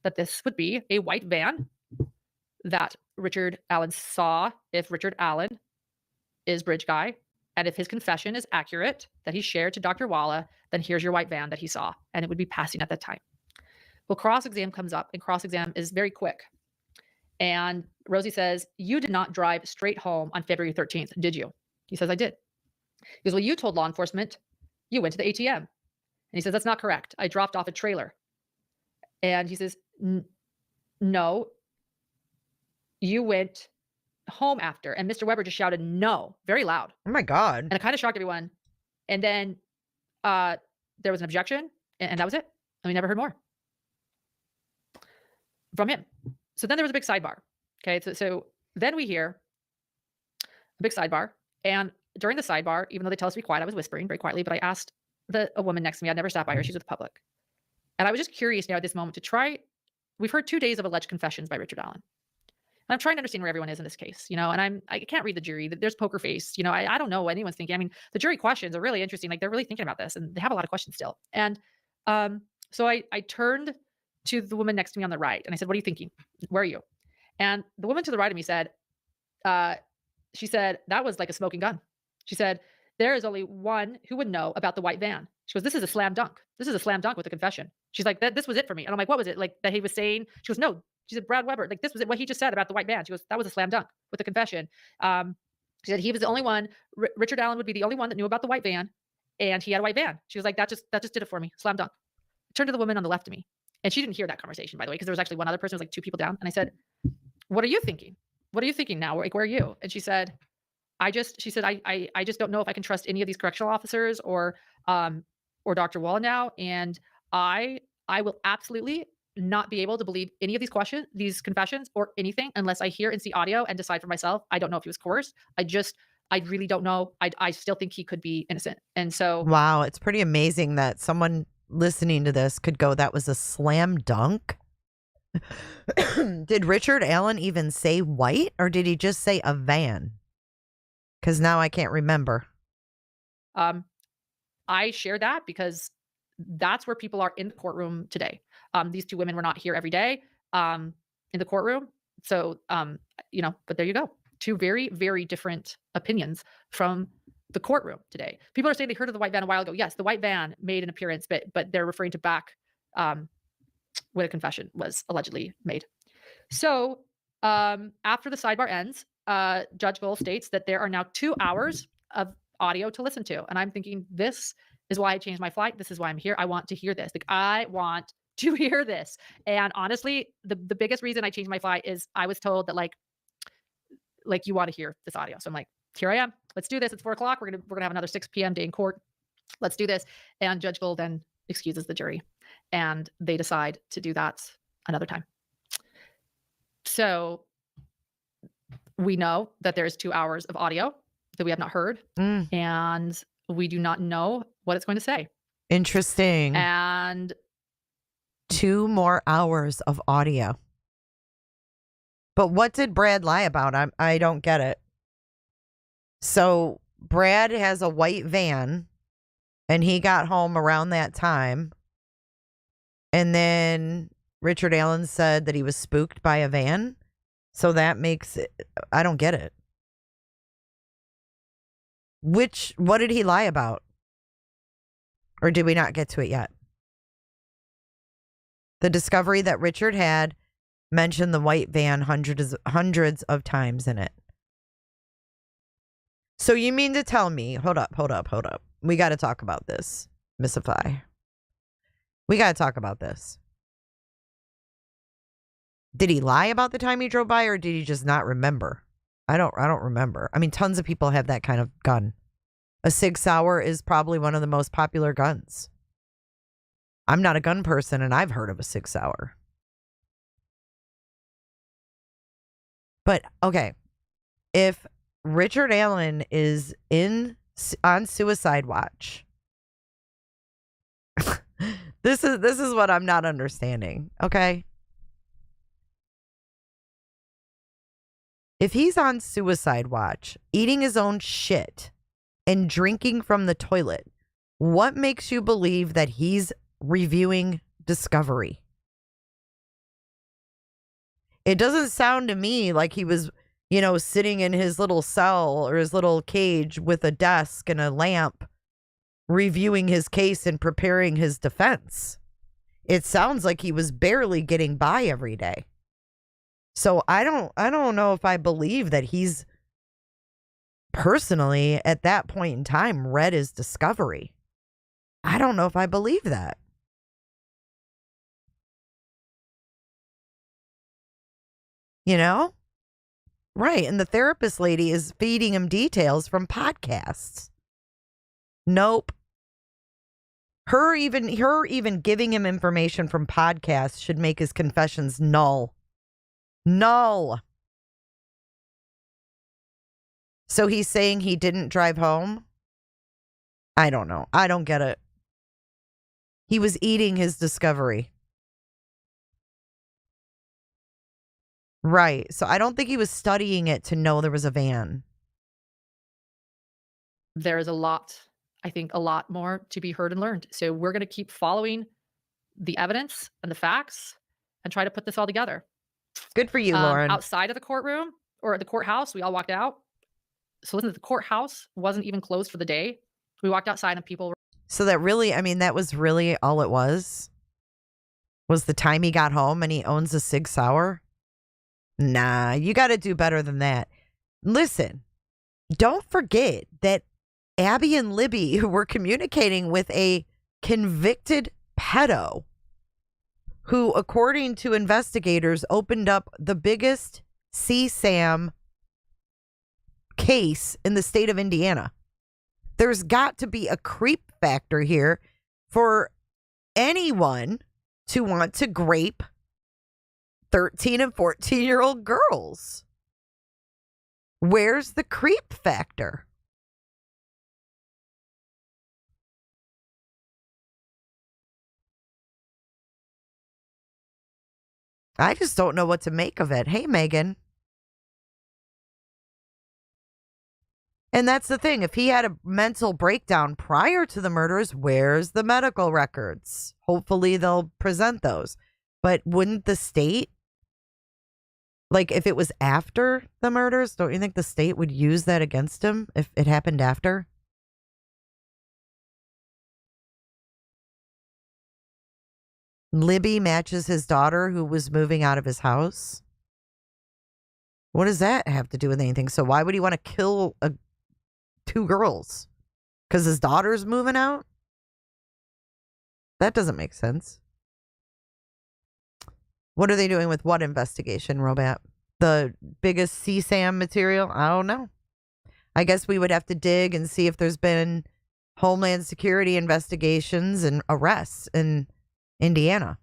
that this would be a white van that Richard Allen saw if Richard Allen is bridge guy And if his confession is accurate that he shared to Dr. Walla, then here's your white van that he saw, and it would be passing at that time. Well, cross-exam comes up, and cross-exam is very quick. And Rosie says, you did not drive straight home on February 13th, did you? He says, I did. He goes, well, you told law enforcement you went to the ATM. And he says, that's not correct. I dropped off a trailer. And he says, no, you went home after. And Mr. Weber just shouted, no, very loud. Oh my God. And it kind of shocked everyone. And then there was an objection, and that was it. And we never heard more from him. So then there was a big sidebar. Okay, so then we hear a big sidebar. And during the sidebar, even though they tell us to be quiet, I was whispering very quietly, but I asked a woman next to me, I'd never sat by her, she's with the public. And I was just curious now at this moment to try, we've heard 2 days of alleged confessions by Richard Allen. And I'm trying to understand where everyone is in this case, and I can't read the jury. There's poker face, I don't know what anyone's thinking. I mean, the jury questions are really interesting. Like, they're really thinking about this, and they have a lot of questions still. And so I turned to the woman next to me on the right, and I said, what are you thinking? Where are you? And the woman to the right of me said, she said, that was like a smoking gun. She said, there is only one who would know about the white van. She goes, this is a slam dunk. This is a slam dunk with a confession. She's like, this was it for me. And I'm like, what was it? Like, that he was saying? She goes, no. She said, Brad Weber, like, this was it, what he just said about the white van. She goes, that was a slam dunk with a confession. She said he was the only one, Richard Allen would be the only one that knew about the white van, and he had a white van. She was like, that just did it for me. Slam dunk. I turned to the woman on the left of me, and she didn't hear that conversation, by the way, because there was actually one other person, it was like 2 people down. And I said, what are you thinking? What are you thinking now? Like, where are you? And she said, I just don't know if I can trust any of these correctional officers or Dr. Walla now. And I will absolutely not be able to believe any of these confessions or anything unless I hear and see audio and decide for myself. I don't know if he was coerced. I really don't know. I still think he could be innocent. And so, wow, it's pretty amazing that someone listening to this could go, that was a slam dunk. Did Richard Allen even say white, or did he just say a van? Because now I can't remember. I share that because that's where people are in the courtroom today. These 2 women were not here every day in the courtroom. So, but there you go. 2 very, very different opinions from the courtroom today. People are saying they heard of the white van a while ago. Yes, the white van made an appearance, but they're referring to back when a confession was allegedly made. So after the sidebar ends, Judge Gold states that there are now 2 hours of audio to listen to. And I'm thinking, this is why I changed my flight. This is why I'm here. I want to hear this. Like, I want to hear this. And honestly, the biggest reason I changed my flight is I was told that like you want to hear this audio. So I'm like, here I am. Let's do this. It's 4 o'clock. We're gonna have another 6 p.m. day in court. Let's do this. And Judge Gold then excuses the jury, and they decide to do that another time. So we know that there's 2 hours of audio that we have not heard, and we do not know what it's going to say. Interesting. And 2 more hours of audio. But what did Brad lie about? I don't get it. So Brad has a white van, and he got home around that time. And then Richard Allen said that he was spooked by a van. So that makes it, I don't get it. What did he lie about? Or did we not get to it yet? The discovery that Richard had mentioned the white van hundreds of times in it. So you mean to tell me, hold up. We got to talk about this, Missify. We got to talk about this. Did he lie about the time he drove by, or did he just not remember? I don't remember. I mean, tons of people have that kind of gun. A Sig Sauer is probably one of the most popular guns. I'm not a gun person, and I've heard of a Sig Sauer. But okay, if Richard Allen is on suicide watch, this is what I'm not understanding. Okay. If he's on suicide watch, eating his own shit and drinking from the toilet, what makes you believe that he's reviewing Discovery? It doesn't sound to me like he was you know, sitting in his little cell or his little cage with a desk and a lamp, reviewing his case and preparing his defense. It sounds like he was barely getting by every day. So I don't know if I believe that he's personally at that point in time read his discovery. I don't know if I believe that. You know? Right. And the therapist lady is feeding him details from podcasts. Nope. Her even giving him information from podcasts should make his confessions null. Null. So he's saying he didn't drive home? I don't know. I don't get it. He was eating his discovery. Right. So I don't think he was studying it to know there was a van. There is a lot, I think a lot more to be heard and learned. So we're going to keep following the evidence and the facts and try to put this all together. Good for you, Lauren. Outside of the courtroom or the courthouse, we all walked out. So listen, the courthouse wasn't even closed for the day. We walked outside and people were. So that really, I mean, that was really all it was the time he got home and he owns a Sig Sauer. Nah, you got to do better than that. Listen, don't forget that Abby and Libby were communicating with a convicted pedo who, according to investigators, opened up the biggest CSAM case in the state of Indiana. There's got to be a creep factor here for anyone to want to grape 13 and 14-year-old girls. Where's the creep factor? I just don't know what to make of it. Hey, Megan. And that's the thing. If he had a mental breakdown prior to the murders, where's the medical records? Hopefully they'll present those. But wouldn't the state, like if it was after the murders, don't you think the state would use that against him if it happened after? Libby matches his daughter who was moving out of his house. What does that have to do with anything? So why would he want to kill two girls? Because his daughter's moving out? That doesn't make sense. What are they doing with what investigation, Robot? The biggest CSAM material? I don't know. I guess we would have to dig and see if there's been Homeland Security investigations and arrests in Indiana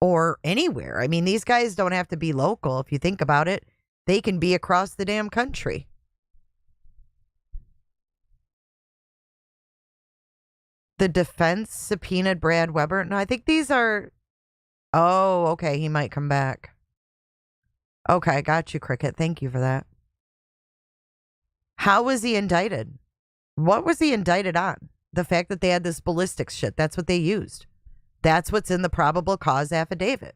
or anywhere. I mean, these guys don't have to be local. If you think about it, they can be across the damn country. The defense subpoenaed Brad Weber. No, I think these are. Oh, okay. He might come back. Okay, got you, Cricket. Thank you for that. How was he indicted? What was he indicted on? The fact that they had this ballistics shit. That's what they used. That's what's in the probable cause affidavit.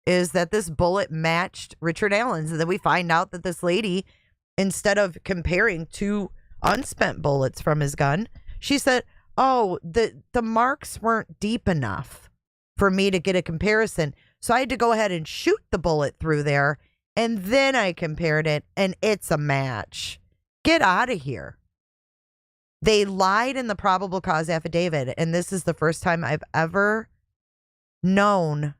Is that this bullet matched Richard Allen's. And then we find out that this lady, instead of comparing two unspent bullets from his gun, she said, oh, the marks weren't deep enough for me to get a comparison. So I had to go ahead and shoot the bullet through there. And then I compared it and it's a match. Get out of here. They lied in the probable cause affidavit. And this is the first time I've ever known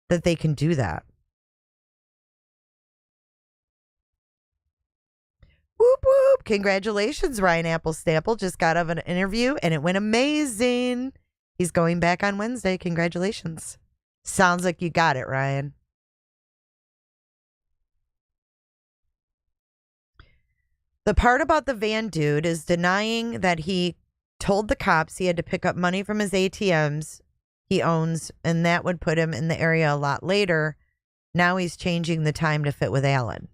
that they can do that. Whoop, whoop. Congratulations, Ryan Apple-Stample. Just got out of an interview and it went amazing. He's going back on Wednesday. Congratulations. Sounds like you got it, Ryan. The part about the van dude is denying that he told the cops he had to pick up money from his ATMs he owns, and that would put him in the area a lot later. Now he's changing the time to fit with Allen.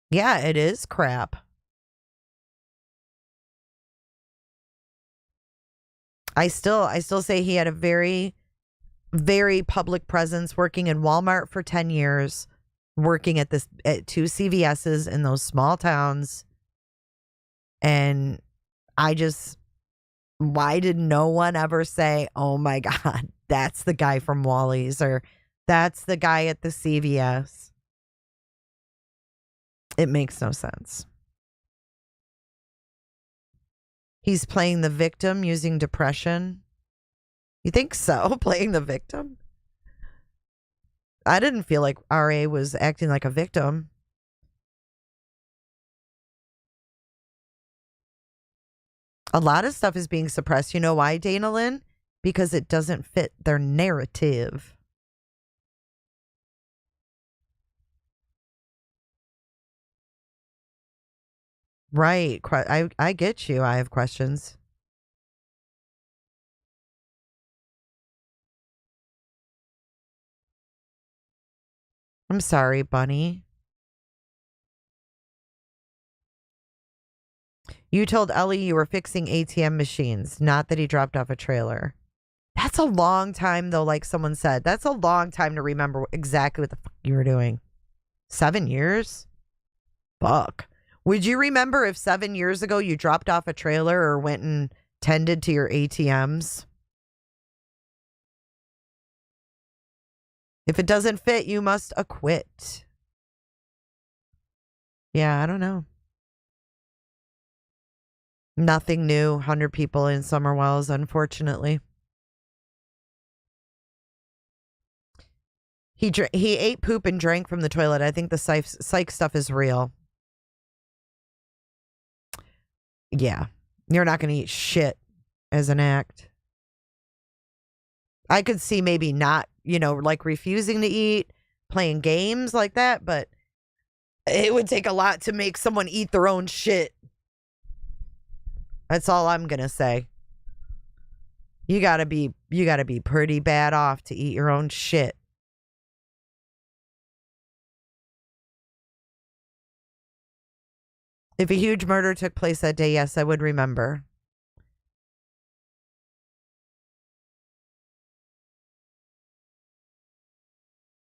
Yeah, it is crap. I still say he had a very, very public presence, working in Walmart for 10 years, working at two CVS's in those small towns. And why did no one ever say, oh my God, that's the guy from Wally's, or that's the guy at the CVS? It makes no sense. He's playing the victim using depression. You think so? Playing the victim? I didn't feel like RA was acting like a victim. A lot of stuff is being suppressed. You know why, Dana Lynn? Because it doesn't fit their narrative. Right. I get you. I have questions. I'm sorry, Bunny. You told Ellie you were fixing ATM machines, not that he dropped off a trailer. That's a long time, though, like someone said. That's a long time to remember exactly what the fuck you were doing. 7 years? Fuck. Would you remember if 7 years ago you dropped off a trailer or went and tended to your ATMs? If it doesn't fit, you must acquit. Yeah, I don't know. Nothing new. 100 people in Summer Wells, unfortunately. He ate poop and drank from the toilet. I think the psych stuff is real. Yeah. You're not going to eat shit as an act. I could see maybe not, like refusing to eat, playing games like that, but it would take a lot to make someone eat their own shit. That's all I'm going to say. You got to be pretty bad off to eat your own shit. If a huge murder took place that day, yes, I would remember.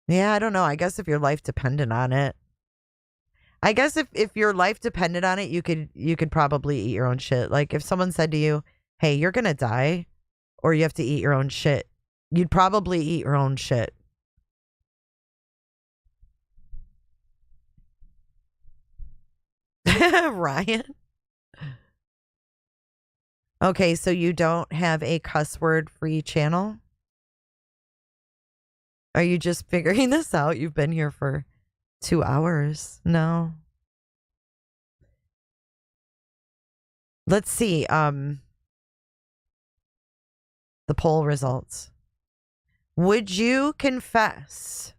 Yeah, I don't know. I guess if your life depended on it. I guess if your life depended on it, you could probably eat your own shit. Like if someone said to you, hey, you're going to die or you have to eat your own shit, you'd probably eat your own shit. Ryan? Okay, so you don't have a cuss word free channel? Are you just figuring this out? You've been here for 2 hours. No. Let's see. The poll results. Would you confess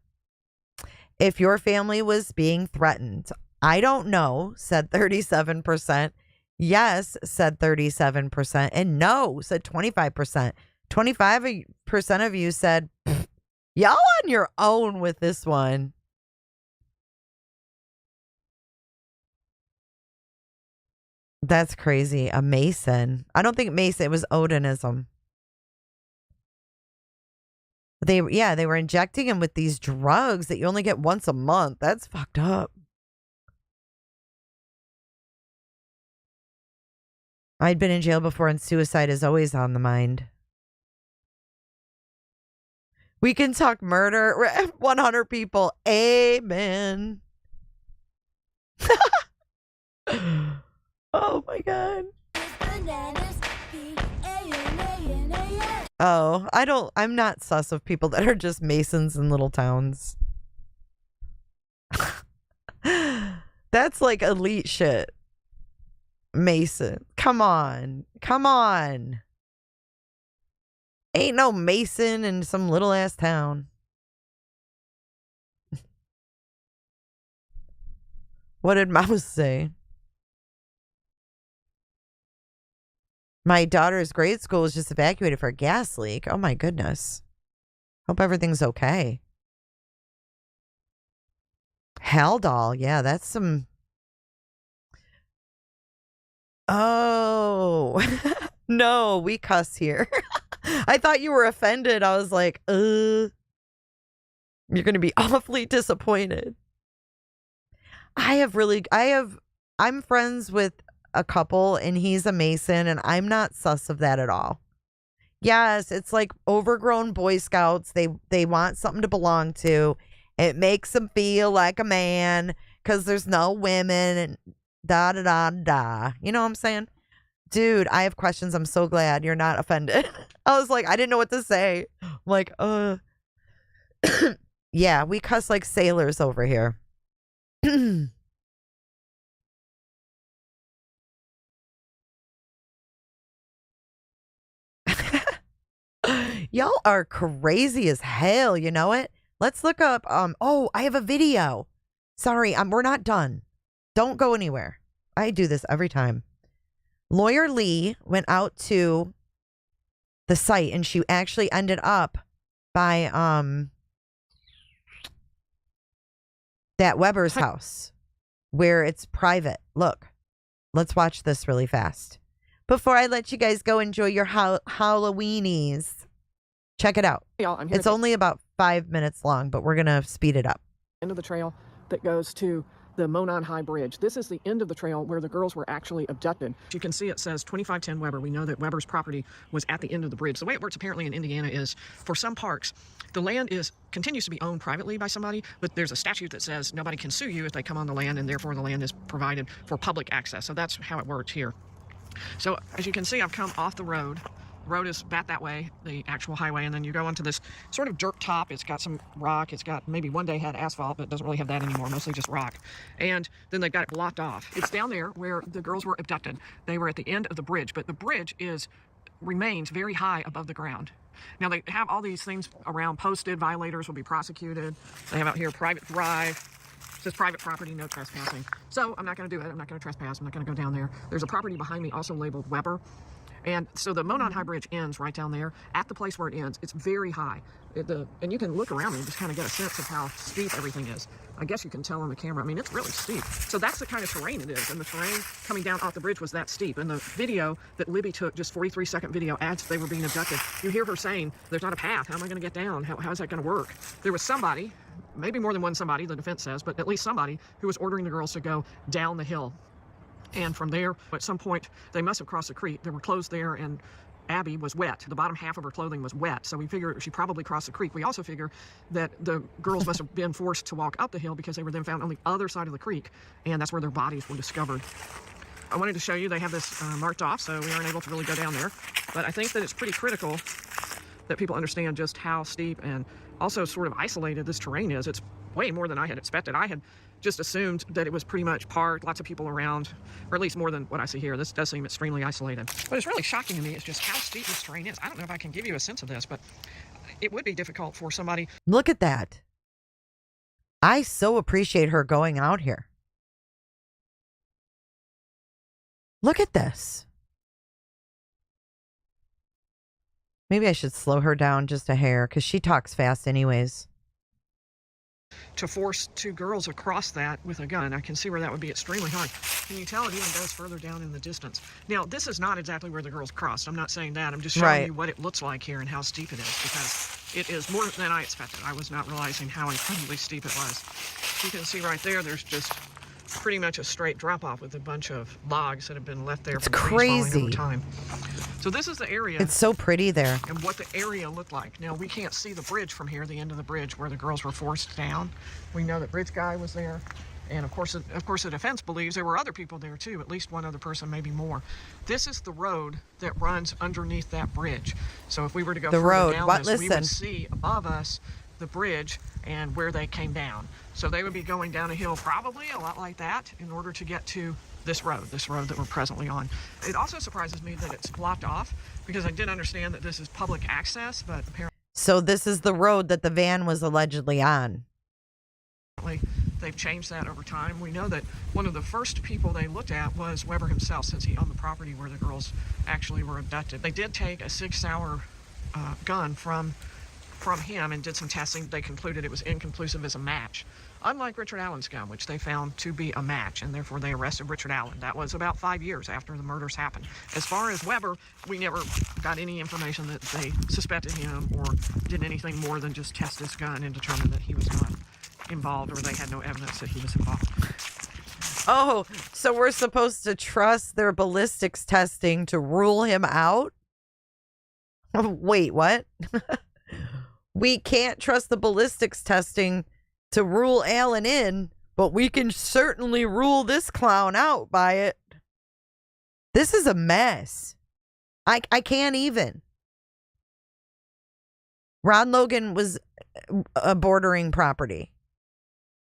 if your family was being threatened? I don't know, said 37%. Yes, said 37%. And no, said 25%. 25% of you said, y'all on your own with this one. That's crazy. A Mason. I don't think Mason, it was Odinism. They were injecting him with these drugs that you only get once a month. That's fucked up. I'd been in jail before and suicide is always on the mind. We can talk murder. 100 people. Amen. Oh my God. Oh, I'm not sus of people that are just Masons in little towns. That's like elite shit. Mason. Come on. Ain't no Mason in some little ass town. What did Mouse say? My daughter's grade school was just evacuated for a gas leak. Oh my goodness. Hope everything's okay. Haldol. Yeah, that's some... Oh. No, we cuss here. I thought you were offended. I was like, you're going to be awfully disappointed. I'm friends with a couple and he's a Mason and I'm not sus of that at all. Yes, it's like overgrown Boy Scouts. They want something to belong to. It makes them feel like a man because there's no women and da da da da. You know what I'm saying? Dude, I have questions. I'm so glad you're not offended. I was like, I didn't know what to say. I'm like, yeah, we cuss like sailors over here. Y'all are crazy as hell, you know it? Let's look up I have a video. Sorry, we're not done. Don't go anywhere. I do this every time. Lawyer Lee went out to the site and she actually ended up by that Weber's house where it's private. Look, let's watch this really fast. Before I let you guys go enjoy your Halloweenies. Check it out. It's only about 5 minutes long, but we're going to speed it up. End of the trail that goes to the Monon High Bridge. This is the end of the trail where the girls were actually abducted. You can see it says 2510 Weber. We know that Weber's property was at the end of the bridge. The way it works apparently in Indiana is for some parks, the land continues to be owned privately by somebody, but there's a statute that says nobody can sue you if they come on the land, and therefore the land is provided for public access. So that's how it works here. So as you can see, I've come off the road. The road is back that way, the actual highway, and then you go onto this sort of dirt top. It's got some rock. It's got maybe one day had asphalt, but it doesn't really have that anymore, mostly just rock. And then they've got it blocked off. It's down there where the girls were abducted. They were at the end of the bridge, but the bridge remains very high above the ground. Now they have all these things around posted. Violators will be prosecuted. They have out here private drive. It says private property, no trespassing. So I'm not going to do it. I'm not going to trespass. I'm not going to go down there. There's a property behind me also labeled Weber. And so the Monon High Bridge ends right down there. At the place where it ends, it's very high. And you can look around and just kind of get a sense of how steep everything is. I guess you can tell on the camera. I mean, it's really steep. So that's the kind of terrain it is. And the terrain coming down off the bridge was that steep. And the video that Libby took, just 43-second video, as they were being abducted, you hear her saying, there's not a path. How am I going to get down? How is that going to work? There was somebody, maybe more than one somebody, the defense says, but at least somebody who was ordering the girls to go down the hill. And from there, at some point, they must have crossed the creek. There were clothes there, and Abby was wet. The bottom half of her clothing was wet, so we figure she probably crossed the creek. We also figure that the girls must have been forced to walk up the hill because they were then found on the other side of the creek, and that's where their bodies were discovered. I wanted to show you, they have this marked off, so we aren't able to really go down there. But I think that it's pretty critical that people understand just how steep and also sort of isolated this terrain is. It's way more than I had expected. I had just assumed that it was pretty much parked, lots of people around, or at least more than what I see here. This does seem extremely isolated. What is really shocking to me is just how steep this terrain is. I don't know if I can give you a sense of this, but it would be difficult for somebody. Look at that. I so appreciate her going out here. Look at this. Maybe I should slow her down just a hair because she talks fast anyways. To force two girls across that with a gun, I can see where that would be extremely hard. Can you tell it even goes further down in the distance? Now, this is not exactly where the girls crossed. I'm not saying that. I'm just showing you what it looks like here and how steep it is, because it is more than I expected. I was not realizing how incredibly steep it was. You can see right there, there's just pretty much a straight drop off with a bunch of logs that have been left there from trees falling over time. So this is the area. It's so pretty there. And what the area looked like. Now, we can't see the bridge from here, the end of the bridge where the girls were forced down. We know that bridge guy was there. And of course, the defense believes there were other people there too, at least one other person, maybe more. This is the road that runs underneath that bridge. So if we were to go further down this, we would see above us the bridge and where they came down. So they would be going down a hill probably a lot like that in order to get to this road that we're presently on. It also surprises me that it's blocked off, because I did understand that this is public access, but apparently. So this is the road that the van was allegedly on. They've changed that over time. We know that one of the first people they looked at was Weber himself, since he owned the property where the girls actually were abducted. They did take a 6-hour gun from from him and did some testing. They concluded it was inconclusive as a match. Unlike Richard Allen's gun, which they found to be a match, and therefore they arrested Richard Allen. That was about 5 years after the murders happened. As far as Weber, we never got any information that they suspected him or did anything more than just test his gun and determine that he was not involved, or they had no evidence that he was involved. Oh, so we're supposed to trust their ballistics testing to rule him out? Wait, what? We can't trust the ballistics testing to rule Allen in, but we can certainly rule this clown out by it. This is a mess. I can't even. Ron Logan was a bordering property.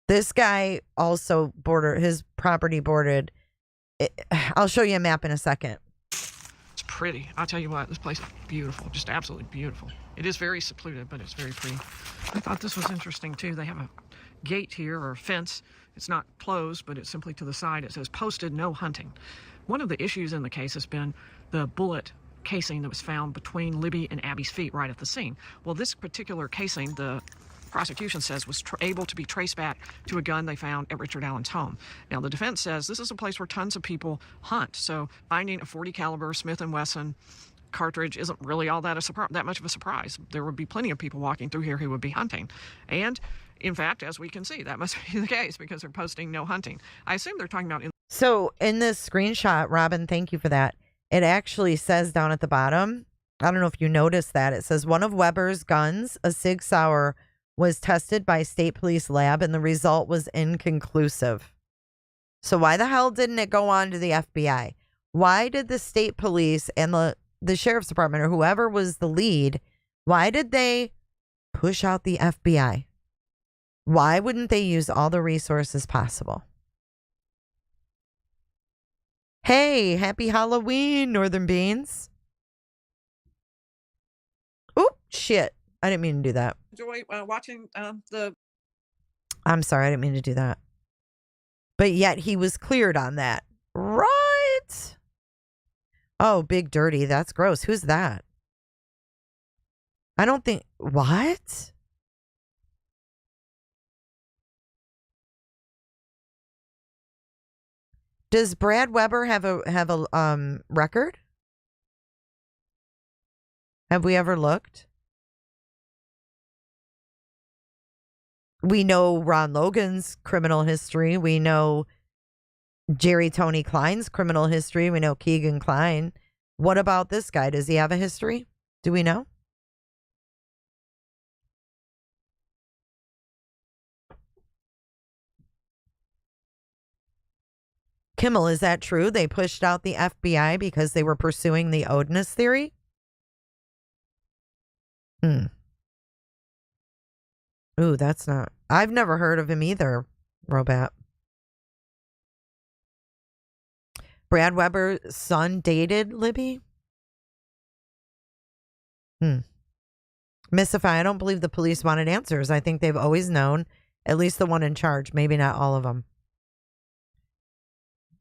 This guy also his property bordered. I'll show you a map in a second. It's pretty. I'll tell you what, this place is beautiful, just absolutely beautiful. It is very secluded, but it's very pretty. I thought this was interesting too. They have a gate here, or a fence. It's not closed, but it's simply to the side. It says posted no hunting. One of the issues in the case has been the bullet casing that was found between Libby and Abby's feet right at the scene. Well, this particular casing, the prosecution says, was able to be traced back to a gun they found at Richard Allen's home. Now, the defense says this is a place where tons of people hunt, so finding a .40 caliber Smith & Wesson cartridge isn't really all that much of a surprise. There would be plenty of people walking through here who would be hunting. And, in fact, as we can see, that must be the case because they're posting no hunting. I assume they're talking about... So, in this screenshot, Robin, thank you for that. It actually says down at the bottom, I don't know if you noticed that, it says one of Weber's guns, a Sig Sauer, was tested by state police lab and the result was inconclusive. So why the hell didn't it go on to the FBI? Why did the state police and the sheriff's department or whoever was the lead, why did they push out the FBI? Why wouldn't they use all the resources possible? Hey, happy Halloween, Northern Beans. Oop, shit. I didn't mean to do that. Enjoy watching the... I'm sorry, I didn't mean to do that. But yet he was cleared on that. Right? Oh, Big Dirty. That's gross. Who's that? I don't think... What? Does Brad Weber have a record? Have we ever looked? We know Ron Logan's criminal history. We know Jerry Tony Klein's criminal history. We know Keegan Klein. What about this guy? Does he have a history? Do we know? Kimmel, is that true? They pushed out the FBI because they were pursuing the Odinist theory? Ooh, that's not... I've never heard of him either, Robat. Brad Weber's son dated Libby? Mystify, I don't believe the police wanted answers. I think they've always known, at least the one in charge, maybe not all of them.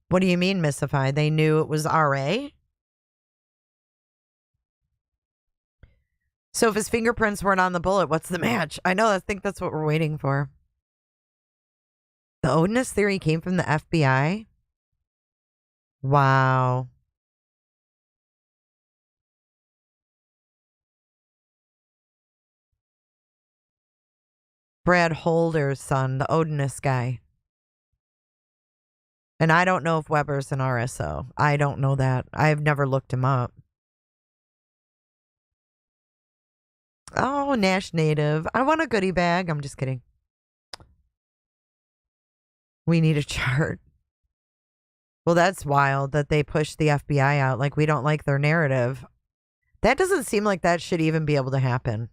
What do you mean, Mystify? They knew it was RA? So if his fingerprints weren't on the bullet, what's the match? I know, I think that's what we're waiting for. The Odinist theory came from the FBI? Wow. Brad Holder's son, the Odinist guy. And I don't know if Weber's an RSO. I don't know that. I've never looked him up. Oh, Nash native. I want a goodie bag. I'm just kidding. We need a chart. Well, that's wild that they pushed the FBI out. Like, we don't like their narrative. That doesn't seem like that should even be able to happen.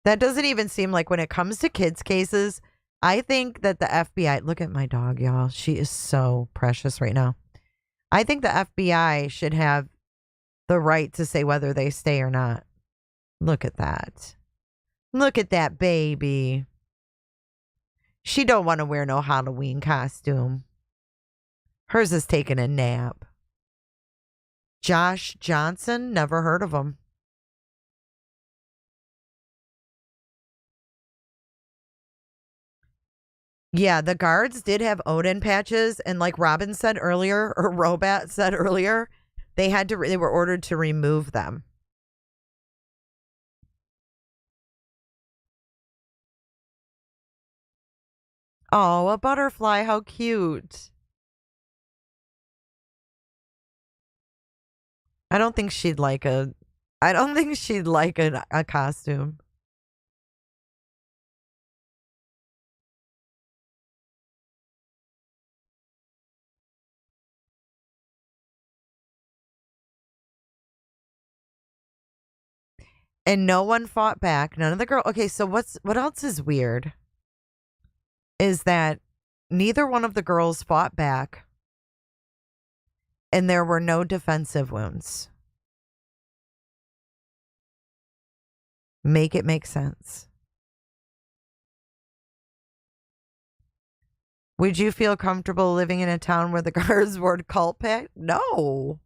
That doesn't even seem like when it comes to kids' cases, I think that the FBI... Look at my dog, y'all. She is so precious right now. I think the FBI should have the right to say whether they stay or not. Look at that. Look at that baby. She don't want to wear no Halloween costume. Hers is taking a nap. Josh Johnson? Never heard of him. Yeah, the guards did have Odin patches, and like Robin said earlier, or Robat said earlier, they were ordered to remove them. Oh, a butterfly, how cute. I don't think she'd like a costume. And no one fought back. None of the girls. Okay, so what else is weird is that neither one of the girls fought back, and there were no defensive wounds. Make it make sense. Would you feel comfortable living in a town where the guards wore cult pack? No.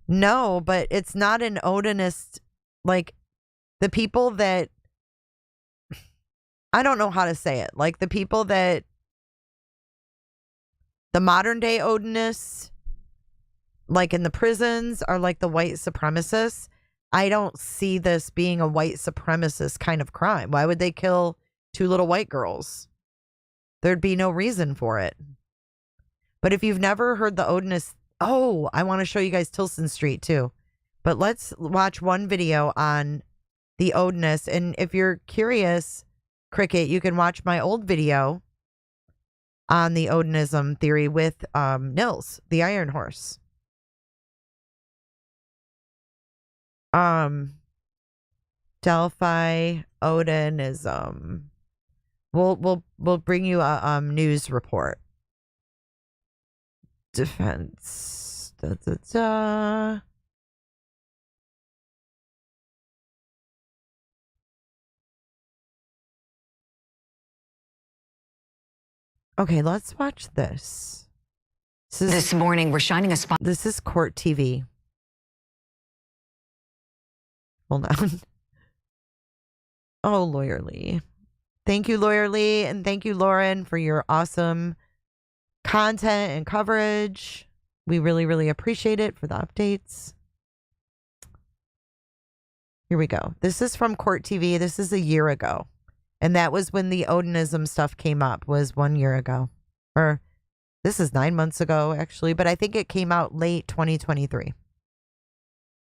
No, but it's not an Odinist, like, the people that, I don't know how to say it, like the people that, the modern day Odinists, like in the prisons, are like the white supremacists. I don't see this being a white supremacist kind of crime. Why would they kill 2 little white girls? There'd be no reason for it. But if you've never heard the Odinist, oh, I want to show you guys Tilson Street too. But let's watch one video on the Odinist. And if you're curious, Cricket, you can watch my old video on the Odinism theory with Nils, the Iron Horse. Delphi, Odin is we'll bring you a news report. Defense. Da, da, da. Okay, let's watch this. This morning, we're shining a spot. This is Court TV. Hold on. Oh, Lawyer Lee. Thank you, Lawyer Lee, and thank you, Lauren, for your awesome content and coverage. We really, really appreciate it for the updates. Here we go. This is from Court TV. This is a year ago. And that was when the Odinism stuff came up, was 1 year ago. Or this is 9 months ago, actually, but I think it came out late 2023.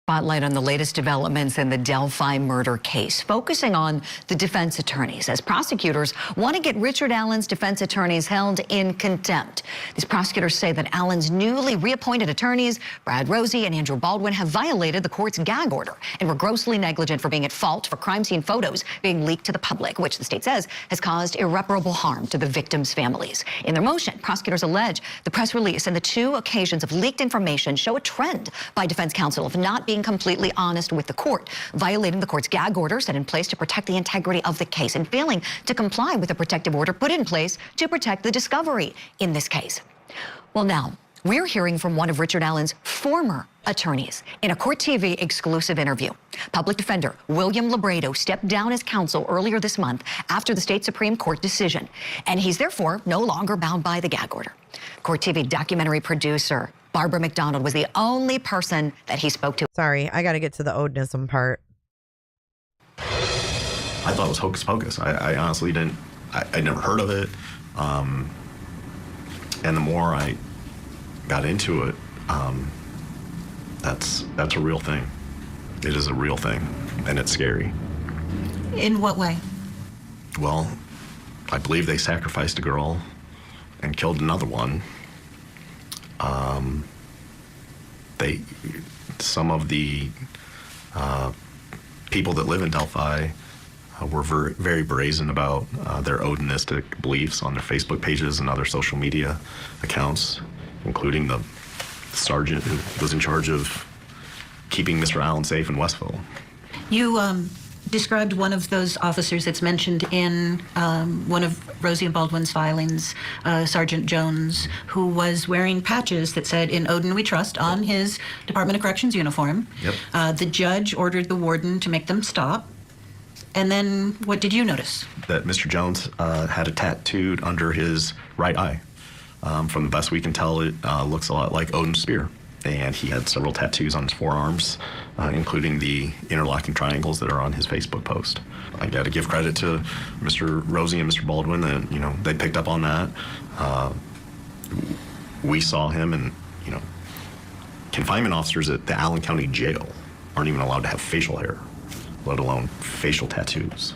Spotlight on the latest developments in the Delphi murder case, focusing on the defense attorneys as prosecutors want to get Richard Allen's defense attorneys held in contempt. These prosecutors say that Allen's newly reappointed attorneys, Brad Rosie and Andrew Baldwin, have violated the court's gag order and were grossly negligent for being at fault for crime scene photos being leaked to the public, which the state says has caused irreparable harm to the victims' families. In their motion, prosecutors allege the press release and the 2 occasions of leaked information show a trend by defense counsel of not being completely honest with the court, violating the court's gag order set in place to protect the integrity of the case and failing to comply with the protective order put in place to protect the discovery in this case. Well, now we're hearing from one of Richard Allen's former attorneys in a Court TV exclusive interview. Public defender William Labredo stepped down as counsel earlier this month after the state Supreme Court decision, and he's therefore no longer bound by the gag order. Court TV documentary producer Barbara McDonald was the only person that he spoke to. Sorry, I got to get to the Odinism part. I thought it was hocus pocus. I honestly didn't, I never heard of it. And the more I got into it, that's a real thing. It is a real thing, and it's scary. In what way? Well, I believe they sacrificed a girl and killed another one. Some of the people that live in Delphi were very brazen about their Odinistic beliefs on their Facebook pages and other social media accounts, including the sergeant who was in charge of keeping Mr. Allen safe in Westville. You described one of those officers that's mentioned in one of Rosie and Baldwin's filings, Sergeant Jones, who was wearing patches that said, "In Odin We Trust," on his Department of Corrections uniform. Yep. The judge ordered the warden to make them stop. And then what did you notice? That Mr. Jones had a tattooed under his right eye. From the best we can tell, it looks a lot like Odin's spear. And he had several tattoos on his forearms, including the interlocking triangles that are on his Facebook post. I got to give credit to Mr. Rosie and Mr. Baldwin that, they picked up on that. We saw him, and, confinement officers at the Allen County Jail aren't even allowed to have facial hair, let alone facial tattoos.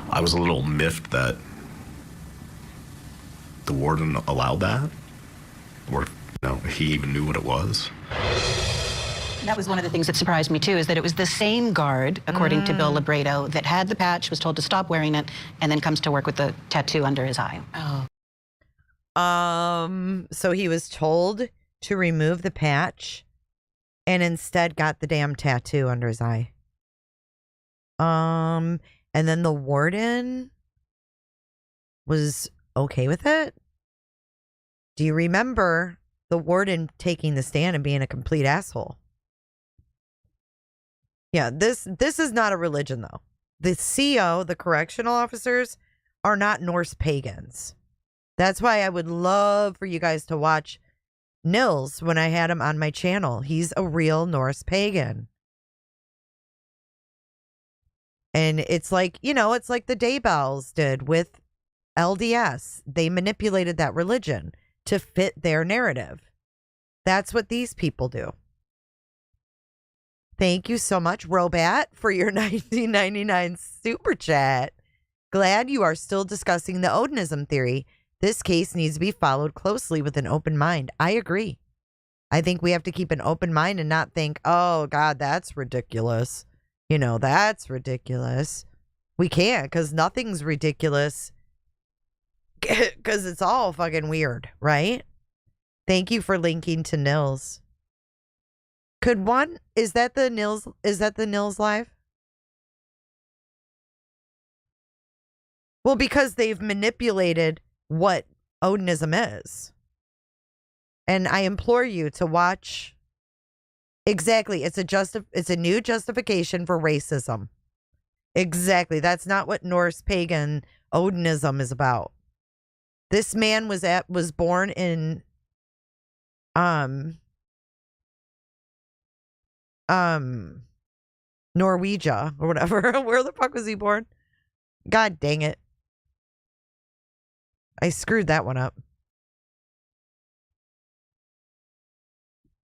I was a little miffed that the warden allowed that, or he even knew what it was. That was one of the things that surprised me too, is that it was the same guard, according to Bill Labredo, that had the patch, was told to stop wearing it, and then comes to work with the tattoo under his eye. So he was told to remove the patch and instead got the damn tattoo under his eye. And then the warden was okay with it. Do you remember the warden taking the stand and being a complete asshole? Yeah, this is not a religion, though. The CO, the correctional officers, are not Norse pagans. That's why I would love for you guys to watch Nils when I had him on my channel. He's a real Norse pagan. And it's like, it's like the Daybells did with LDS. They manipulated that religion to fit their narrative. That's what these people do. Thank you so much, Robat, for your 1999 super chat. Glad you are still discussing the Odinism theory. This case needs to be followed closely with an open mind. I agree. I think we have to keep an open mind and not think, oh, God, that's ridiculous. That's ridiculous. We can't, because nothing's ridiculous. Because it's all fucking weird, right? Thank you for linking to Nils. Is that the Nils live? Well, because they've manipulated what Odinism is. And I implore you to watch. Exactly. It's a new justification for racism. Exactly. That's not what Norse pagan Odinism is about. This man was born in Norwegia or whatever. Where the fuck was he born? God dang it. I screwed that one up.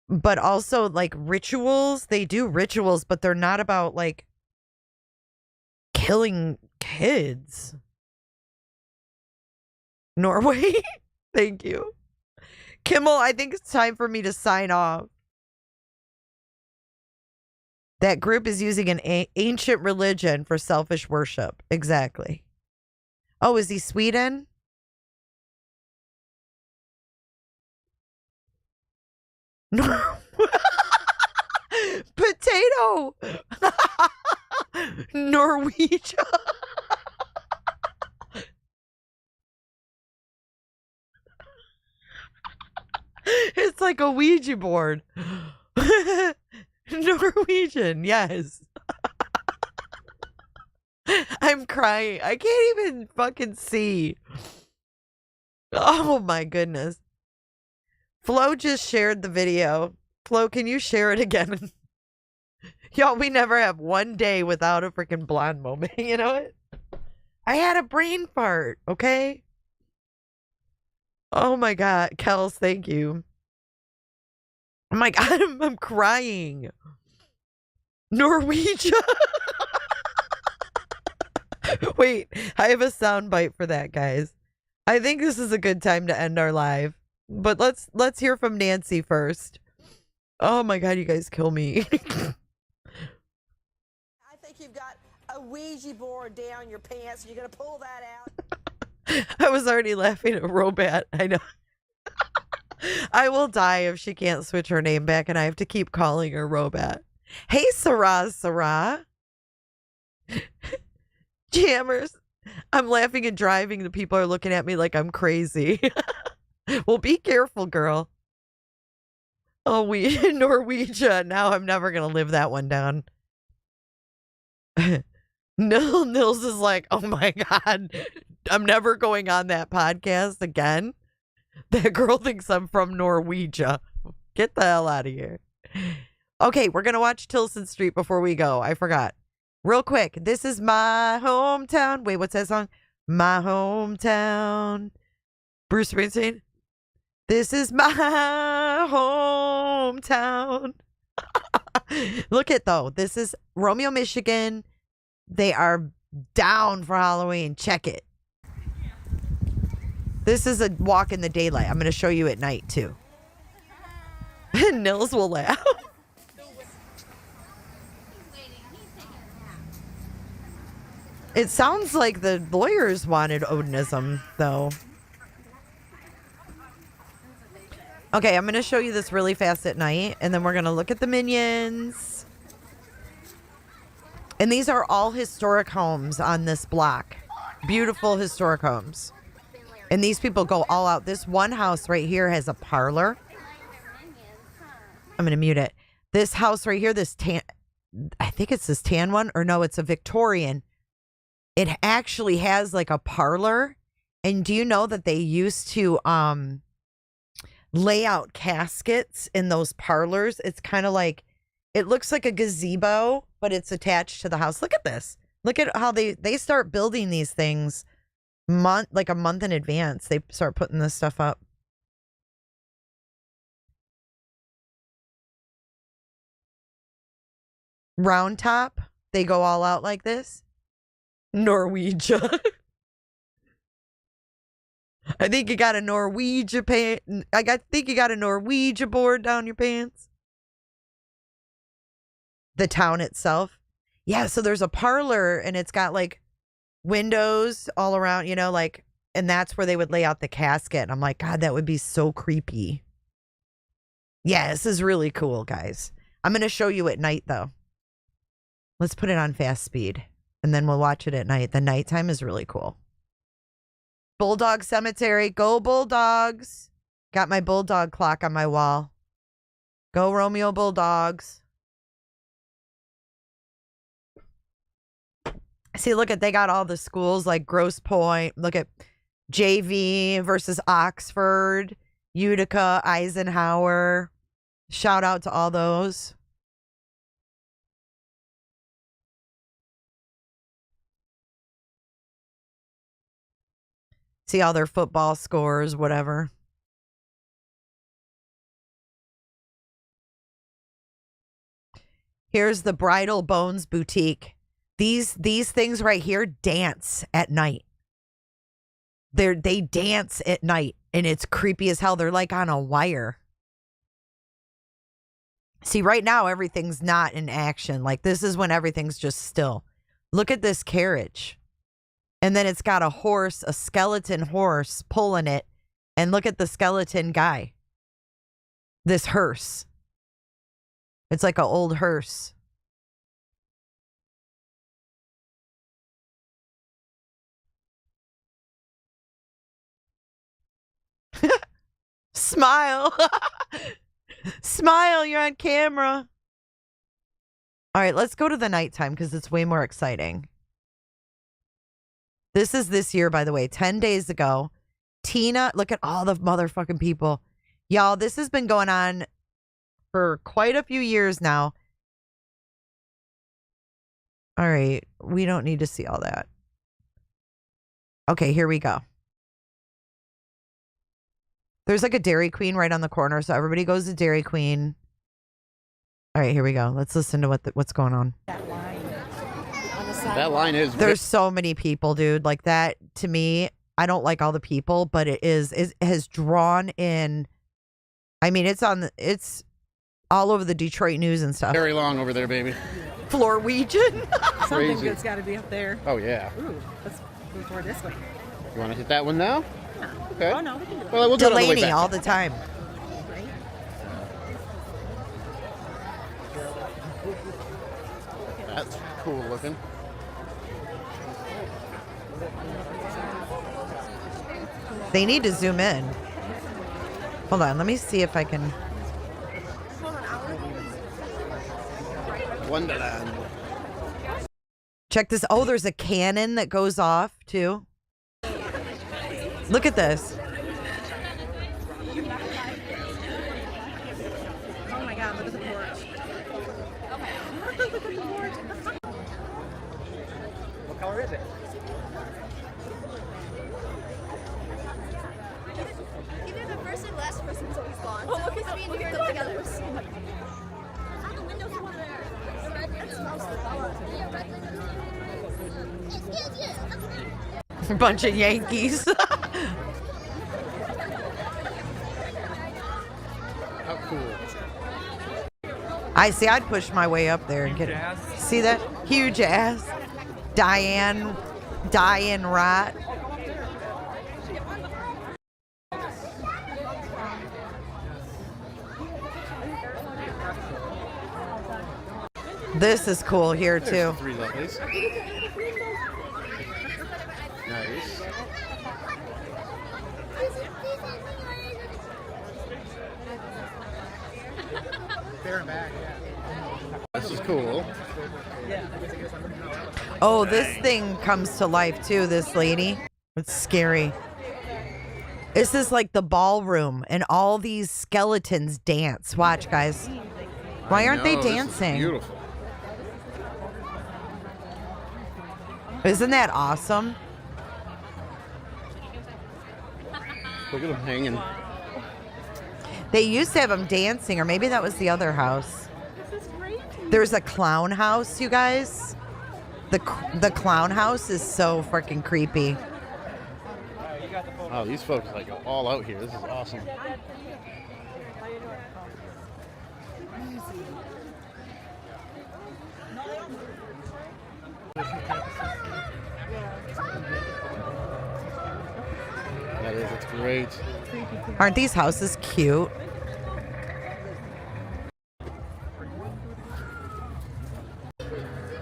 But also, like, rituals, they do rituals, but they're not about, like, killing kids. Norway? Thank you. Kimmel, I think it's time for me to sign off. That group is using an ancient religion for selfish worship. Exactly. Oh, is he Sweden? Potato. Norwegia. It's like a Ouija board. Norwegian, yes. I'm crying. I can't even fucking see. Oh my goodness. Flo just shared the video. Flo, can you share it again? Y'all, we never have one day without a freaking blonde moment. You know what? I had a brain fart, okay? Oh my God. Kels, thank you. Oh my God, I'm crying. Norwegia. Wait, I have a sound bite for that, guys. I think this is a good time to end our live. But let's hear from Nancy first. Oh my God, you guys kill me. I think you've got a Ouija board down your pants. You're going to pull that out. I was already laughing at Robat. I know. I will die if she can't switch her name back and I have to keep calling her Robat. Hey, Sarah. Jammers. I'm laughing and driving. The people are looking at me like I'm crazy. Well, be careful, girl. Oh, Norwegia. Now I'm never going to live that one down. Nils is like, oh my God, I'm never going on that podcast again. That girl thinks I'm from Norwegia. Get the hell out of here. Okay, we're going to watch Tilson Street before we go. I forgot. Real quick. This is my hometown. Wait, what's that song? My hometown. Bruce Springsteen. This is my hometown. Look at though. This is Romeo, Michigan. They are down for Halloween. Check it. This is a walk in the daylight. I'm going to show you at night too. Nils will laugh. It sounds like the lawyers wanted Odinism, though. Okay, I'm going to show you this really fast at night, and then we're going to look at the minions. And these are all historic homes on this block. Beautiful historic homes. And these people go all out. This one house right here has a parlor. I'm going to mute it. This house right here, this tan, I think it's this tan one, or no, it's a Victorian. It actually has like a parlor. And do you know that they used to lay out caskets in those parlors? It's kind of like, it looks like a gazebo, but it's attached to the house. Look at this. Look at how they start building these things like a month in advance. They start putting this stuff up. Round top, they go all out like this. Norwegia. I think you got a Norwegia think you got a Norwegia board down your pants. The town itself. Yeah, so there's a parlor and it's got like windows all around, you know, like, and that's where they would lay out the casket. And I'm like, God, that would be so creepy. Yeah, this is really cool, guys. I'm going to show you at night though. Let's put it on fast speed and then we'll watch it at night. The nighttime is really cool. Bulldog Cemetery. Go Bulldogs. Got my bulldog clock on my wall. Go Romeo Bulldogs. See, look at, they got all the schools like Grosse Pointe. Look at JV versus Oxford, Utica, Eisenhower. Shout out to all those. See all their football scores, whatever. Here's the Bridal Bones Boutique. These things right here dance at night. They dance at night, and it's creepy as hell. They're like on a wire. See, right now everything's not in action. Like this is when everything's just still. Look at this carriage. And then it's got a horse, a skeleton horse pulling it. And look at the skeleton guy. This hearse. It's like an old hearse. Smile. Smile, you're on camera. All right, let's go to the nighttime because it's way more exciting. This is this year, by the way, 10 days ago. Tina, look at all the motherfucking people. Y'all, this has been going on for quite a few years now. All right, we don't need to see all that. Okay, here we go. There's like a Dairy Queen right on the corner, so everybody goes to Dairy Queen. All right, here we go. Let's listen to what's going on. That line is. There's so many people, dude. Like that, to me, I don't like all the people, but it has drawn in. I mean, it's all over the Detroit news and stuff. Very long over there, baby. Florwegian. Something good's got to be up there. Oh yeah. Ooh, let's move forward this way. You want to hit that one now? Yeah. Okay. Oh no, we can do it. Well, we'll do it on the way Delaney back. all the time. That's cool looking. They need to zoom in. Hold on, let me see if I can. Wonderland. Check this. Oh, there's a cannon that goes off too. Look at this. Oh my God, look at the porch. Look at the porch. What color is it? Either the first or last person's always gone. So look at me and put them together. On the windows over there. The red windows. A bunch of Yankees. How cool. I see. I'd push my way up there and get it. See that huge ass, Diane Wright. This is cool here too. There's 3 lovelies. Nice. This is cool. Oh, this thing comes to life too, this lady. It's scary. This is like the ballroom and all these skeletons dance. Watch, guys. Why aren't they dancing? Beautiful. Isn't that awesome? Look at them hanging. They used to have them dancing, or maybe that was the other house. There's a clown house, you guys. The clown house is so freaking creepy. Wow, these folks like go all out here. This is awesome. That is, it's great. Aren't these houses cute?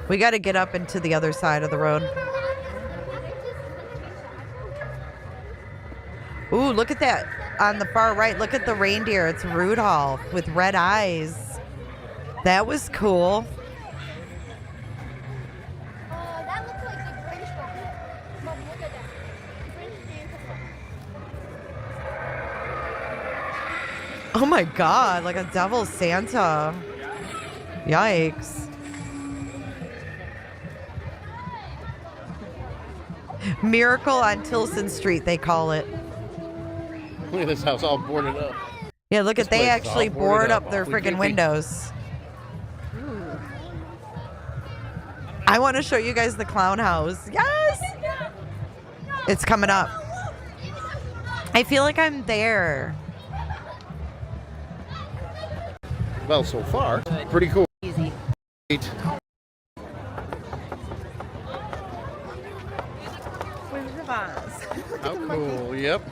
We got to get up into the other side of the road. Ooh, look at that. On the far right, look at the reindeer. It's Rudolph with red eyes. That was cool. That looks like the Grinch one. Mom, look at that. Grinch Santa. Oh my God, like a devil Santa. Yikes. Miracle on Tilson Street, they call it. Look at this house all boarded up. Yeah, look This at, they place is all actually boarded board up their awfully freaking creepy. windows. I want to show you guys the clown house. Yes! It's coming up. I feel like I'm there. Well, so far, pretty cool. Easy. Where's the vines? How cool. Yep.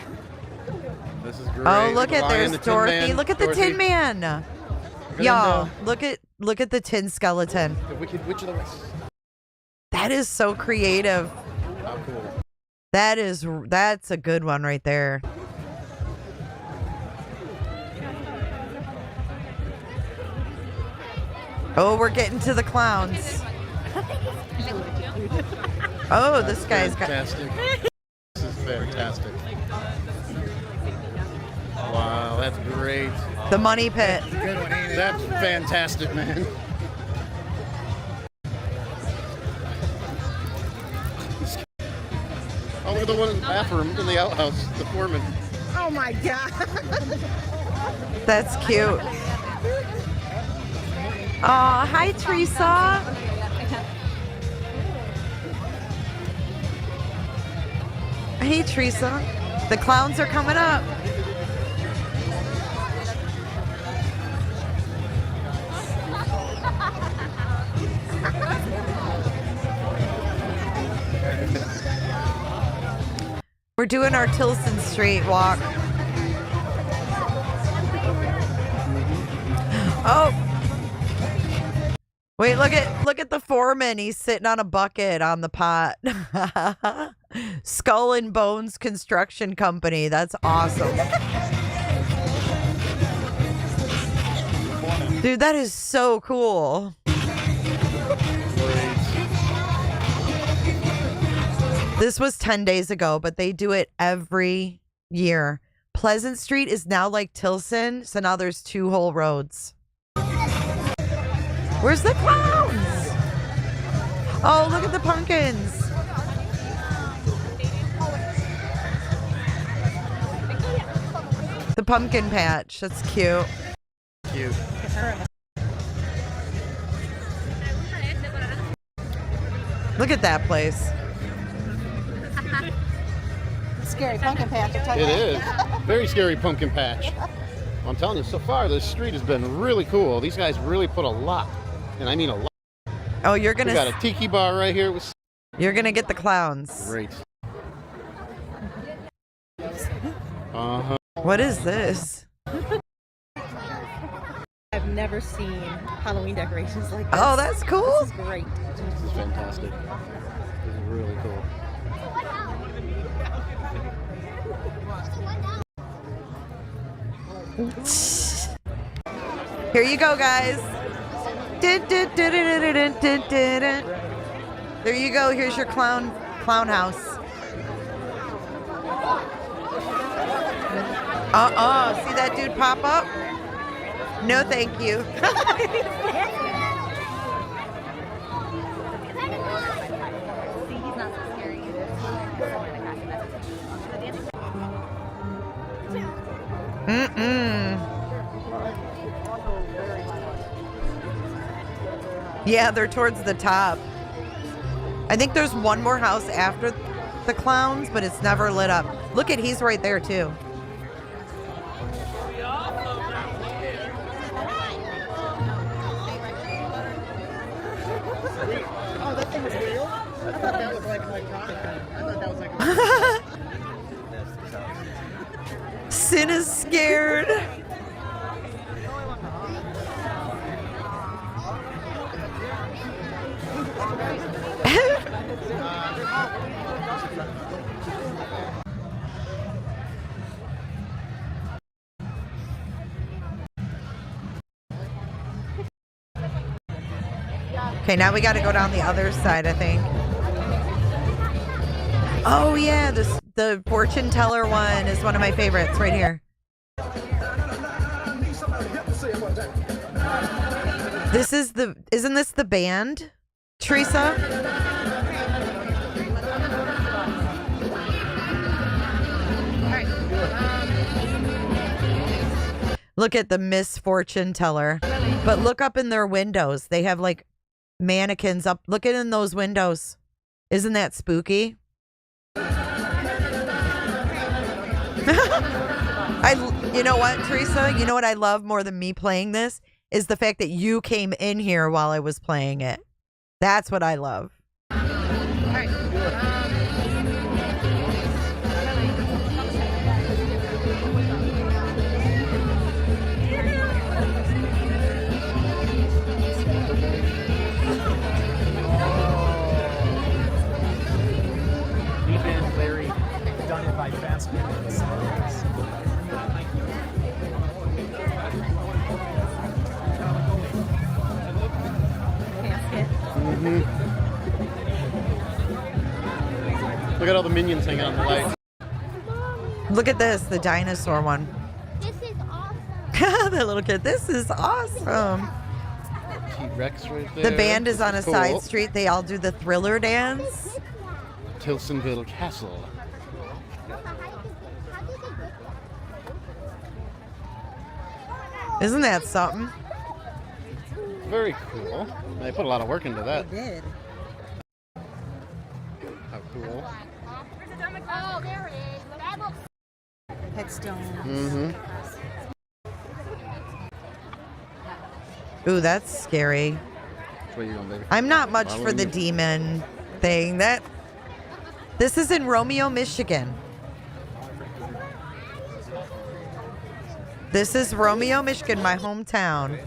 This is great. Oh, look at Lion, there's the Tin Dorothy. Man. Look at the Dorothy. Tin Man. Y'all, look at the tin skeleton. The Wicked Witch of the West. That is so creative. How cool. That's a good one right there. Oh, we're getting to the clowns. Oh, this guy's got. Fantastic. This is fantastic. Wow, that's great. The money pit. That's fantastic, man. Oh, look at the one in the bathroom in the outhouse, the foreman. Oh my God. That's cute. Oh, hi, Teresa. Hey, Teresa. The clowns are coming up. We're doing our Tilson Street walk. Oh. Wait, look at the foreman. He's sitting on a bucket on the pot. Skull and Bones Construction Company. That's awesome. Dude, that is so cool. This was 10 days ago, but they do it every year. Pleasant Street is now like Tilson, so now there's 2 whole roads. Where's the clowns? Oh, look at the pumpkins. The pumpkin patch. That's cute. Cute. Look at that place. Scary pumpkin patch. I'll tell you It that. is. Very scary pumpkin patch. I'm telling you, so far this street has been really cool. These guys really put a lot, and I mean a lot. Oh, you're We gonna. got a tiki bar right here. With You're gonna get the clowns. great. Uh-huh. What is this? I've never seen Halloween decorations like this. Oh, that's cool. This is great. This is fantastic. This is really cool. Here you go, guys. There you go. Here's your clown house. See that dude pop up? No, thank you. Yeah, they're towards the top. I think there's one more house after the clowns, but it's never lit up. Look at, he's right there too. Oh, that thing was real? I thought that was like electronic. I thought that was like Sin is scared. Okay, now we got to go down the other side, I think. Oh yeah, the fortune teller one is one of my favorites right here. Isn't this the band, Teresa? Look at the Miss Fortune Teller. But look up in their windows. They have like mannequins up. Look at in those windows. Isn't that spooky? You know what, Teresa? You know what I love more than me playing this? Is the fact that you came in here while I was playing it. That's what I love. Look at all the minions hanging on the light. Look at this, the dinosaur one. This is awesome. That little kid. This is awesome. T-Rex right there. The band is on a Cool. side street. They all do the Thriller dance. Tilsonville Castle. Isn't that something? Very cool. They put a lot of work into that. They did. How cool. Oh, there it is. That looks Headstones. Mm-hmm. Ooh, that's scary. Where you going, baby? I'm not much for Following the you. demon thing. This is in Romeo, Michigan. This is Romeo, Michigan, my hometown.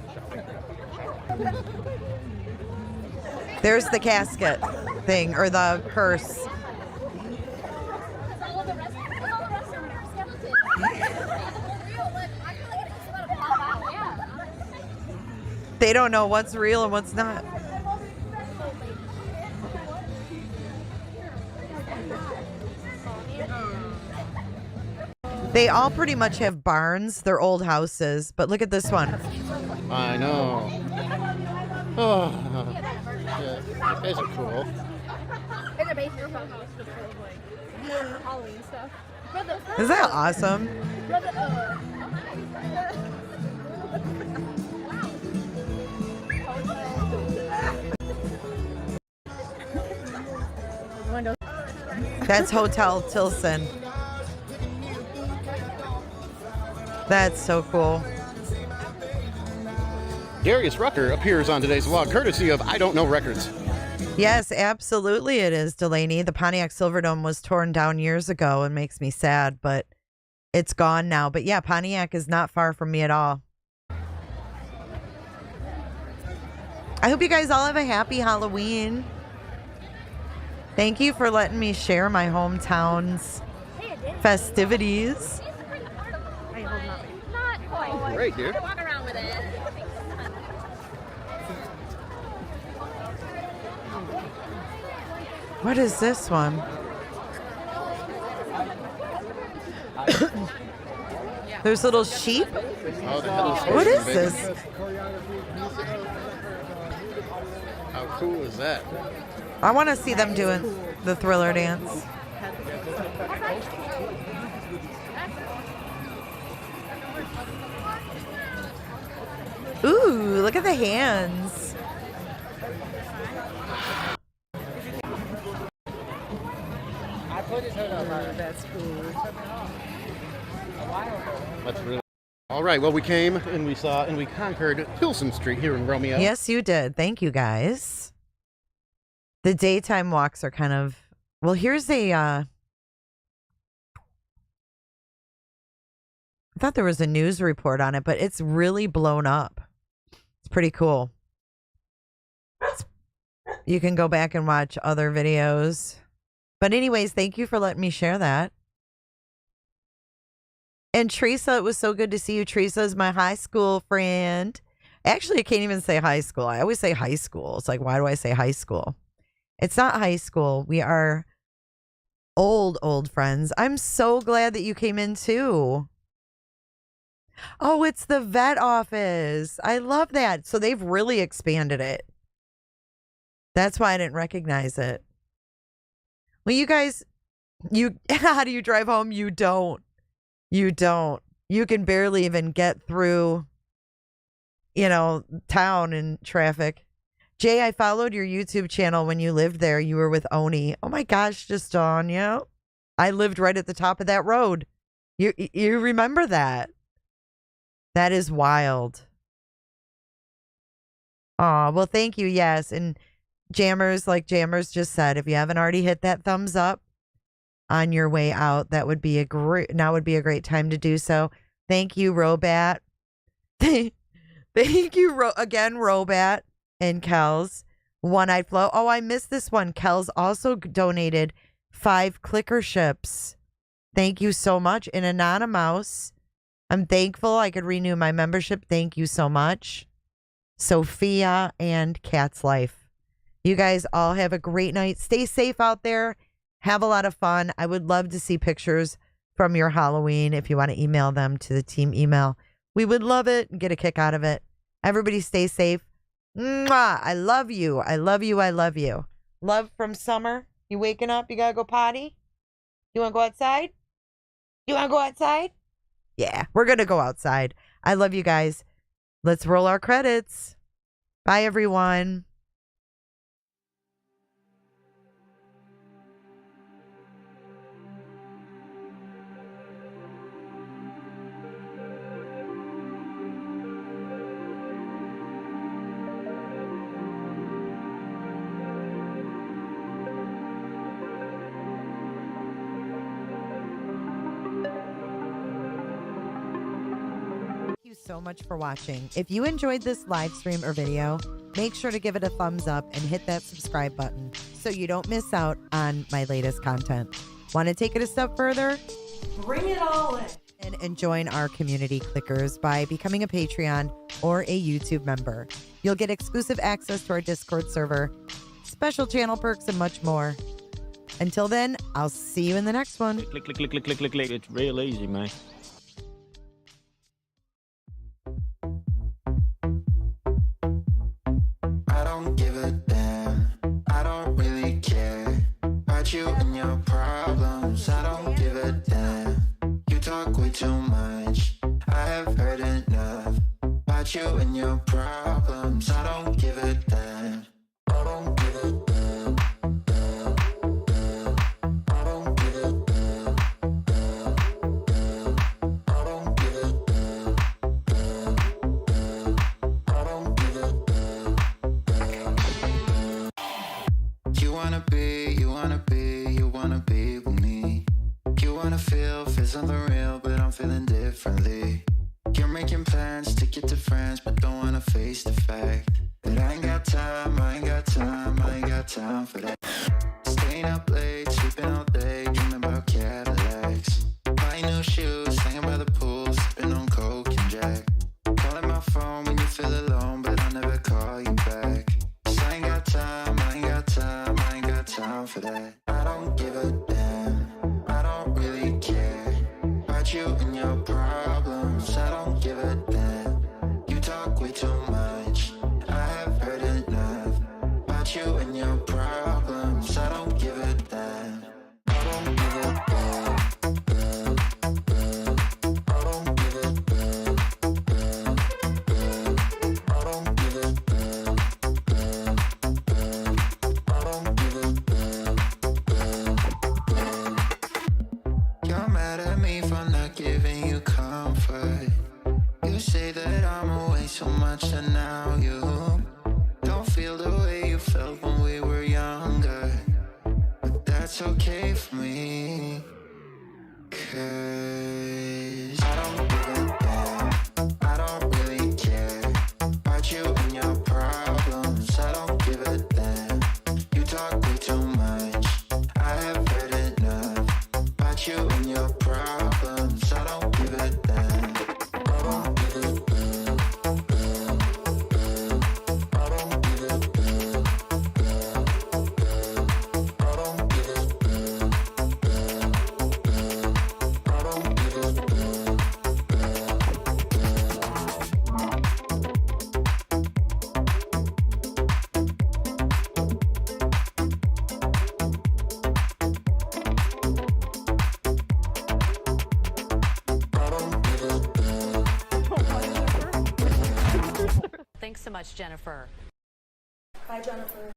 There's the casket thing, or the hearse. They don't know what's real and what's not. They all pretty much have barns. They're old houses. But look at this one. I know. Oh, yeah, these guys are cool. Halloween stuff. Is that awesome? That's Hotel Tilson. That's so cool. Darius Rucker appears on today's vlog, courtesy of I Don't Know Records. Yes, absolutely it is, Delaney. The Pontiac Silverdome was torn down years ago and makes me sad, but it's gone now. But yeah, Pontiac is not far from me at all. I hope you guys all have a happy Halloween. Thank you for letting me share my hometown's festivities. Great, dude. Walk around with it. What is this one? There's little sheep. What is this? How cool is that? I want to see them doing the Thriller dance. Ooh, look at the hands. That's cool. That's really. All right. Well, we came and we saw and we conquered Pilsen Street here in Romeo. Yes, you did. Thank you, guys. The daytime walks are kind of... Well, here's a... I thought there was a news report on it, but it's really blown up. It's pretty cool. You can go back and watch other videos. But anyways, thank you for letting me share that. And Teresa, it was so good to see you. Teresa is my high school friend. Actually, I can't even say high school. I always say high school. It's like, why do I say high school? It's not high school. We are old friends. I'm so glad that you came in too. Oh, it's the vet office. I love that. So they've really expanded it. That's why I didn't recognize it. Well, you guys, how do you drive home? You don't. You don't. You can barely even get through, town in traffic. Jay, I followed your YouTube channel when you lived there. You were with Oni. Oh my gosh, just on you. I lived right at the top of that road. You remember that? That is wild. Oh, well, thank you. Yes. And Jammers, like Jammers just said, if you haven't already hit that thumbs up on your way out, now would be a great time to do so. Thank you, Robat. Thank you, again, Robat and Kels. One-Eyed Flow. Oh, I missed this one. Kels also donated 5 clicker ships. Thank you so much. And Anonymous, I'm thankful I could renew my membership. Thank you so much. Sophia and Cat's Life. You guys all have a great night. Stay safe out there. Have a lot of fun. I would love to see pictures from your Halloween if you want to email them to the team email. We would love it and get a kick out of it. Everybody stay safe. Mwah! I love you. I love you. I love you. Love from Summer. You waking up? You got to go potty? You want to go outside? You want to go outside? Yeah, we're going to go outside. I love you guys. Let's roll our credits. Bye, everyone. So much for watching. If you enjoyed this live stream or video, make sure to give it a thumbs up and hit that subscribe button so you don't miss out on my latest content. Want to take it a step further? Bring it all in and join our community clickers by becoming a Patreon or a YouTube member. You'll get exclusive access to our Discord server, special channel perks, and much more. Until then, I'll see you in the next one. Click, click, click, click, click, click, click. It's real easy, man. I don't give a damn. I don't really care about you and your problems. I don't give a damn. You talk way too much. I have heard enough about you and your problems. I don't give a damn. I don't give a damn. Damn, damn. I don't give a damn. Damn, damn. I don't give a damn. Damn, damn. I don't give a damn. Damn, damn. You wanna be with me. You wanna feel something real, but I'm feeling differently. You're making plans to get to friends, but don't wanna face the fact that I ain't got time, I ain't got time, I ain't got time for that. Staying up late, sleeping all day, dreaming about Cadillacs. Buying new shoes, hanging by the pool, sipping on Coke and Jack. Calling my phone when you feel alone, but I'll never call you back. 'Cause I ain't got time, I ain't got time, I ain't got time for that. I don't give a damn, I don't really care about you and your problems. I don't give a damn. You talk way too much. I have heard enough about you and your problems. I don't give a damn. I don't give a damn. Damn, damn. I don't give a damn. Damn, damn. I don't give a damn. Damn, damn. I don't give a damn. Damn, damn. You're mad at me for not giving you comfort. You say that I'm away so much and now you don't feel the way you felt when we were younger. But that's okay for me, 'cause I don't give a damn. I don't really care about you and your problems. I don't give a damn. You talk way too much. I have heard enough about you and your problems. I don't give a damn. I don't give a damn. Damn, damn. I don't give a damn. Damn, damn. I don't give a damn. Damn, damn. I don't give a damn. Thanks so much, Jennifer. Bye, Jennifer.